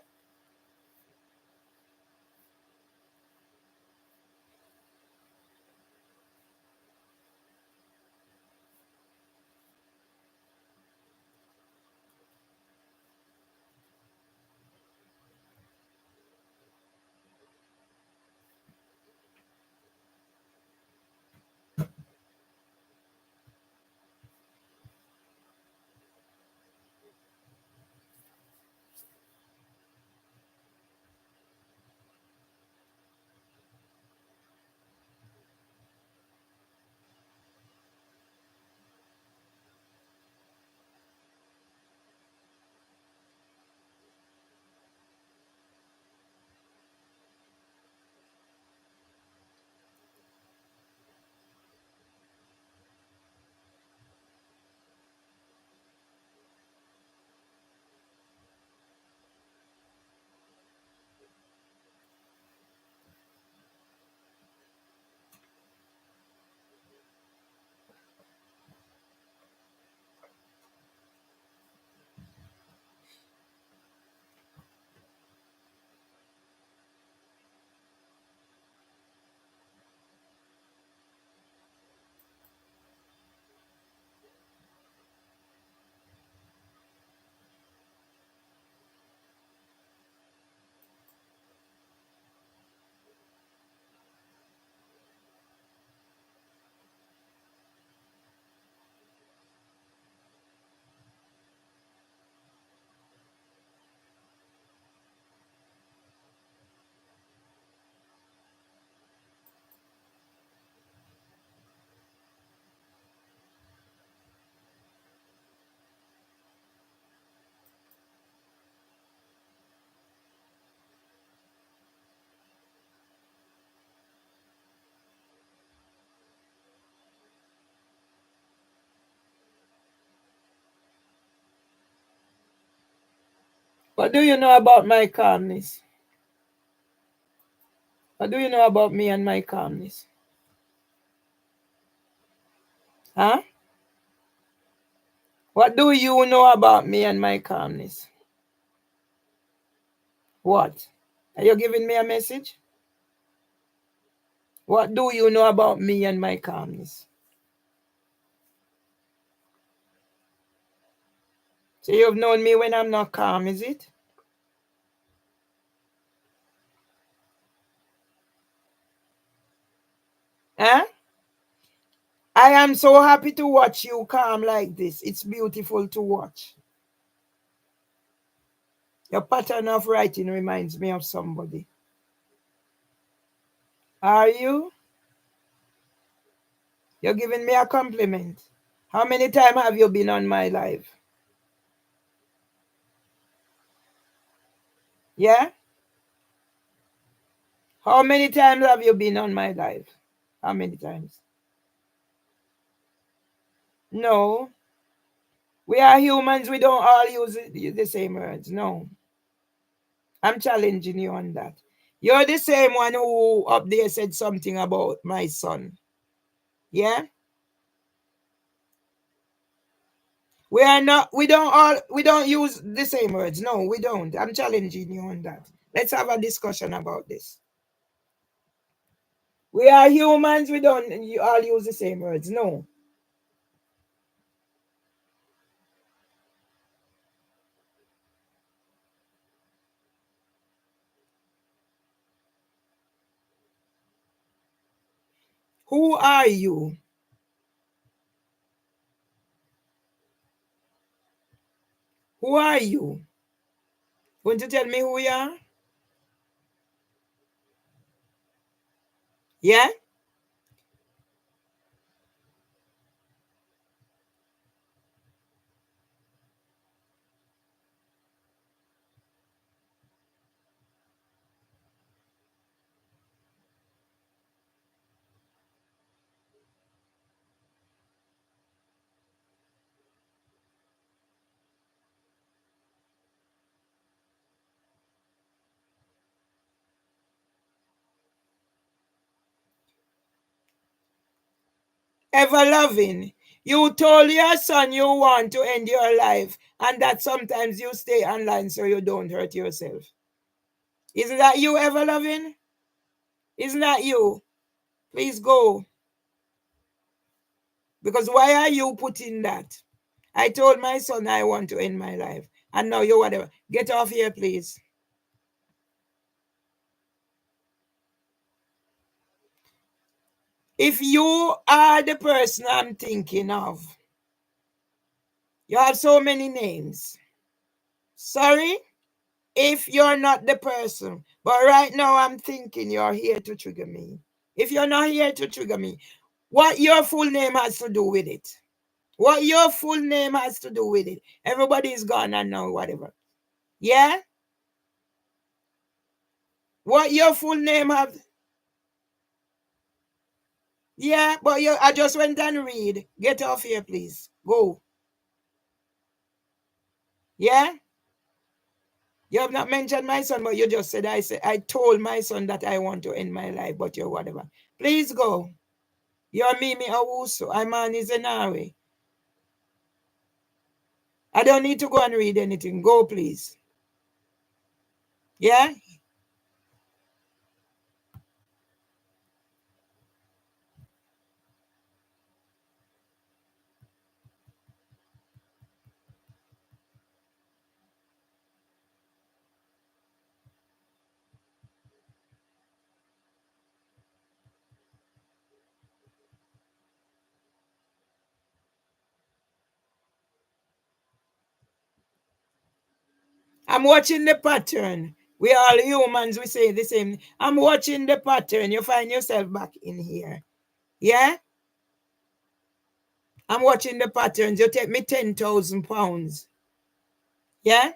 What do you know about my calmness? What do you know about me and my calmness? Huh? What do you know about me and my calmness? What? Are you giving me a message? What do you know about me and my calmness? So you've known me when I'm not calm, is it? Huh? I am so happy to watch you calm like this. It's beautiful to watch. Your pattern of writing reminds me of somebody. Are you? You're giving me a compliment. How many times have you been on my live? Yeah? How many times have you been on my live? How many times? No. We are humans. We don't all use the same words. No. I'm challenging you on that. You're the same one who up there said something about my son. Yeah? We don't use the same words. No, we don't. I'm challenging you on that. Let's have a discussion about this. We are humans. We don't all use the same words. No. Who are you? Who are you? Want to tell me who you are? Yeah? Ever loving. You told your son you want to end your life, and that sometimes you stay online so you don't hurt yourself. Isn't that you, ever loving? Isn't that you? Please go. Because why are you putting that? I told my son I want to end my life. And now you whatever. Get off here, please. If you are the person I'm thinking of, you have so many names. Sorry if you're not the person. But right now I'm thinking you're here to trigger me. If you're not here to trigger me, what your full name has to do with it? What your full name has to do with it? Everybody is gone and now whatever. Yeah? What your full name have? Yeah, but I just went and read. Get off here, please. Go. Yeah? You have not mentioned my son, but you just said I told my son that I want to end my life, but you're whatever. Please go. You're Mimi Awusu. I'm Anizenawe. I don't need to go and read anything. Go, please. Yeah? I'm watching the pattern. We all humans, we say the same. I'm watching the pattern. You find yourself back in here. Yeah? I'm watching the patterns. You take me 10,000 pounds. Yeah?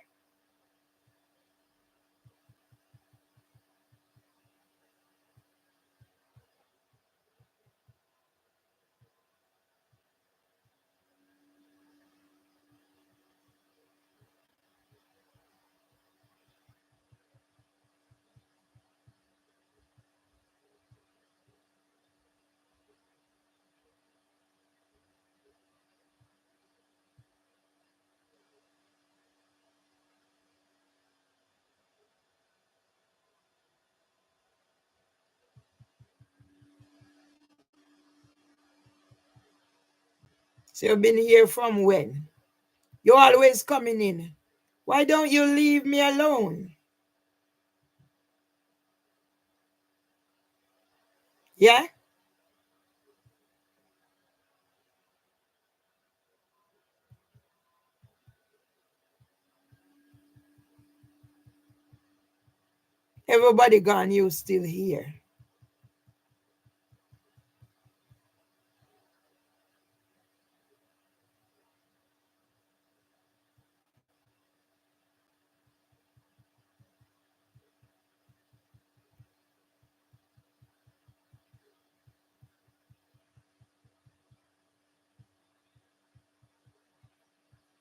So you've been here from when? You're always coming in. Why don't you leave me alone? Yeah? Everybody gone, you still here.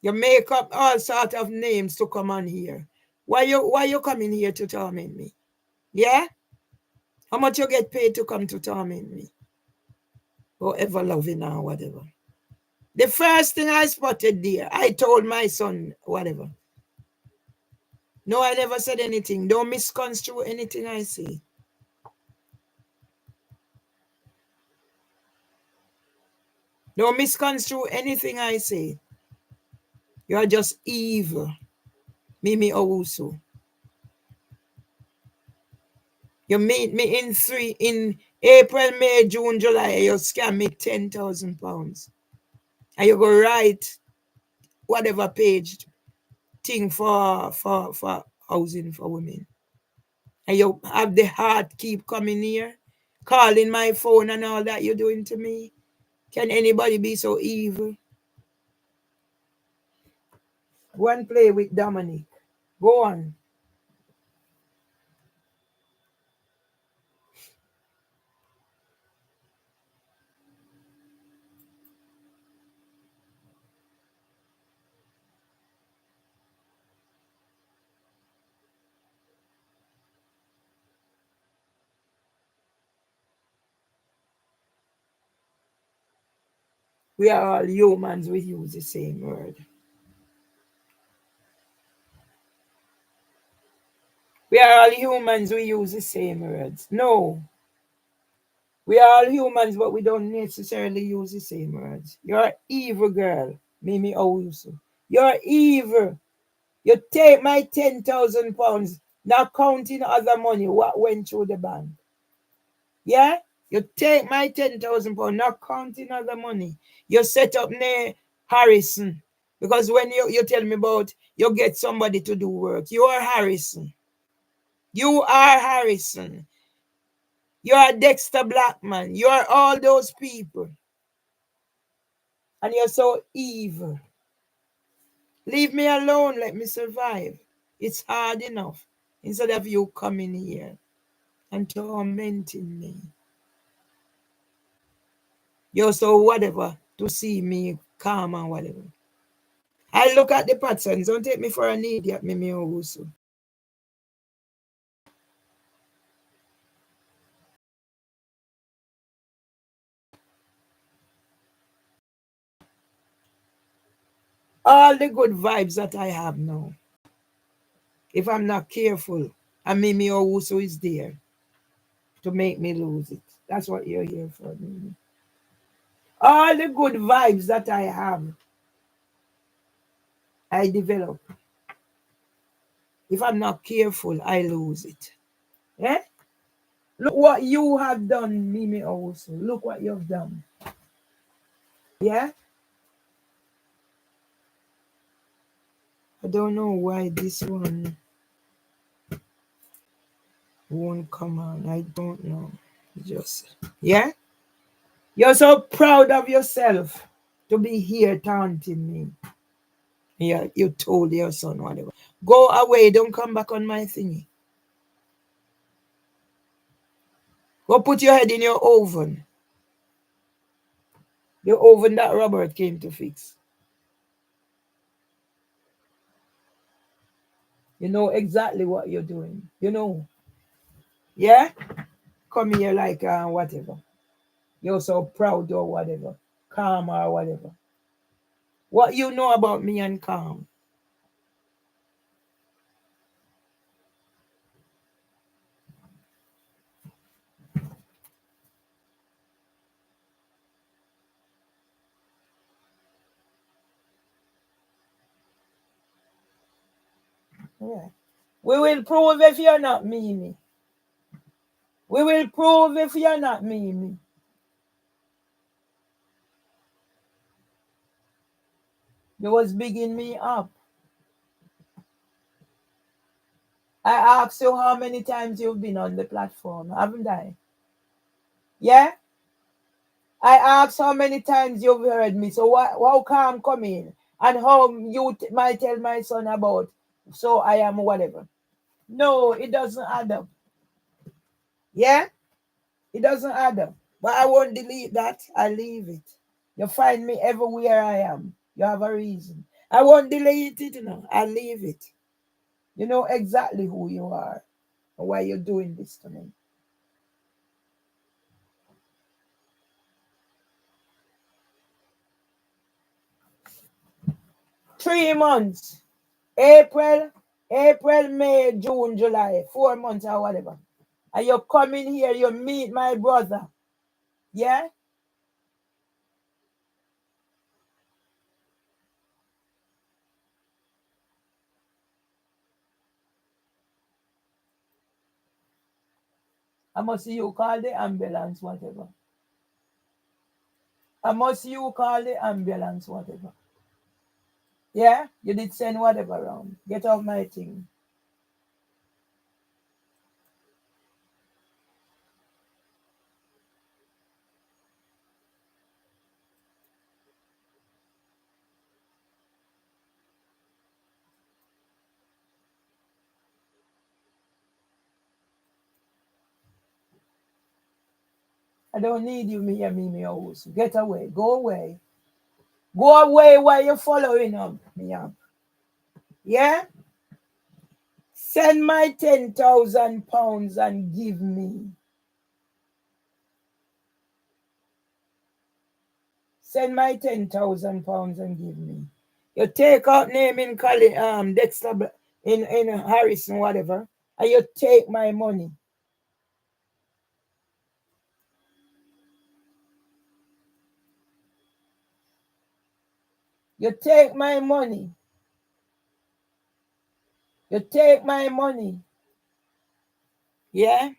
You make up all sort of names to come on here. Why you coming here to torment me? Yeah? How much you get paid to come to torment me? Or ever loving or whatever. The first thing I spotted there, I told my son, whatever. No, I never said anything. Don't misconstrue anything I say. Don't misconstrue anything I say. You are just evil. Mimi Owusu. You meet me in April, May, June, July. You scam me 10,000 pounds. And you go write whatever page. thing for housing for women. And you have the heart keep coming here, calling my phone and all that you're doing to me. Can anybody be so evil? Go and play with Dominic. Go on. We are all humans, we use the same word. We are all humans, we use the same words. No. We are all humans, but we don't necessarily use the same words. You're an evil girl, Mimi Owusu. You're evil. You take my £10,000, not counting other money, what went through the bank. Yeah? You take my £10,000, not counting other money. You set up near Harrison. Because when you tell me about you get somebody to do work, you are Harrison. You are Harrison. You are Dexter Blackman. You are all those people. And you're so evil. Leave me alone. Let me survive. It's hard enough. Instead of you coming here and tormenting me. You're so whatever to see me calm and whatever. I look at the patterns. Don't take me for an idiot, Mimi Owusu. All the good vibes that I have now, if I'm not careful, and Mimi Owusu is there to make me lose it. That's what you're here for, Mimi. All the good vibes that I have, I develop. If I'm not careful, I lose it. Yeah? Look what you have done, Mimi also. Look what you've done. Yeah? I don't know why this one won't come on. I don't know. Just, yeah? You're so proud of yourself to be here taunting me. Yeah, you told your son whatever. Go away. Don't come back on my thingy. Go put your head in your oven. The oven that Robert came to fix. You know exactly what you're doing. You know. Yeah? Come here like whatever. You're so proud or whatever. Calm or whatever. What you know about me and calm? Yeah. We will prove if you're not Mimi. We will prove if you're not Mimi. You was bigging me up. I asked you how many times you've been on the platform, haven't I? Yeah? I asked how many times you've heard me. So how come come in? And how you might tell my son about so I am whatever. No, it doesn't add up. Yeah? It doesn't add up. But I won't delete that. I leave it. You find me everywhere I am. You have a reason. I won't delete it, I leave it. You know exactly who you are and why you're doing this to me. 3 months. April, May, June, July. 4 months or whatever. And you come in here, you meet my brother. Yeah? I must see you call the ambulance, whatever. I must see you call the ambulance, whatever. Yeah? You did send whatever around. Get off my thing. I don't need you, me house. Get away. Go away. Go away while you're following up me up. Yeah? Send my £10,000 and give me. Send my £10,000 and give me. You take out name in Dexter in Harrison, whatever, and you take my money. You take my money. You take my money. Yeah?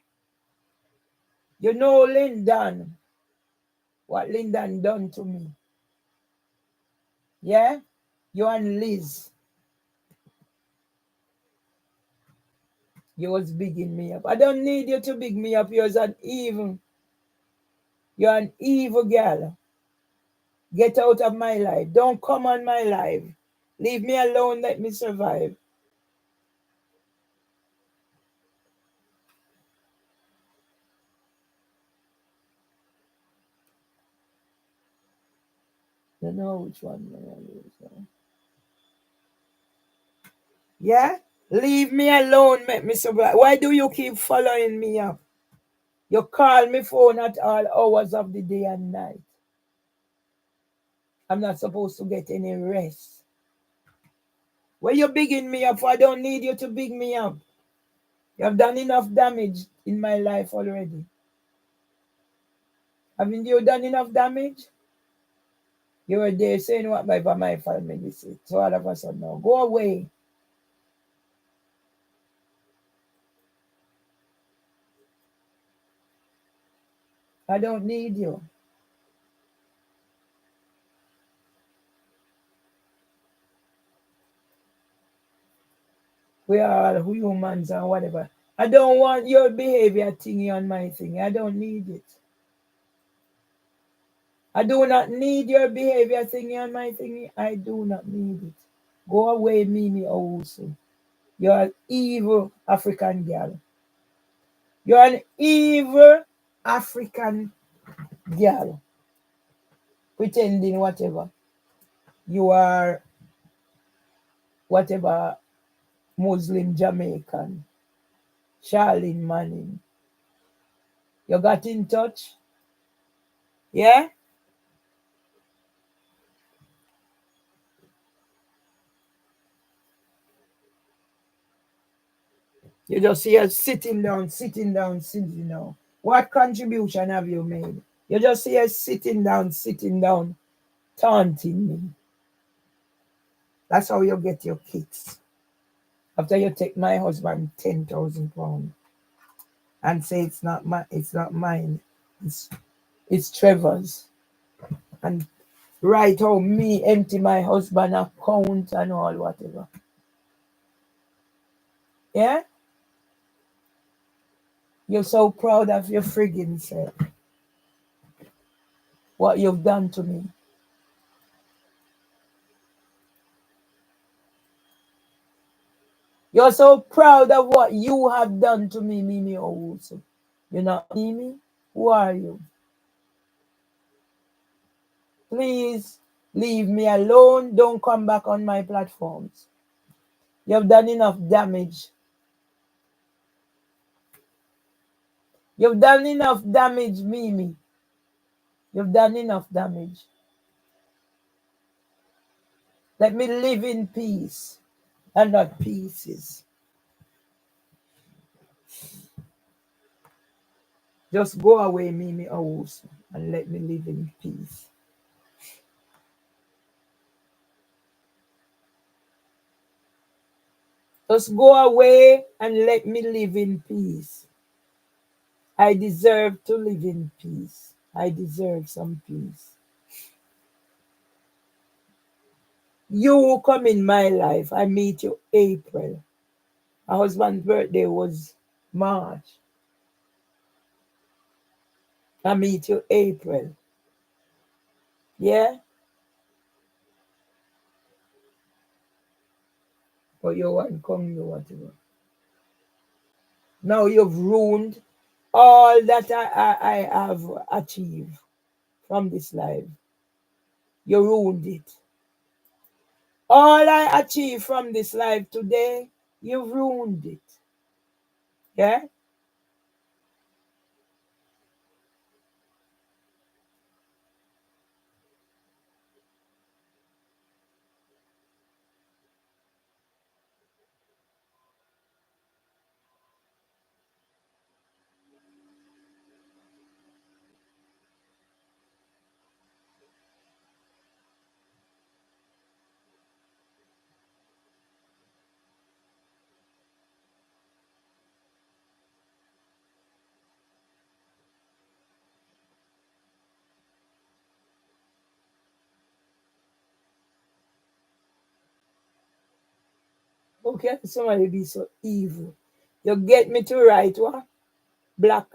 You know Lyndon. What Lyndon done to me. Yeah? You and Liz. You was bigging me up. I don't need you to big me up. You're an evil girl. Get out of my life. Don't come on my life. Leave me alone. Let me survive. You know which one I'm gonna use. Yeah? Leave me alone. Let me survive. Why do you keep following me up? You call me phone at all hours of the day and night. I'm not supposed to get any rest. Why you bigging me up? I don't need you to big me up. You have done enough damage in my life already. Haven't you done enough damage? You were there saying what my family said. So all of a sudden now, go away. I don't need you. We are all humans and whatever. I don't want your behavior thingy on my thing. I don't need it. I do not need your behavior thingy on my thingy. I do not need it. Go away, Mimi also. You're an evil African girl. You're an evil African girl. Pretending whatever. You are whatever Muslim Jamaican. Charlene Manning. You got in touch? Yeah? You just see us sitting down, sitting down, sitting down. What contribution have you made? You just see us sitting down, taunting me. That's how you get your kicks. After you take my husband £10,000 and say it's not mine, it's it's Trevor's. And right how me empty my husband account and all whatever. Yeah? You're so proud of your friggin' self. What you've done to me. You're so proud of what you have done to me, Mimi Owusu. You're not Mimi? Who are you? Please leave me alone. Don't come back on my platforms. You've done enough damage. You've done enough damage, Mimi. You've done enough damage. Let me live in peace and not pieces. Just go away, Mimi Owusu, and let me live in peace. Just go away and let me live in peace. I deserve to live in peace. I deserve some peace. You come in my life. I meet you April. My husband's birthday was March. I meet you April. Yeah? But you want come, you want to go. Now you've ruined all that I have achieved from this life. You ruined it. All I achieved from this life today, you ruined it. Yeah? How can somebody be so evil? You get me to write what? Black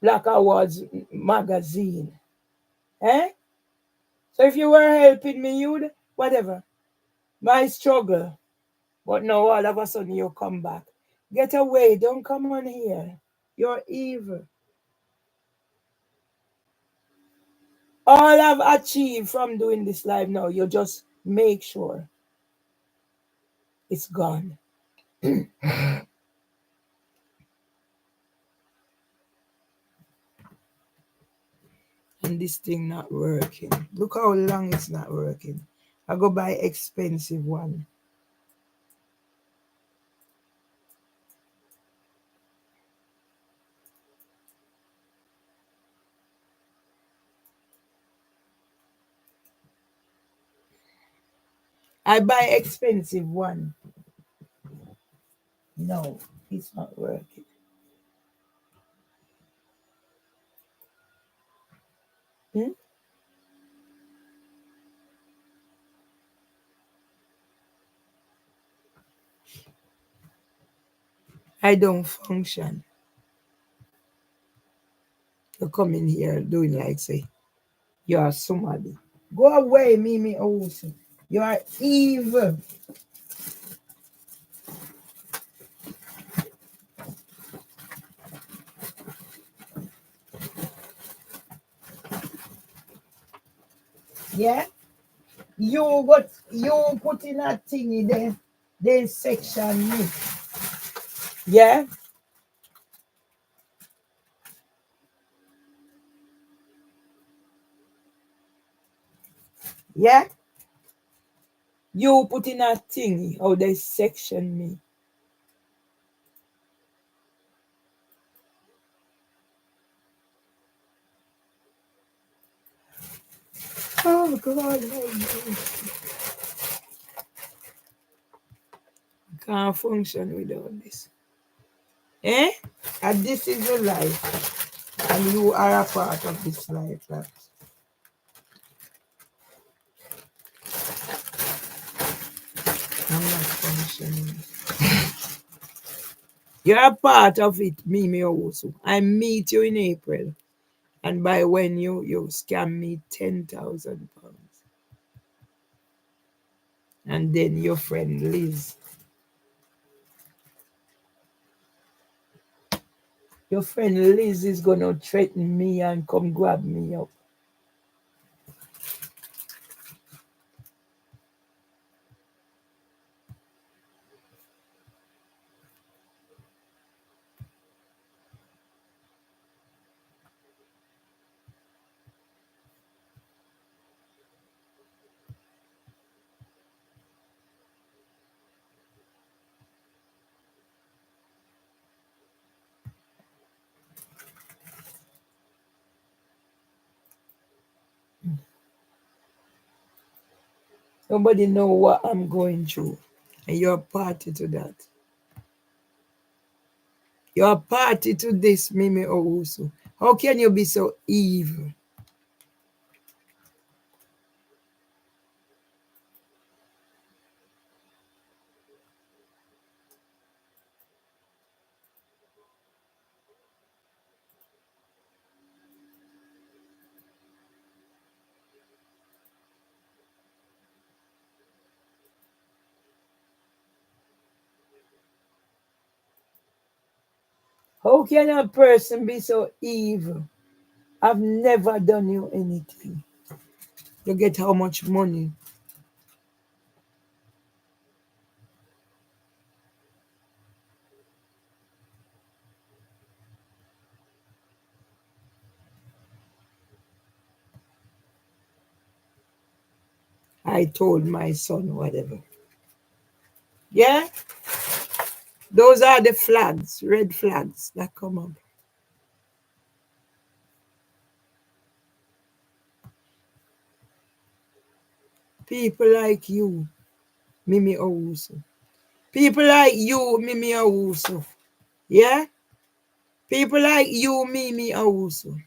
Black Awards magazine. Eh? So if you were helping me, you'd whatever. My struggle. But now all of a sudden you come back. Get away. Don't come on here. You're evil. All I've achieved from doing this live now, you just make sure it's gone. And this thing not working. Look how long it's not working. I go buy expensive one. I buy expensive one. No, it's not working. Hmm? I don't function. You come in here doing like say you are somebody. Go away, Mimi Owusu. You are evil. Yeah? You put in a thingy there. They section me. Yeah? Yeah? You put in a thingy. Oh, they section me. Oh God, can't function without this. Eh? And this is your life. And you are a part of this life. That I'm not functioning. You're a part of it, Mimi also. I meet you in April. And by when you scam me £10,000. And then your friend Liz. Your friend Liz is gonna threaten me and come grab me up. Nobody know what I'm going through. And you're a party to that. You're a party to this, Mimi Owusu. How can you be so evil? How can a person be so evil? I've never done you anything. You get how much money? I told my son whatever. Yeah? Those are the flags, red flags that come up. People like you, Mimi Owusu. People like you, Mimi Owusu. Yeah? People like you, Mimi Owusu.